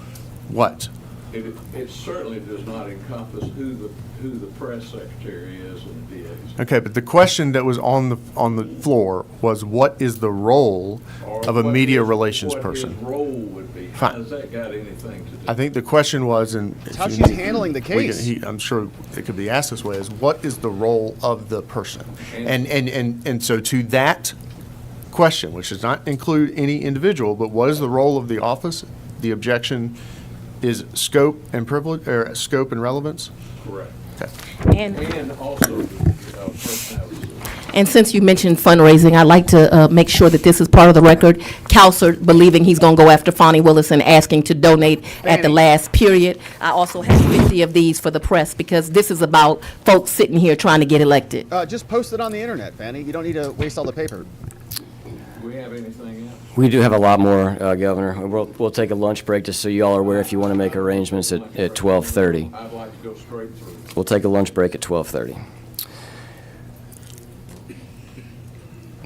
what? It certainly does not encompass who the press secretary is and the DA's. Okay, but the question that was on the floor was, what is the role of a media relations person? What his role would be. Fine. How does that got anything to do? I think the question was, and It's how she's handling the case. I'm sure it could be asked this way, is what is the role of the person? And so to that question, which does not include any individual, but what is the role of the office? The objection is scope and privilege, or scope and relevance? Correct. Okay. And also personality. And since you mentioned fundraising, I'd like to make sure that this is part of the record. Counselor believing he's going to go after Fani Willis and asking to donate at the Fani. last period. I also have 50 of these for the press because this is about folks sitting here trying to get elected. Just post it on the internet, Fanny. You don't need to waste all the paper. Do we have anything else? We do have a lot more, Governor. We'll take a lunch break just so you all are aware if you want to make arrangements at 12:30. I'd like to go straight through. We'll take a lunch break at 12:30.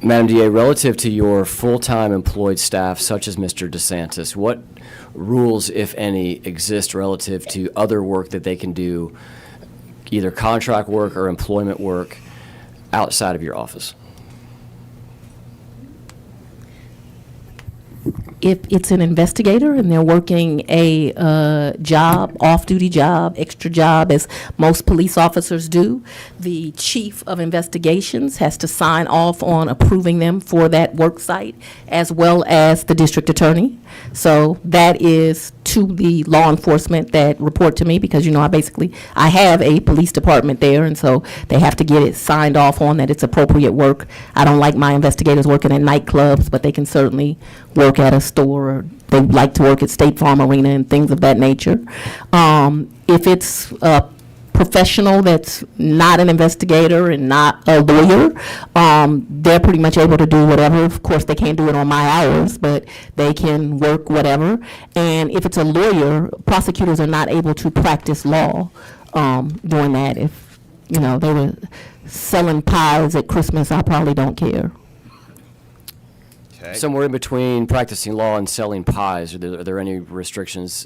Madam DA, relative to your full-time employed staff, such as Mr. DeSantis, what rules, if any, exist relative to other work that they can do, either contract work or employment work, outside of your office? If it's an investigator and they're working a job, off-duty job, extra job, as most police officers do, the chief of investigations has to sign off on approving them for that work site, as well as the district attorney. So that is to the law enforcement that report to me, because, you know, I have a police department there, and so they have to get it signed off on that it's appropriate work. I don't like my investigators working at nightclubs, but they can certainly work at a store, or they like to work at State Farm Arena and things of that nature. If it's a professional that's not an investigator and not a lawyer, they're pretty much able to do whatever. Of course, they can't do it on my hours, but they can work whatever. And if it's a lawyer, prosecutors are not able to practice law doing that. If, you know, they were selling pies at Christmas, I probably don't care. Okay. Somewhere in between practicing law and selling pies, are there any restrictions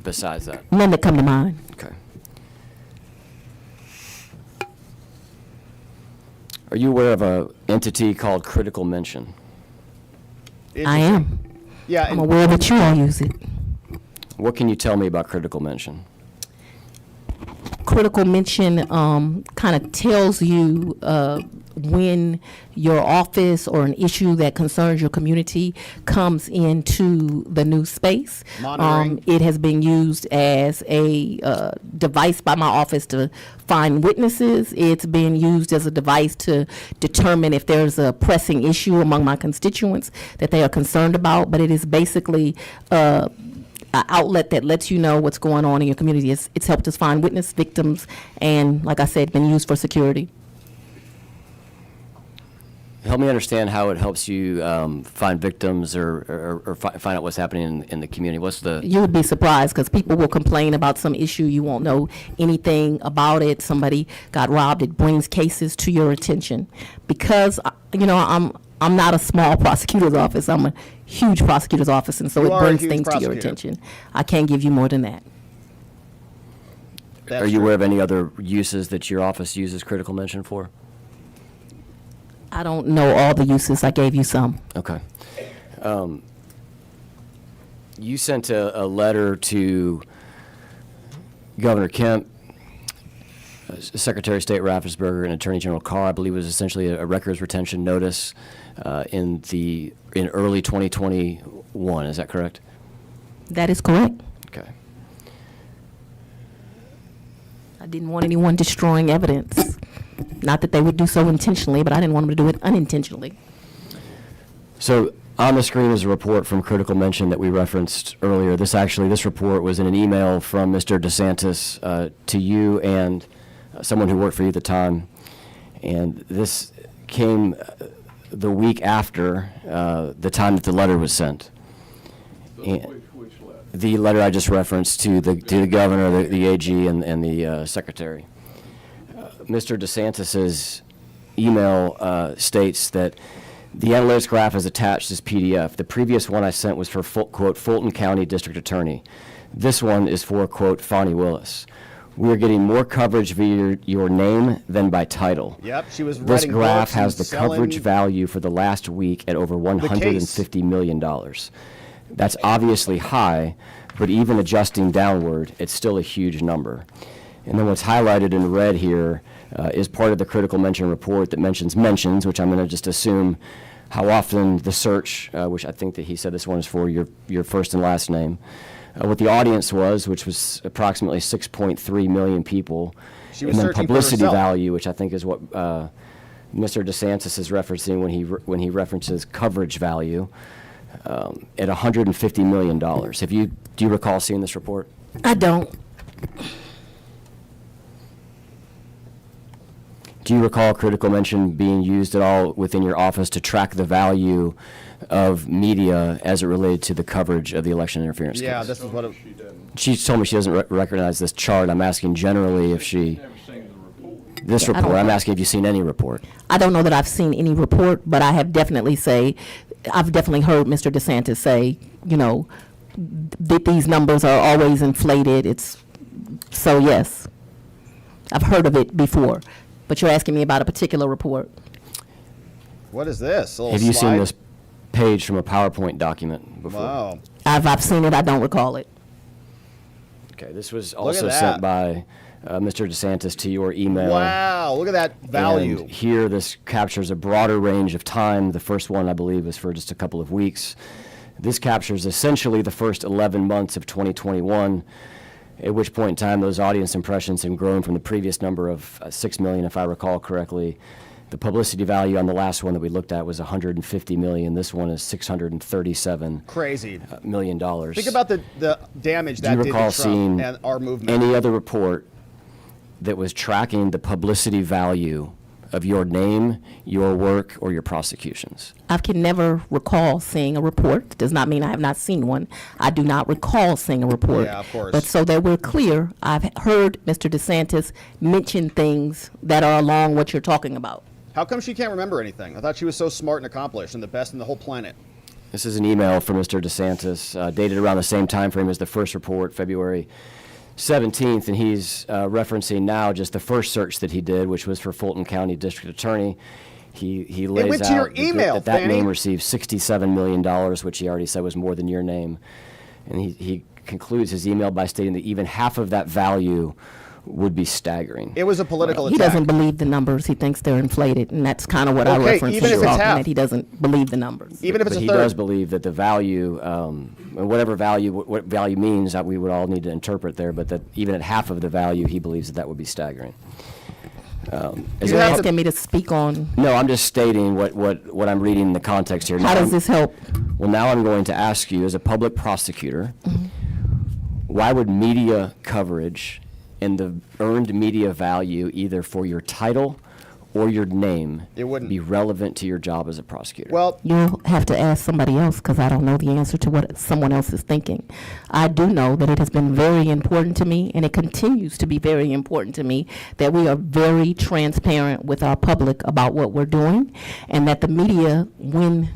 besides that? None that come to mind. Okay. Are you aware of an entity called Critical Mention? I am. Yeah. I'm And aware that you all use it. What can you tell me about Critical Mention? Critical mention kind of tells you when your office or an issue that concerns your community comes into the new space. Monitoring. It has been used as a device by my office to find witnesses. It's been used as a device to determine if there's a pressing issue among my constituents that they are concerned about. But it is basically an outlet that lets you know what's going on in your community. It's helped us find witness victims, and like I said, been used for security. Help me understand how it helps you find victims or find out what's happening in the community. What's the... You would be surprised because people will complain about some issue. You won't know anything about it. Somebody got robbed. It brings cases to your attention. Because, I'm not a small prosecutor's office. I'm a huge prosecutor's office, and so You it are a brings huge things to your prosecutor. attention. I can't give you more than that. That's Are you true. aware of any other uses that your office uses critical mention for? I don't know all the uses. I gave you some. Okay. You sent a letter to Governor Kemp, Secretary of State Raffensperger, and Attorney General Carr. I believe it was essentially a records retention notice in early 2021. Is that correct? That is correct. Okay. I didn't want anyone destroying evidence. Not that they would do so intentionally, but I didn't want them to do it unintentionally. So on the screen is a report from Critical Mention that we referenced earlier. This report was in an email from Mr. DeSantis to you and someone who worked for you at the time. And this came the week after the time that the letter was sent. And Which letter? the letter I just referenced to the governor, the AG, and the secretary. Mr. DeSantis's email states that the analytics graph is attached as PDF. The previous one I sent was for, quote, Fulton County District Attorney. This one is for, quote, Fani Willis. We're getting more coverage via your name than by title. Yep, she was This writing graph books has and the selling coverage value for the last week at over case. $150 million. That's obviously high, but even adjusting downward, it's still a huge number. And then what's highlighted in red here is part of the critical mention report that mentions, which I'm going to just assume how often the search, which I think that he said this one is for your first and last name, what the audience was, which was approximately 6.3 million people, She was and then searching for publicity herself. value, which I think is what Mr. DeSantis is referencing when he references coverage value at $150 million. Do you recall seeing this report? I don't. Do you recall critical mention being used at all within your office to track the value of media as it related to the coverage of the election interference Yeah, case? this is what. She doesn't, She told me she doesn't recognize this chart. I'm asking generally if she, never seen the report. this Yeah, I report, don't I'm know. asking if you've seen any report. I don't know that I've seen any report, but I have definitely heard Mr. DeSantis say, that these numbers are always inflated. So yes, I've heard of it before, but you're asking me about a particular report. What is this? A little Have you seen slide? this page from a PowerPoint document before? Wow. I've seen it. I don't recall it. Okay, this was at also that. sent by Mr. DeSantis to your email. Wow, look at that value. And here, this captures a broader range of time. The first one, I believe, was for just a couple of weeks. This captures essentially the first 11 months of 2021, at which point in time those audience impressions have grown from the previous number of 6 million, if I recall correctly. The publicity value on the last one that we looked at was 150 million. This one is 637 Crazy. million dollars. Think about the damage Do you that did recall to Trump seeing and our movement. any other report that was tracking the publicity value of your name, your work, or your prosecutions? I can never recall seeing a report. Does not mean I have not seen one. I do not recall seeing a report. Yeah, of course. But so that we're clear, I've heard Mr. DeSantis mention things that are along what you're talking about. How come she can't remember anything? I thought she was so smart and accomplished and the best in the whole planet. This is an email from Mr. DeSantis, dated around the same time frame as the first report, February 17th, and he's referencing now just the first search that he did, which was for Fulton County District Attorney. He lays went to your out email, that Fanny. name received $67 million, which he already said was more than your name. And he concludes his email by stating that even half of that value would be staggering. It was a political He attack. doesn't believe the numbers. He thinks they're inflated, and that's kind of what I Okay, referenced even in if it's talking, half. that he doesn't believe the numbers. Even if it's But a he third. does believe that the value, whatever value, what value means, that we would all need to interpret there, but that even at half of the value, he believes that would be staggering. Is You're there- asking me to speak on, No, I'm just stating what I'm reading in the context here. how Now does I'm- this help? Well, now I'm going to ask you, as a public prosecutor, why would media coverage and the earned media value, either for your title or your name, It wouldn't. be relevant to your job as a prosecutor? Well, You'll have to ask somebody else, because I don't know the answer to what someone else is thinking. I do know that it has been very important to me, and it continues to be very important to me, that we are very transparent with our public about what we're doing, and that the media, when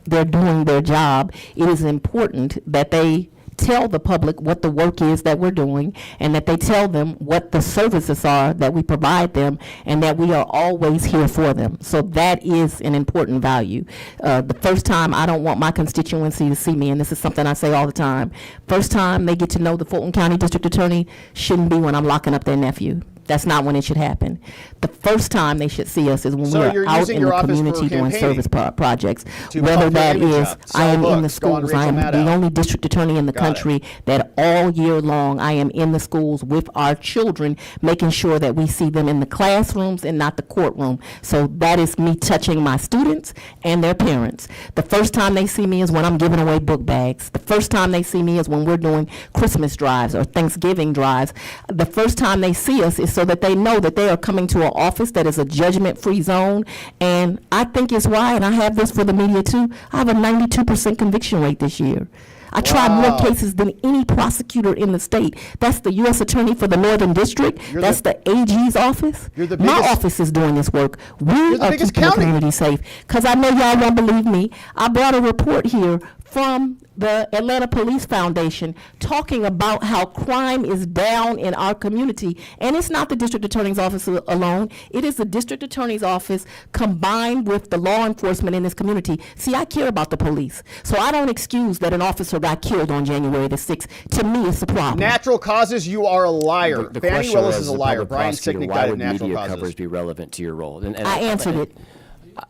they're doing their job, it is important that they tell the public what the work is that we're doing, and that they tell them what the services are that we provide them, and that we are always here for them. So that is an important value. The first time, I don't want my constituency to see me, and this is something I say all the time, first time they get to know the Fulton County District Attorney shouldn't be when I'm locking up their nephew. That's not when it should happen. The first time they should see us is when So we're you're out using in your the office for community doing campaigning service projects. to Whether pump your that image is, up, I sell am in the books, go on schools, I Rachel am the Maddow. only district attorney in the Got it. country that all year long I am in the schools with our children, making sure that we see them in the classrooms and not the courtroom. So that is me touching my students and their parents. The first time they see me is when I'm giving away book bags. The first time they see me is when we're doing Christmas drives or Thanksgiving drives. The first time they see us is so that they know that they are coming to an office that is a judgment-free zone. And I think it's why, and I have this for the media too, I have a 92% conviction rate this year. I tried more Wow. cases than any prosecutor in the state. That's the U.S. Attorney for the Northern District. You're That's the AG's office. You're the My biggest- office is doing this work. We the are biggest keeping the county. community safe. Because I know y'all won't believe me. I brought a report here from the Atlanta Police Foundation talking about how crime is down in our community. And it's not the district attorney's office alone. It is the district attorney's office combined with the law enforcement in this community. See, I care about the police. So I don't excuse that an officer got killed on January the 6th. To me, it's a problem. natural causes, you are a liar. The Fanny question Willis was, is a as a liar. public Brian prosecutor, Sicknick why died of would natural media causes. coverage be relevant to your role? And I answered it.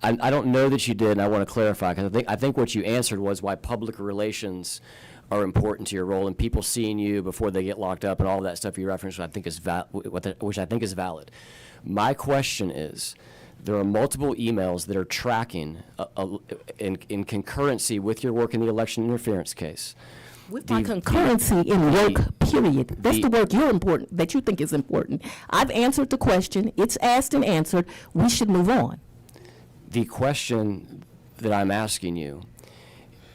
I don't know that you did, and I want to clarify, because I think what you answered was why public relations are important to your role, and people seeing you before they get locked up and all of that stuff you referenced, which I think is valid. My question is, there are multiple emails that are tracking in concurrency with your work in the election interference case. With my concurrency in work, period. That's the- the work you're important, that you think is important. I've answered the question. It's asked and answered. We should move on. The question that I'm asking you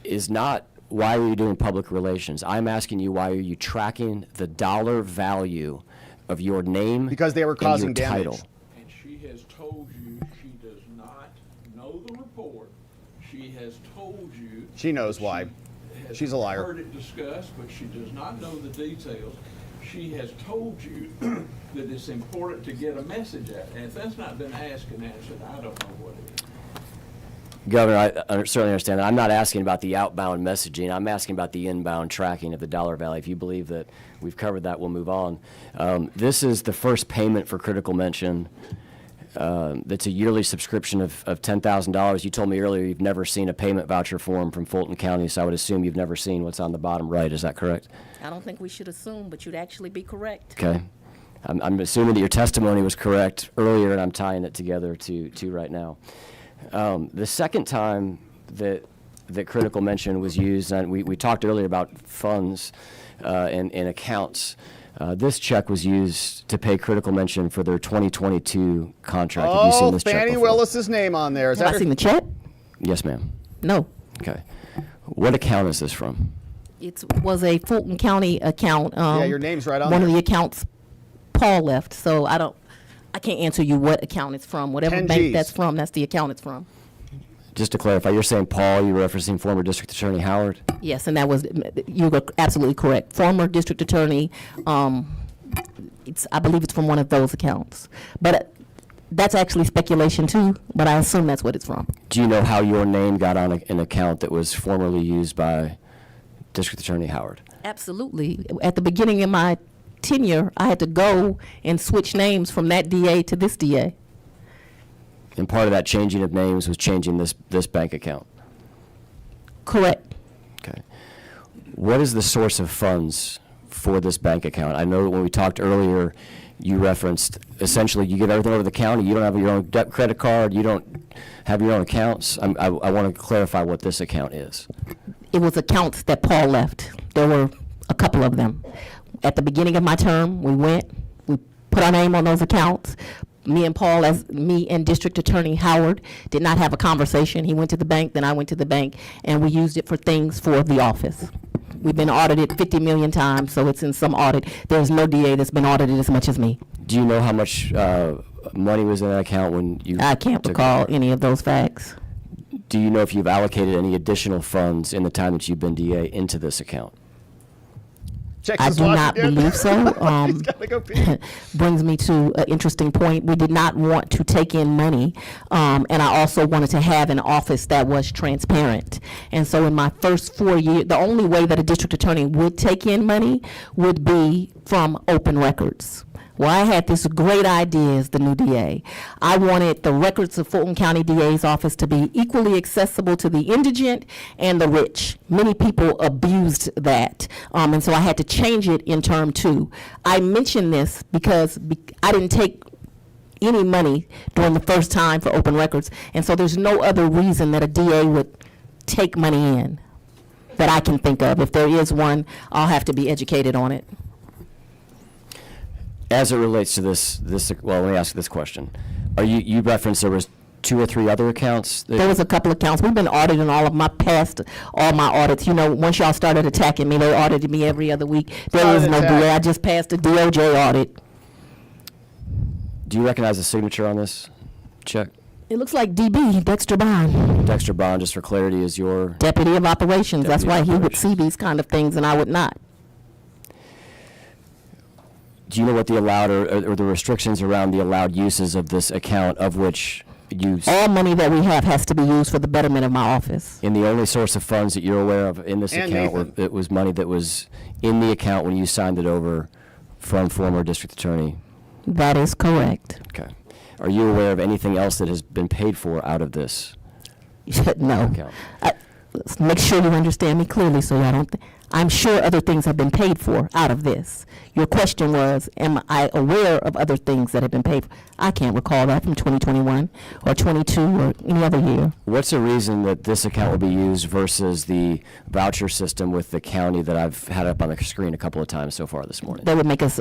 is not why are you doing public relations. I'm asking you why are you tracking the dollar value of your name Because they were and causing your damage. title. And she has told you she does not know the report. She has told you. She knows why. has She's a liar. heard it discussed, but she does not know the details. She has told you that it's important to get a message out. And if that's not been asked and answered, I don't know what it is. Governor, I certainly understand that. I'm not asking about the outbound messaging. I'm asking about the inbound tracking of the dollar value. If you believe that we've covered that, we'll move on. This is the first payment for critical mention. That's a yearly subscription of $10,000. You told me earlier you've never seen a payment voucher form from Fulton County, so I would assume you've never seen what's on the bottom right. Is that correct? I don't think we should assume, but you'd actually be correct. Okay. I'm assuming that your testimony was correct earlier, and I'm tying it together to right now. The second time that critical mention was used, and we talked earlier about funds and accounts. This check was used to pay critical mention for their 2022 contract. Have you seen Oh, this check Fanny before? Willis's name on there. Is Have that I seen the check? Yes, ma'am. No. Okay. What account is this from? It was a Fulton County account. Yeah, your name's right on One there. of the accounts Paul left, so I can't answer you what account it's from. Whatever 10 bank Gs. that's from, that's the account it's from. Just to clarify, you're saying Paul, you're referencing former District Attorney Howard? Yes, and that was, you were absolutely correct. Former district attorney, I believe it's from one of those accounts. But that's actually speculation too, but I assume that's what it's from. Do you know how your name got on an account that was formerly used by District Attorney Howard? Absolutely. At the beginning of my tenure, I had to go and switch names from that DA to this DA. And part of that changing of names was changing this bank account. Correct. Okay. What is the source of funds for this bank account? I know when we talked earlier, you referenced essentially you give everything over to the county. You don't have your own credit card. You don't have your own accounts. I want to clarify what this account is. It was accounts that Paul left. There were a couple of them. At the beginning of my term, we put our name on those accounts. Me and District Attorney Howard did not have a conversation. He went to the bank, then I went to the bank, and we used it for things for the office. We've been audited 50 million times, so it's in some audit. There's no DA that's been audited as much as me. Do you know how much money was in that account when you I can't recall any of those facts. Do you know if you've allocated any additional funds in the time that you've been DA into this account? I do not believe so. He's gotta go pee. Brings me to an interesting point. We did not want to take in money, and I also wanted to have an office that was transparent. And so in my first 4 years, the only way that a district attorney would take in money would be from open records. Well, I had this great idea as the new DA. I wanted the records of Fulton County DA's office to be equally accessible to the indigent and the rich. Many people abused that, and so I had to change it in term 2. I mention this because I didn't take any money during the first time for open records, and so there's no other reason that a DA would take money in that I can think of. If there is one, I'll have to be educated on it. As it relates to this, well, let me ask this question. You referenced there was 2 or 3 other accounts? There was a couple of accounts. We've been auditing all my audits. You know, once y'all started attacking me, they audited me every other week. There is no DA. I just passed a DOJ audit. Do you recognize the signature on this check? It looks like DB, Dexter Bond. Dexter Bond, just for clarity, is your... Deputy of Operations. That's why he would Operations. see these kind of things and I would not. Do you know what the allowed or the restrictions around the allowed uses of this account, of which you... All money that we have has to be used for the betterment of my office. And the only source of funds that you're aware of in this And account, it was money that was in the account when you signed it over from former district attorney? That is correct. Okay. Are you aware of anything else that has been paid for out of this No. account? Let's make sure you understand me clearly so I don't... I'm sure other things have been paid for out of this. Your question was, am I aware of other things that have been paid for? I can't recall that from 2021 or 22 or any other year. What's the reason that this account will be used versus the voucher system with the county that I've had up on the screen a couple of times so far this morning? They would make us...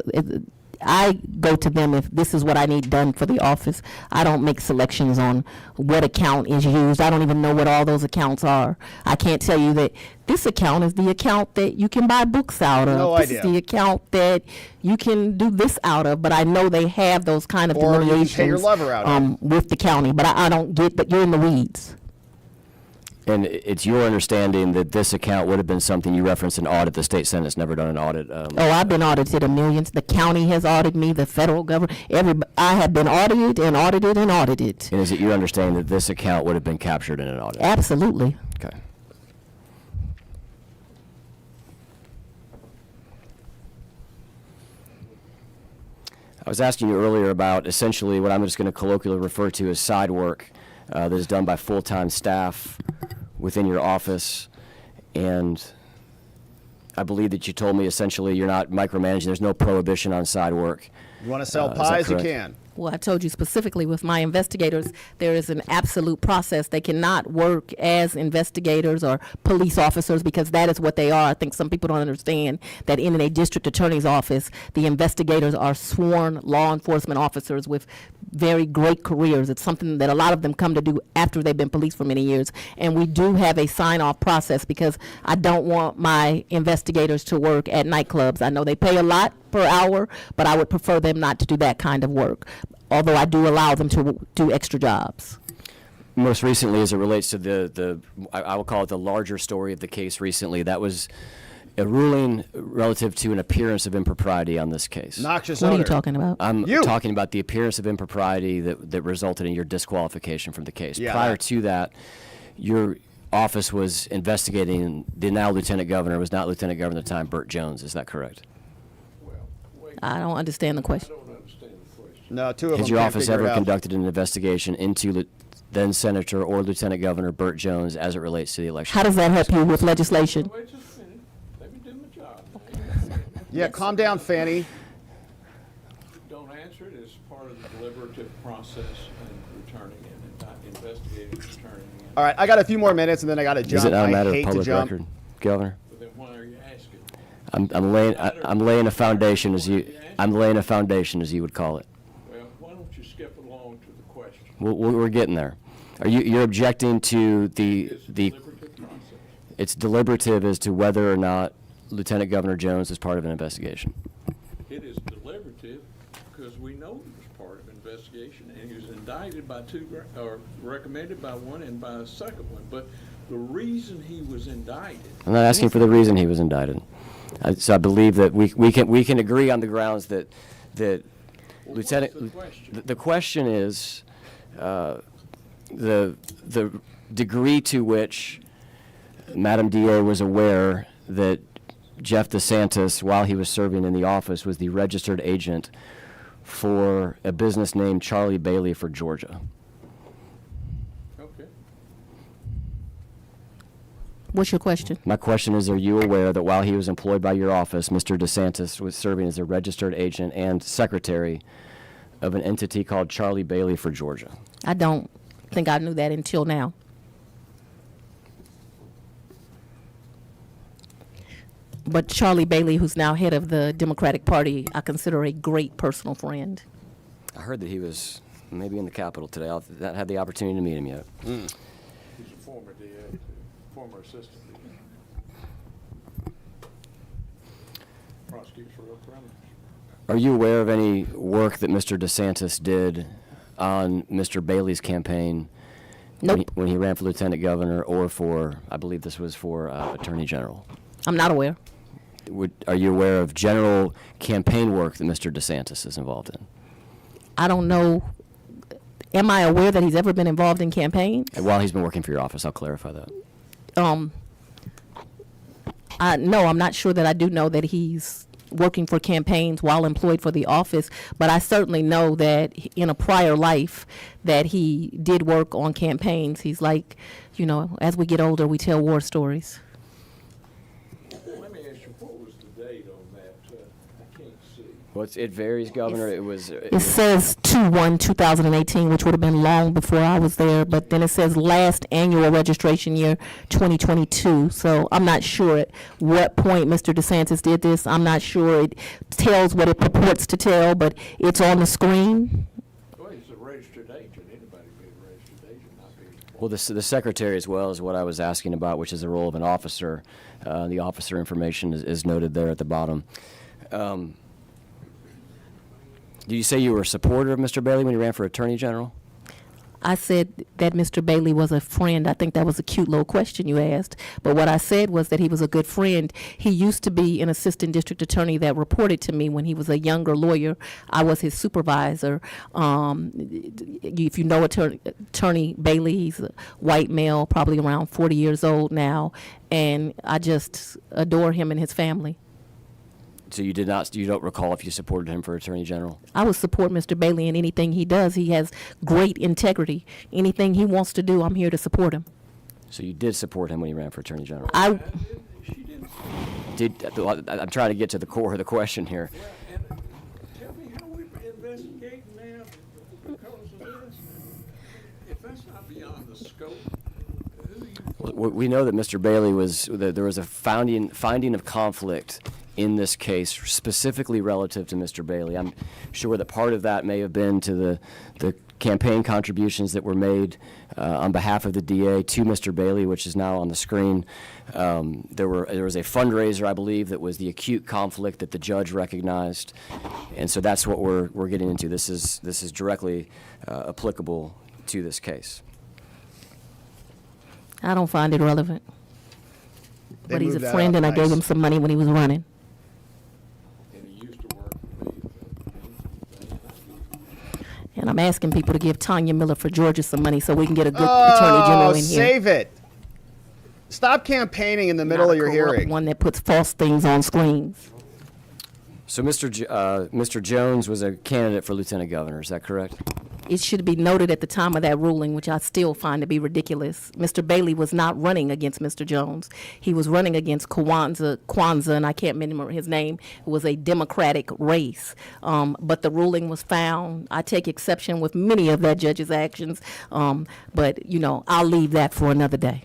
I go to them if this is what I need done for the office. I don't make selections on what account is used. I don't even know what all those accounts are. I can't tell you that this account is the account that you can buy books out of. No this idea. is the account that you can do this out of. But I know they have those kind of Or you can delineations pay your lover out of. with the county. But I don't get that. You're in the weeds. And it's your understanding that this account would have been something you referenced in audit. The state Senate's never done an audit. Oh, I've been audited a million. The county has audited me. The federal government. I have been audited and audited and audited. And is it your understanding that this account would have been captured in an audit? Absolutely. Okay. I was asking you earlier about essentially what I'm just going to colloquially refer to as side work that is done by full-time staff within your office. And I believe that you told me essentially you're not micromanaging. There's no prohibition on side work. You want to sell Is that pies, you correct? can. Well, I told you specifically with my investigators, there is an absolute process. They cannot work as investigators or police officers because that is what they are. I think some people don't understand that in a district attorney's office, the investigators are sworn law enforcement officers with very great careers. It's something that a lot of them come to do after they've been police for many years. And we do have a sign-off process because I don't want my investigators to work at nightclubs. I know they pay a lot per hour, but I would prefer them not to do that kind of work, although I do allow them to do extra jobs. Most recently, as it relates to I will call it the larger story of the case recently, that was a ruling relative to an appearance of impropriety on this case. Noxious What are you odor. talking about? I'm You. talking about the appearance of impropriety that resulted in your disqualification from the case. Yeah, Prior that- to that, your office was investigating the now Lieutenant Governor, was not Lieutenant Governor at the time, Burt Jones. Is that correct? I don't understand the I question. don't understand the question. No, two of them Has your can't office figure ever it out. conducted an investigation into then Senator or Lieutenant Governor Burt Jones as it relates to the election? How does that help you with legislation? Wait just a minute. Let me do my job. Yeah, calm down, Fanny. Don't answer it. It's part of the deliberative process and returning it, and investigating and returning it. All right, I got a few more minutes, and then I got to jump. Is it not a matter I of hate to public jump. record, Governor? But then why are you asking? I'm laying a foundation as you would call it. Well, why don't you skip along to the question? We're getting there. You're objecting to It's the deliberative process. it's deliberative as to whether or not Lieutenant Governor Jones is part of an investigation. It is deliberative because we know he was part of an investigation, and he was indicted by or recommended by one and by a second one. But the reason he was indicted, I'm not asking for the reason he was indicted. So I believe that we can agree on the grounds that well, Lieutenant. what's the question? The question is the degree to which Madam DA was aware that Jeff DeSantis, while he was serving in the office, was the registered agent for a business named Charlie Bailey for Georgia. Okay. What's your question? My question is, are you aware that while he was employed by your office, Mr. DeSantis was serving as a registered agent and secretary of an entity called Charlie Bailey for Georgia? I don't think I knew that until now. But Charlie Bailey, who's now head of the Democratic Party, I consider a great personal friend. I heard that he was maybe in the Capitol today. I've not had the opportunity to meet him yet. He's a former DA, too, former assistant DA. Prosecutes for real criminals. Are you aware of any work that Mr. DeSantis did on Mr. Bailey's campaign Nope, when he ran for lieutenant governor or for, I believe this was for attorney general? I'm not aware. Are you aware of general campaign work that Mr. DeSantis is involved in? I don't know. Am I aware that he's ever been involved in campaigns? And while he's been working for your office, I'll clarify that. No, I'm not sure that I do know that he's working for campaigns while employed for the office, but I certainly know that in a prior life that he did work on campaigns. He's like, as we get older, we tell war stories. Let me ask you, what was the date on that? I can't see. Well, it varies, Governor. It says 2/1/2018, which would have been long before I was there, but then it says last annual registration year 2022. So I'm not sure at what point Mr. DeSantis did this. I'm not sure it tells what it purports to tell, but it's on the screen. Well, he's a registered agent. Anybody can be a registered agent, not be. Well, the secretary as well is what I was asking about, which is the role of an officer. The officer information is noted there at the bottom. Did you say you were a supporter of Mr. Bailey when he ran for attorney general? I said that Mr. Bailey was a friend. I think that was a cute little question you asked. But what I said was that he was a good friend. He used to be an assistant district attorney that reported to me when he was a younger lawyer. I was his supervisor. If you know Attorney Bailey, he's a white male, probably around 40 years old now. And I just adore him and his family. So you don't recall if you supported him for attorney general? I would support Mr. Bailey in anything he does. He has great integrity. Anything he wants to do, I'm here to support him. So you did support him when he ran for attorney general? She didn't. I'm trying to get to the core of the question here. Well, and tell me how we're investigating now because of this. If that's not beyond the scope, We know that Mr. Bailey there was a finding of conflict in this case, specifically relative to Mr. Bailey. I'm sure that part of that may have been to the campaign contributions that were made on behalf of the DA to Mr. Bailey, which is now on the screen. There was a fundraiser, I believe, that was the acute conflict that the judge recognized, and so that's what we're getting into. This is directly applicable to this case. I don't find it relevant. They But he's a moved that friend, up and I gave nice. him some money when he was running. and he used to work for me. And I'm asking people to give Tanya Miller for Georgia some money so we can get a good attorney general in here. Save it. Stop campaigning in the middle Not of a your corrupt hearing. one that puts false things on screens. So Mr. Jones was a candidate for lieutenant governor, is that correct? It should be noted at the time of that ruling, which I still find to be ridiculous. Mr. Bailey was not running against Mr. Jones. He was running against Kwanzaa, and I can't remember his name. It was a Democratic race. But the ruling was found. I take exception with many of that judge's actions, but, I'll leave that for another day.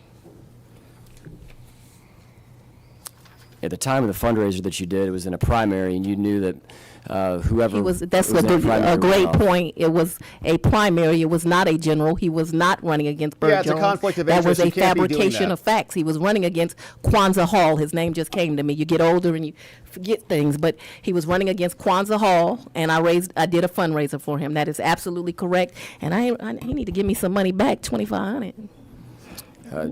At the time of the fundraiser that you did, it was in a primary, and you knew that whoever that's a great point. It was a primary. It was not a general. He was not running against Burt Jones. Yeah, it's a conflict of that interest. was a You can't be doing fabrication that. of facts. He was running against Kwanzaa Hall. His name just came to me. You get older and you forget things, but he was running against Kwanzaa Hall, and I did a fundraiser for him. That is absolutely correct. And he need to give me some money back, $2,500. I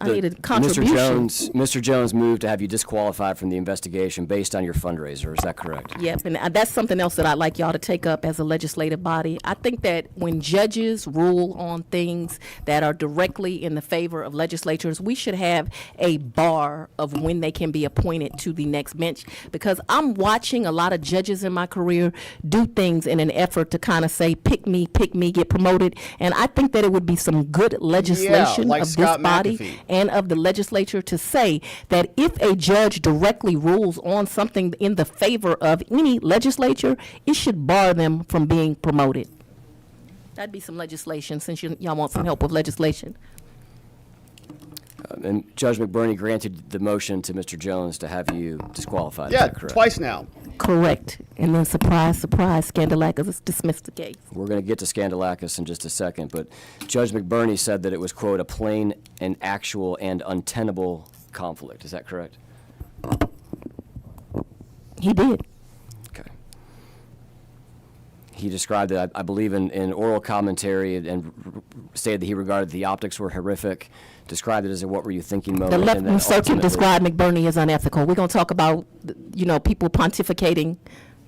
need a contribution. Mr. Jones moved to have you disqualified from the investigation based on your fundraiser. Is that correct? Yep, and that's something else that I'd like y'all to take up as a legislative body. I think that when judges rule on things that are directly in the favor of legislatures, we should have a bar of when they can be appointed to the next bench, because I'm watching a lot of judges in my career do things in an effort to kind of say, pick me, get promoted, and I think that it would be some good legislation like of Scott this body McAfee. and of the legislature to say that if a judge directly rules on something in the favor of any legislature, it should bar them from being promoted. That'd be some legislation, since y'all want some help with legislation. And Judge McBurney granted the motion to Mr. Jones to have you disqualified. Yeah, Is that correct? twice now. Correct. And then surprise, Scandalakis has dismissed the case. We're going to get to Scandalakis in just a second, but Judge McBurney said that it was, quote, a plain and actual and untenable conflict. Is that correct? He did. Okay. He described it, I believe, in oral commentary and stated that he regarded the optics were horrific, described it as a what were you thinking moment. The left and then circuit ultimately- described McBurney as unethical. We're going to talk about, people pontificating.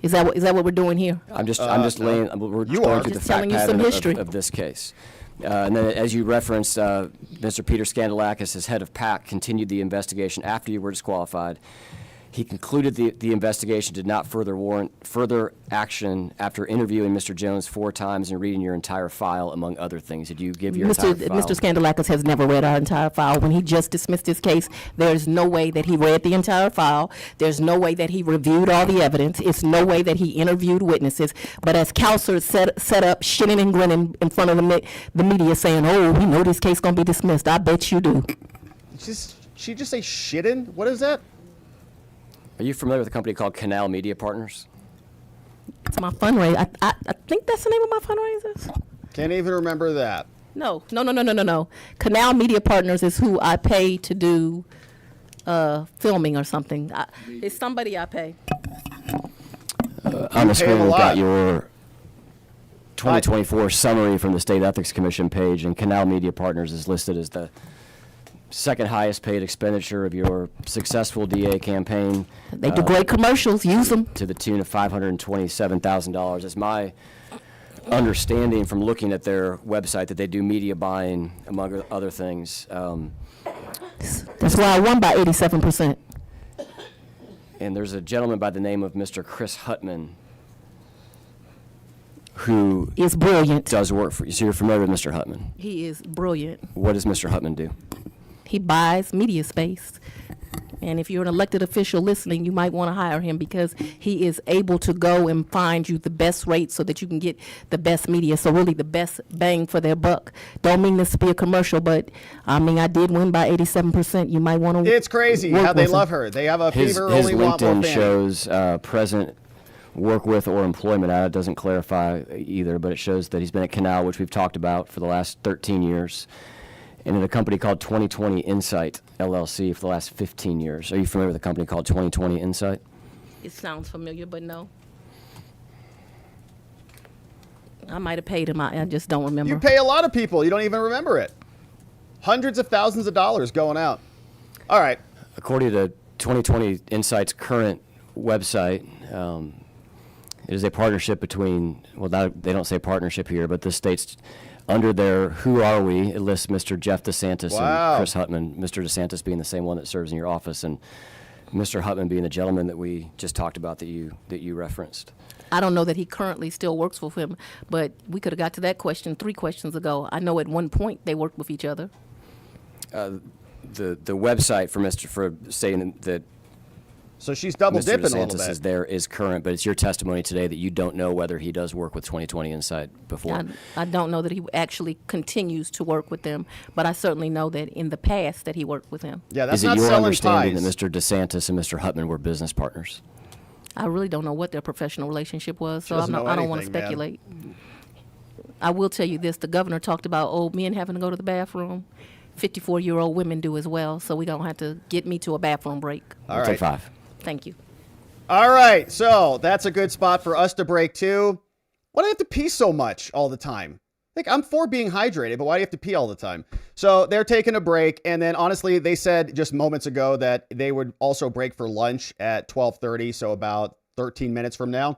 Is that what we're doing here? I'm just no. laying. We're You going are. through the Just fact telling you pattern some history. of this case. And then, as you referenced, Mr. Peter Scandalakis, as head of PAC, continued the investigation after you were disqualified. He concluded the investigation did not further warrant further action after interviewing Mr. Jones 4 times and reading your entire file, among other things. Did you give your entire file? Mr. Scandalakis has never read our entire file. When he just dismissed his case, there's no way that he read the entire file. There's no way that he reviewed all the evidence. It's no way that he interviewed witnesses. But as Counselor set up, shitting and grinning in front of the media saying, oh, we know this case going to be dismissed. I bet you do. She just say shitting? What is that? Are you familiar with a company called Canal Media Partners? It's my fundraiser. I think that's the name of my fundraisers. Can't even remember that. No. Canal Media Partners is who I pay to do filming or something. It's somebody I pay. On the pay screen, them a we've lot. got your 2024 summary from the State Ethics Commission page, and Canal Media Partners is listed as the second highest paid expenditure of your successful DA campaign. They do great commercials. Use them. To the tune of $527,000. It's my understanding from looking at their website that they do media buying, among other things. That's why I won by 87%. And there's a gentleman by the name of Mr. Chris Hutman who It's brilliant. does work for you. So you're familiar with Mr. Hutman. He is brilliant. What does Mr. Hutman do? He buys media space. And if you're an elected official listening, you might want to hire him, because he is able to go and find you the best rate so that you can get the best media, so really the best bang for their buck. Don't mean this to be a commercial, but I did win by 87%. You might want to. It's crazy how they love her. They have a His fever, only want more LinkedIn fame. shows present work with or employment at. It doesn't clarify either, but it shows that he's been at Canal, which we've talked about for the last 13 years. And in a company called 2020 Insight, LLC, for the last 15 years. Are you familiar with a company called 2020 Insight? It sounds familiar, but no. I might have paid him. I just don't remember. You pay a lot of people. You don't even remember it. Hundreds of thousands of dollars going out. All right. According to 2020 Insight's current website, it is a partnership between, they don't say partnership here, but this states under their Who Are We, it lists Mr. Jeff DeSantis Wow. and Chris Hutman, Mr. DeSantis being the same one that serves in your office, and Mr. Hutman being the gentleman that we just talked about that you referenced. I don't know that he currently still works with him, but we could have got to that question 3 questions ago. I know at one point they worked with each other. The website for saying that So she's double Mr. dipping a DeSantis little bit. is there is current, but it's your testimony today that you don't know whether he does work with 2020 Insight before. I don't know that he actually continues to work with them, but I certainly know that in the past that he worked with him. Yeah, that's Is it not your selling understanding pies. that Mr. DeSantis and Mr. Hutman were business partners? I really don't know what their professional relationship was, so doesn't know I don't want to anything, man. speculate. I will tell you this, the governor talked about old men having to go to the bathroom. 54-year-old women do as well, so we're going to have to get me to a bathroom break. All We'll right. take 5. Thank you. All right, so that's a good spot for us to break too. Why do I have to pee so much all the time? Like, I'm for being hydrated, but why do you have to pee all the time? So they're taking a break, and then honestly, they said just moments ago that they would also break for lunch at 12:30, so about 13 minutes from now.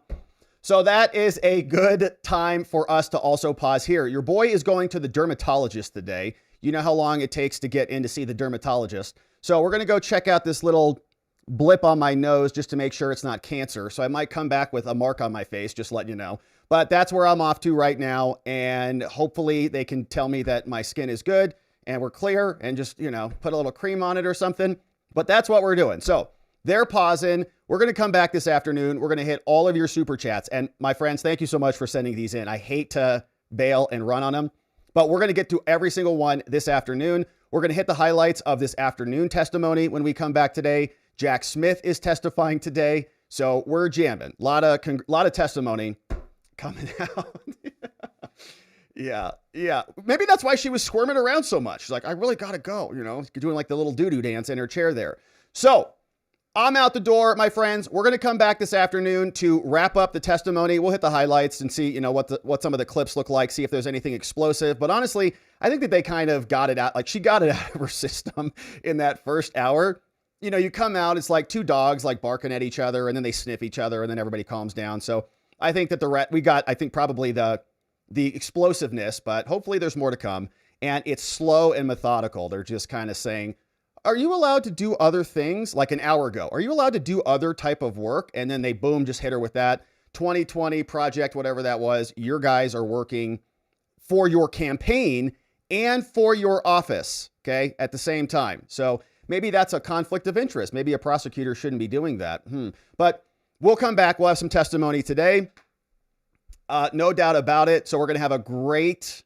So that is a good time for us to also pause here. Your boy is going to the dermatologist today. You know how long it takes to get in to see the dermatologist. So we're going to go check out this little blip on my nose just to make sure it's not cancer. So I might come back with a mark on my face, just letting you know. But that's where I'm off to right now. And hopefully they can tell me that my skin is good and we're clear and just, put a little cream on it or something. But that's what we're doing. So they're pausing. We're going to come back this afternoon. We're going to hit all of your super chats. And my friends, thank you so much for sending these in. I hate to bail and run on them, but we're going to get to every single one this afternoon. We're going to hit the highlights of this afternoon testimony when we come back today. Jack Smith is testifying today. So we're jamming. A lot of testimony coming out. Yeah. Maybe that's why she was squirming around so much. She's like, I really got to go, doing like the little doo-doo dance in her chair there. So I'm out the door, my friends. We're going to come back this afternoon to wrap up the testimony. We'll hit the highlights and see, what some of the clips look like, see if there's anything explosive. But honestly, I think that they kind of got it out. Like, she got it out of her system in that first hour. You come out, it's like 2 dogs like barking at each other, and then they sniff each other, and then everybody calms down. So I think that we got, I think, probably the explosiveness, but hopefully there's more to come. And it's slow and methodical. They're just kind of saying, are you allowed to do other things? Like an hour ago, are you allowed to do other type of work? And then they boom, just hit her with that 2020 project, whatever that was. Your guys are working for your campaign and for your office, okay, at the same time. So maybe that's a conflict of interest. Maybe a prosecutor shouldn't be doing that. But we'll come back. We'll have some testimony today. No doubt about it. So we're going to have a great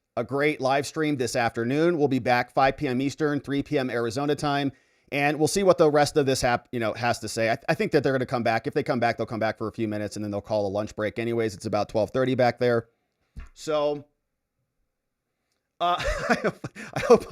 live stream this afternoon. We'll be back 5 p.m. Eastern, 3 p.m. Arizona time. And we'll see what the rest of this has to say. I think that they're going to come back. If they come back, they'll come back for a few minutes and then they'll call a lunch break. Anyways, it's about 12:30 back there. So I hope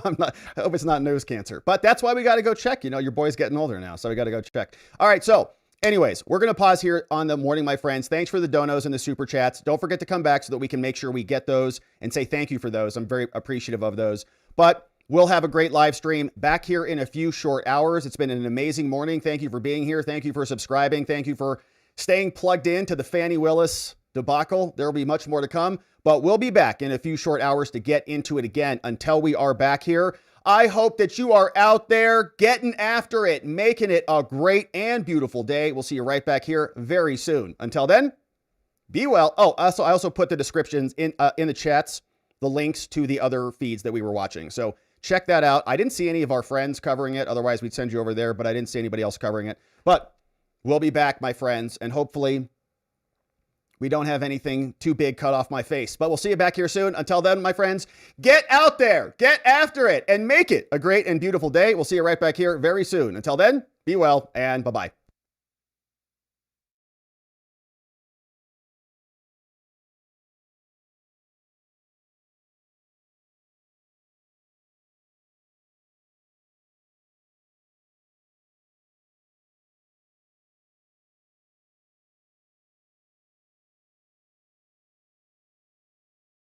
it's not nose cancer, but that's why we got to go check. Your boy's getting older now, so we got to go check. All right. So anyways, we're going to pause here on the morning, my friends. Thanks for the donos and the super chats. Don't forget to come back so that we can make sure we get those and say thank you for those. I'm very appreciative of those, but we'll have a great live stream back here in a few short hours. It's been an amazing morning. Thank you for being here. Thank you for subscribing. Thank you for staying plugged in to the Fani Willis debacle. There will be much more to come, but we'll be back in a few short hours to get into it again. Until we are back here, I hope that you are out there getting after it, making it a great and beautiful day. We'll see you right back here very soon. Until then, be well. Oh, I also put the descriptions in the chats, the links to the other feeds that we were watching. So check that out. I didn't see any of our friends covering it. Otherwise, we'd send you over there, but I didn't see anybody else covering it. But we'll be back, my friends, and hopefully we don't have anything too big cut off my face, but we'll see you back here soon. Until then, my friends, get out there, get after it, and make it a great and beautiful day. We'll see you right back here very soon. Until then, be well, and bye-bye.